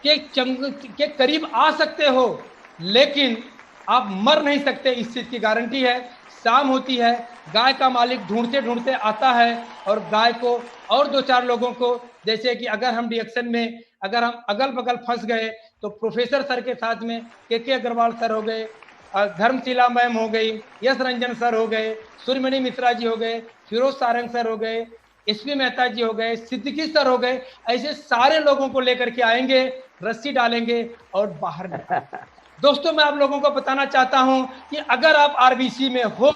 के करीब आ सकते हो, लेकिन आप मर नहीं सकते, इस चीज की गारंटी है। शाम होती है, गाय का मालिक ढूंढते ढूंढते आता है और गाय को और 2-4 लोगों को, जैसे कि अगर हम डीएक्शन में अगर हम अगल बगल फंस गए तो प्रोफेसर सर के साथ में के अग्रवाल सर हो गए, धर्मशिला मैम हो गई, यश रंजन सर हो गए, सूर्यमणि मिश्रा जी हो गए, फिरोज सारंग सर हो गए, एसपी मेहता जी हो गए, सिद्दीकी सर हो गए। ऐसे सारे लोगों को लेकर के आएंगे, रस्सी डालेंगे और बाहर निकालेंगे। दोस्तों, मैं आप लोगों को बताना चाहता हूं कि अगर आप आरबीसी में हो,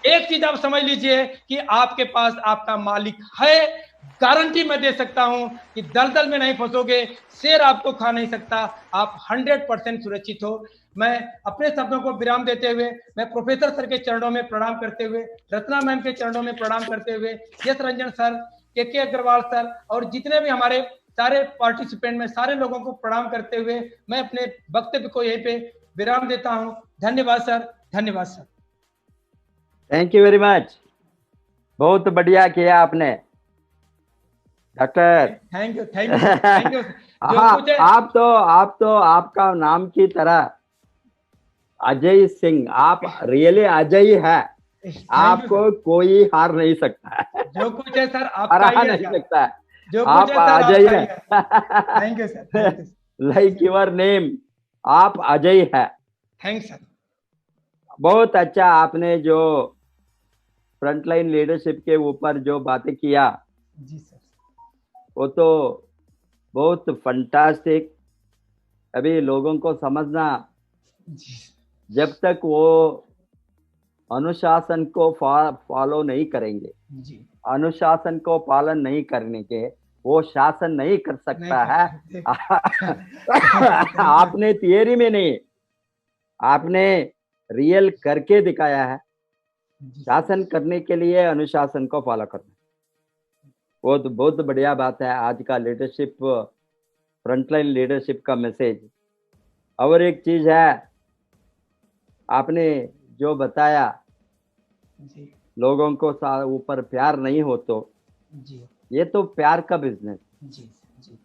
एक चीज आप समझ लीजिए कि आपके पास आपका मालिक है। गारंटी मैं दे सकता हूं कि दलदल में नहीं फंसोगे, शेर आपको खा नहीं सकता, आप 100% सुरक्षित हो। मैं अपने शब्दों को विराम देते हुए, मैं प्रोफेसर सर के चरणों में प्रणाम करते हुए, रत्ना मैम के चरणों में प्रणाम करते हुए, यश रंजन सर, के अग्रवाल सर और जितने भी हमारे सारे पार्टिसिपेंट में सारे लोगों को प्रणाम करते हुए मैं अपने वक्तव्य को यहीं पे विराम देता हूं। धन्यवाद सर, धन्यवाद sir. Thank you very much, बहुत बढ़िया किया आपने doctor. Thank you, thank you, thank you. जो हाँ, कुछ है आप तो आपका नाम की तरह अजय सिंह, आप रियली अजय है, आपको कोई हार नहीं सकता है, जो कुछ है सर आपका ही हरा है नहीं सर। सकता है, जो आप कुछ है सर अजय आपका ही है। है। Thank you sir, thank you. Like your name, आप अजय है। Thanks sir. बहुत अच्छा आपने जो फ्रंटलाइन लीडरशिप के ऊपर जो बातें किया, जी सर, वो तो बहुत फंटास्टिक। अभी लोगों को समझना, जी जब तक वो अनुशासन को फॉलो नहीं करेंगे, जी, अनुशासन को पालन नहीं करने के, वो शासन नहीं कर नहीं सकता कर है। सकते। आपने थियरी में नहीं, आपने रियल करके दिखाया है। शासन करने के लिए अनुशासन को फॉलो करना, वो तो बहुत बढ़िया बात है। आज का लीडरशिप, फ्रंटलाइन लीडरशिप का मैसेज। और एक चीज है, आपने जो बताया, जी लोगों को ऊपर प्यार नहीं हो तो जी, ये तो प्यार का बिजनेस। जी जी,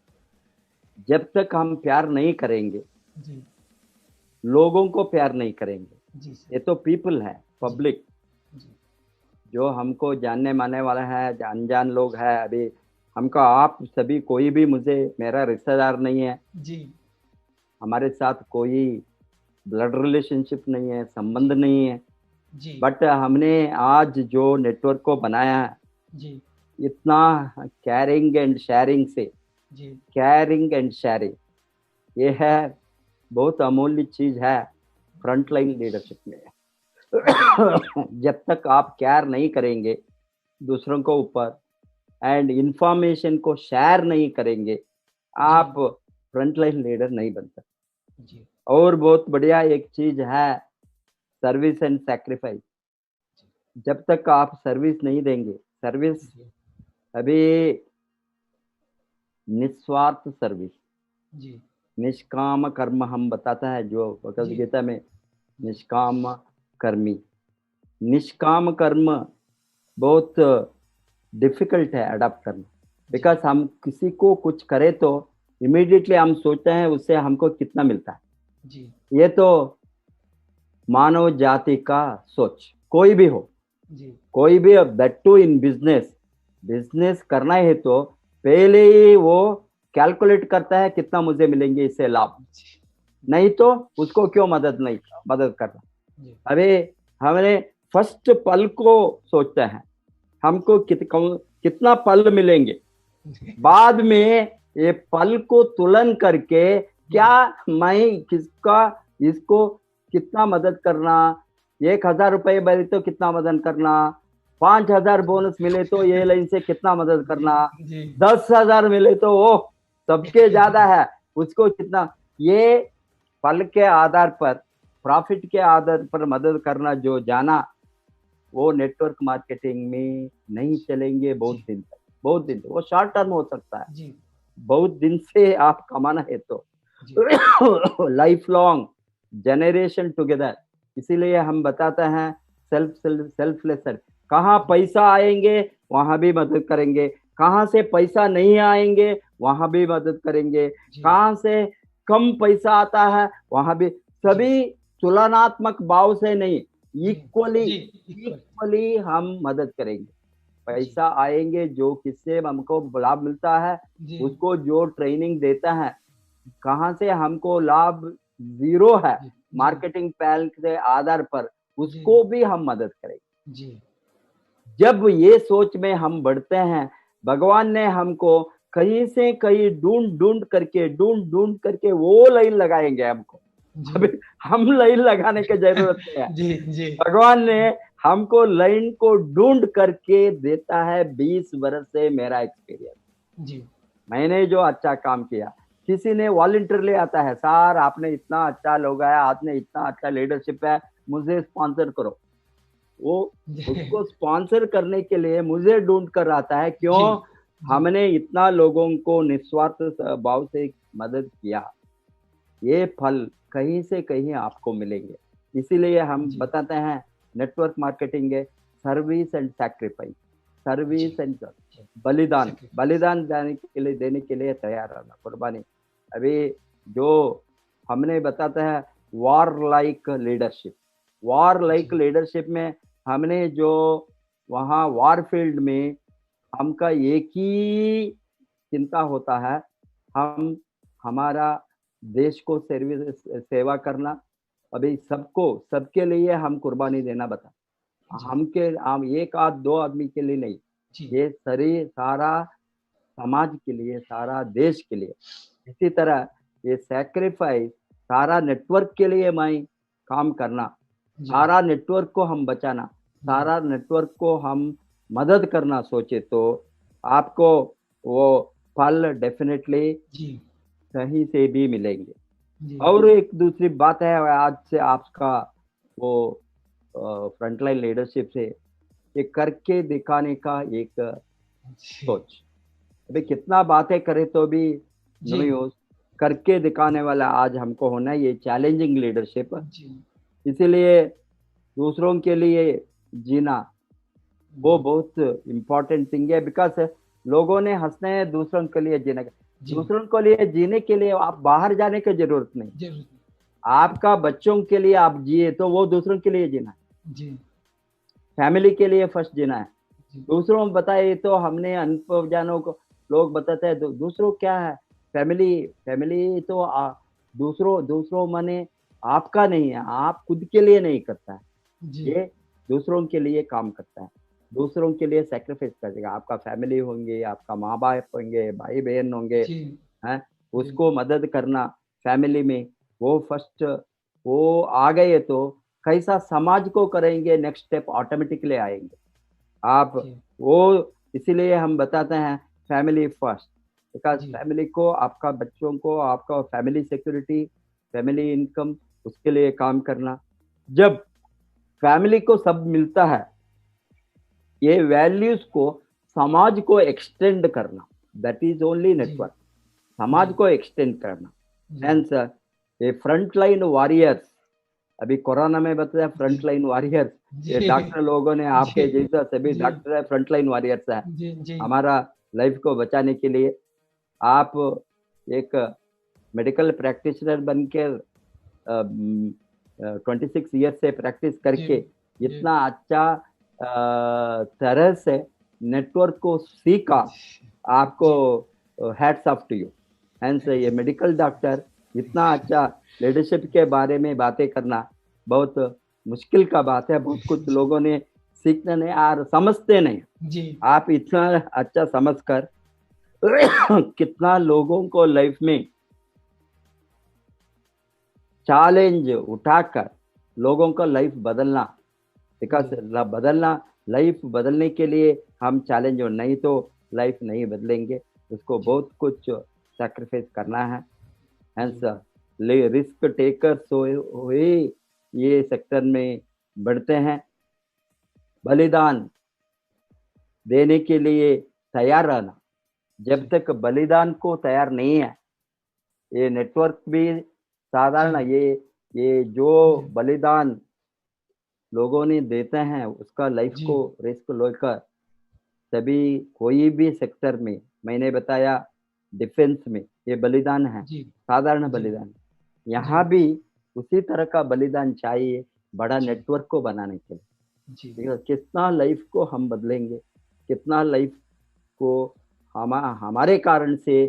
जब तक हम प्यार नहीं करेंगे, जी लोगों को प्यार नहीं करेंगे, जी ये तो पीपल है, पब्लिक, जी जो हमको जानने मानने वाला है, अनजान लोग है। अभी हमको आप सभी, कोई भी मुझे मेरा रिश्तेदार नहीं है, जी हमारे साथ कोई ब्लड रिलेशनशिप नहीं है, संबंध नहीं है, जी, बट हमने आज जो नेटवर्क को बनाया है, जी इतना कैरिंग एंड शेयरिंग से, जी, कैरिंग एंड शेयरिंग, ये है बहुत अमूल्य चीज है फ्रंटलाइन लीडरशिप में। जब तक आप केयर नहीं करेंगे दूसरों को ऊपर, एंड इंफॉर्मेशन को शेयर नहीं करेंगे, आप फ्रंटलाइन लीडर नहीं बन सकते। जी, और बहुत बढ़िया एक चीज है, सर्विस एंड सैक्रिफाइस। जब तक आप सर्विस नहीं देंगे, सर्विस अभी निस्वार्थ सर्विस, जी निष्काम कर्म हम बताता है जो भगवद गीता में, निष्काम कर्मी। निष्काम कर्म बहुत डिफिकल्ट है अडॉप्ट करना, बिकॉज हम किसी को कुछ करें तो इमीडिएटली हम सोचते हैं उससे हमको कितना मिलता है। जी, ये तो मानव जाति का सोच, कोई भी हो, जी, कोई भी, that too in business, business करना है तो पहले ही वो कैलकुलेट करता है कितना मुझे मिलेंगे इससे लाभ, नहीं तो उसको क्यों मदद करना। अरे हमने फर्स्ट पल को सोचते हैं, हमको कितना पल मिलेंगे, बाद में ये पल को तुलन करके क्या मैं किसका, इसको कितना मदद करना, 1,000 रुपए मिले तो कितना मदद करना, 5,000 बोनस मिले तो ये लाइन से कितना मदद करना, 10,000 मिले तो वो सबके ज्यादा है उसको कितना, ये पल के आधार पर, प्रॉफिट के आधार पर मदद करना जो जाना, वो नेटवर्क मार्केटिंग में नहीं चलेंगे बहुत दिन तक। बहुत दिन, वो शॉर्ट टर्म हो सकता है, बहुत दिन से आप कमाना है तो लाइफ लॉन्ग, जनरेशन टुगेदर। इसीलिए हम बताते हैं सेल्फलेस। कहाँ पैसा आएंगे वहां भी मदद करेंगे, कहाँ से पैसा नहीं आएंगे वहां भी मदद करेंगे, कहाँ से कम पैसा आता है वहां भी, सभी तुलनात्मक भाव से नहीं, इक्वली हम मदद करेंगे। पैसा आएंगे जो किससे हमको लाभ मिलता है, उसको जो ट्रेनिंग देता है, कहाँ से हमको लाभ जीरो है मार्केटिंग पैल के आधार पर, उसको भी हम मदद करेंगे। जब ये सोच में हम बढ़ते हैं, भगवान ने हमको कहीं से कहीं ढूंढ करके वो लाइन लगाएंगे हमको, अभी हम लाइन लगाने की जरूरत नहीं है। भगवान ने हमको लाइन को ढूंढ करके देता है। 20 वर्ष से मेरा एक्सपीरियंस, मैंने जो अच्छा काम किया, किसी ने वॉलंटियरली आता है, सर आपने इतना अच्छा लोग है, आपने इतना अच्छा लीडरशिप है, मुझे स्पॉन्सर करो, वो उसको स्पॉन्सर करने के लिए मुझे ढूंढ कर आता है। क्यों? हमने इतना लोगों को निस्वार्थ भाव से मदद किया। ये फल कहीं से कहीं आपको मिलेंगे। इसीलिए हम जी। बताते हैं नेटवर्क मार्केटिंग है सर्विस एंड सैक्रिफाइस, सर्विस जी। एंड बलिदान, Sacrifice. बलिदान देने के लिए तैयार रहना, कुर्बानी। अभी जो हमने बताते हैं war like leadership, war like जी। लीडरशिप में हमने जो वहाँ वॉर फील्ड में हमका एक ही चिंता होता है, हम हमारा देश को सेवा करना। अभी सबको, सबके लिए हम कुर्बानी देना बता, जी। हम एक आध दो आदमी के लिए नहीं, जी। ये सारा समाज के लिए, सारा देश के लिए। इसी तरह ये सैक्रिफाइस सारा नेटवर्क के लिए मैं काम करना, जी। सारा नेटवर्क को हम बचाना, जी। सारा नेटवर्क को हम मदद करना सोचे तो आपको वो फल डेफिनेटली जी। कहीं से भी मिलेंगे। जी। और एक दूसरी बात है, आज से आपका वो फ्रंटलाइन लीडरशिप से ये करके दिखाने का एक जी। सोच। अभी कितना बातें करे तो भी जी। नहीं हो, करके दिखाने वाला आज हमको होना है, ये चैलेंजिंग लीडरशिप। जी। इसीलिए दूसरों के लिए जीना वो बहुत इम्पोर्टेंट थिंग है, बिकॉज लोगों ने हंसना है दूसरों के लिए जीने का। जी। दूसरों के लिए जीने के लिए आप बाहर जाने की जरूरत नहीं, जरूर। आपका बच्चों के लिए आप जिए तो वो दूसरों के लिए जीना है, जी। फैमिली के लिए फर्स्ट जीना है। जी। दूसरों को बताए तो हमने अनुभव जानों को लोग बताते हैं दूसरों क्या है, फैमिली, फैमिली तो दूसरों दूसरों माने आपका नहीं है, आप खुद के लिए नहीं करता है, जी। ये दूसरों के लिए काम करता है, दूसरों के लिए सेक्रीफाइस करेगा। आपका फैमिली होंगे, आपका माँ बाप होंगे, भाई बहन होंगे, जी। हैं, उसको मदद करना फैमिली में, वो फर्स्ट वो आ गए तो कैसा समाज को करेंगे, नेक्स्ट स्टेप ऑटोमेटिकली आएंगे आप जी। वो। इसीलिए हम बताते हैं फैमिली फर्स्ट, बिकॉज जी। फैमिली को, आपका बच्चों को, आपका फैमिली सिक्योरिटी, फैमिली इनकम, उसके लिए काम करना। जब फैमिली को सब मिलता है, ये वैल्यूज को समाज को एक्सटेंड करना, दैट इज ओनली जी। नेटवर्क, समाज जी। को एक्सटेंड करना। जी। हेंस ये फ्रंट लाइन वॉरियर्स, अभी कोरोना में बताया फ्रंट जी। लाइन वॉरियर्स, ये जी। डॉक्टर लोगों ने, जी। आपके जैसा सभी जी। डॉक्टर है, फ्रंट लाइन वॉरियर्स है जी। जी। हमारा लाइफ को बचाने के लिए। आप एक मेडिकल प्रैक्टिशनर बनकर 26 ईयर से प्रैक्टिस जी। करके जी। इतना अच्छा तरह से नेटवर्क को सीखा, आपको hats off to you. Hence ये मेडिकल डॉक्टर इतना अच्छा लीडरशिप के बारे में बातें करना बहुत मुश्किल का बात है, बहुत कुछ लोगों ने सीखना नहीं और समझते नहीं। जी। आप इतना अच्छा समझकर कितना लोगों को लाइफ में चैलेंज उठाकर लोगों का लाइफ बदलना, बिकॉज बदलना, लाइफ बदलने के लिए हम चैलेंज, नहीं तो लाइफ नहीं बदलेंगे, उसको बहुत कुछ सैक्रिफाइस करना है। हेंस रिस्क टेकर्स हुए ये सेक्टर में बढ़ते हैं, बलिदान देने के लिए तैयार रहना। जब तक बलिदान को तैयार नहीं है, ये नेटवर्क भी साधारण, ये जो बलिदान लोगों ने देते हैं उसका लाइफ को रिस्क लेकर, तभी कोई भी सेक्टर में, मैंने बताया डिफेंस में ये बलिदान है, साधारण बलिदान, यहाँ भी उसी तरह का बलिदान चाहिए बड़ा नेटवर्क को बनाने के लिए। कितना लाइफ को हम बदलेंगे, कितना लाइफ को हमारे कारण से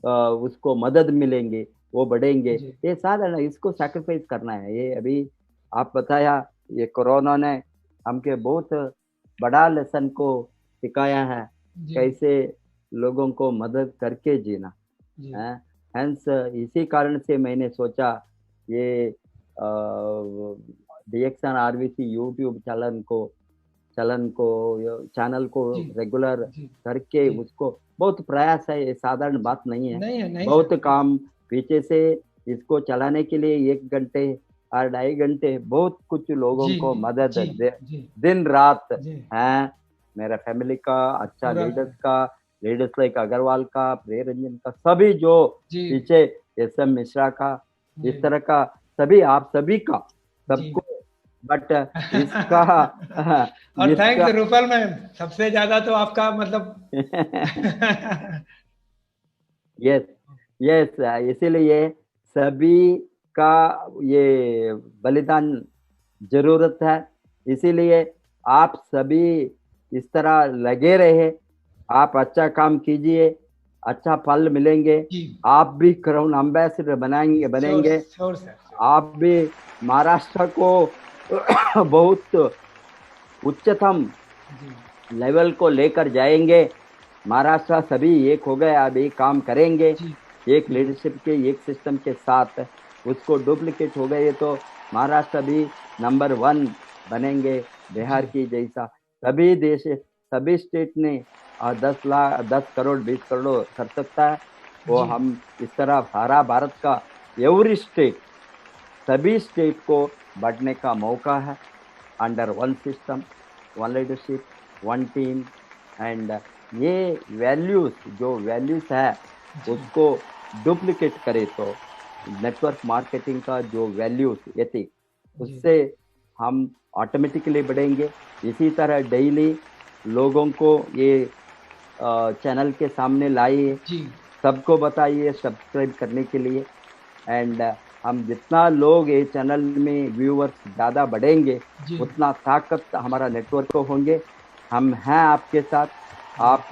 उसको मदद मिलेंगे, वो बढ़ेंगे, ये साधारण, इसको सैक्रिफाइस करना है। ये अभी आप बताया, ये कोरोना ने हमके बहुत बड़ा लेसन को सिखाया है, कैसे लोगों को मदद करके जीना है। हेंस इसी कारण से मैंने सोचा ये DXN RVC यूट्यूब चैनल को रेगुलर करके उसको, बहुत प्रयास है, ये साधारण बात नहीं है, नहीं बहुत काम पीछे से इसको चलाने के लिए 1 घंटे और 2.5 घंटे बहुत कुछ लोगों को मदद दिन रात है। मेरा फैमिली का, अच्छा लीडर्स का, लीडर्स लाइक अग्रवाल का, प्रिय रंजन का, सभी जो पीछे एस एम मिश्रा का, जी। इस तरह का सभी, आप सभी का, जी। सबको। बट इसका और इसका थैंक्स रूपल मैम, सबसे ज्यादा तो आपका मतलब यस यस, इसीलिए सभी का ये बलिदान जरूरत है। इसीलिए आप सभी इस तरह लगे रहे, आप अच्छा काम कीजिए, अच्छा फल मिलेंगे। जी। आप भी क्राउन एम्बेसडर बनेंगे श्योर सर। आप भी महाराष्ट्र को बहुत उच्चतम जी। लेवल को लेकर जाएंगे। महाराष्ट्र सभी एक हो गए, अब एक काम करेंगे, जी। एक लीडरशिप के, एक सिस्टम के साथ। उसको डुप्लीकेट हो गए तो महाराष्ट्र भी नंबर 1 बनेंगे, बिहार की जैसा। सभी देश, सभी स्टेट ने 10 करोड़ 20 करोड़ कर सकता है वो। जी। हम इस तरह सारा भारत का एवरी स्टेट, सभी स्टेट को बढ़ने का मौका है, under 1 system, 1 leadership, 1 team. And ये वैल्यूज, जो वैल्यूज है उसको डुप्लीकेट करे तो नेटवर्क मार्केटिंग का जो वैल्यूज एथिक, उससे हम ऑटोमेटिकली बढ़ेंगे। इसी तरह डेली लोगों को ये चैनल के सामने लाइए, सबको बताइए सब्सक्राइब करने के लिए। एंड हम जितना लोग ये चैनल में व्यूअर्स ज़्यादा बढ़ेंगे, उतना ताकत हमारा नेटवर्क को होंगे। हम हैं आपके साथ, आप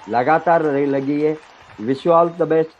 लगातार लगिए। Wish you all the best.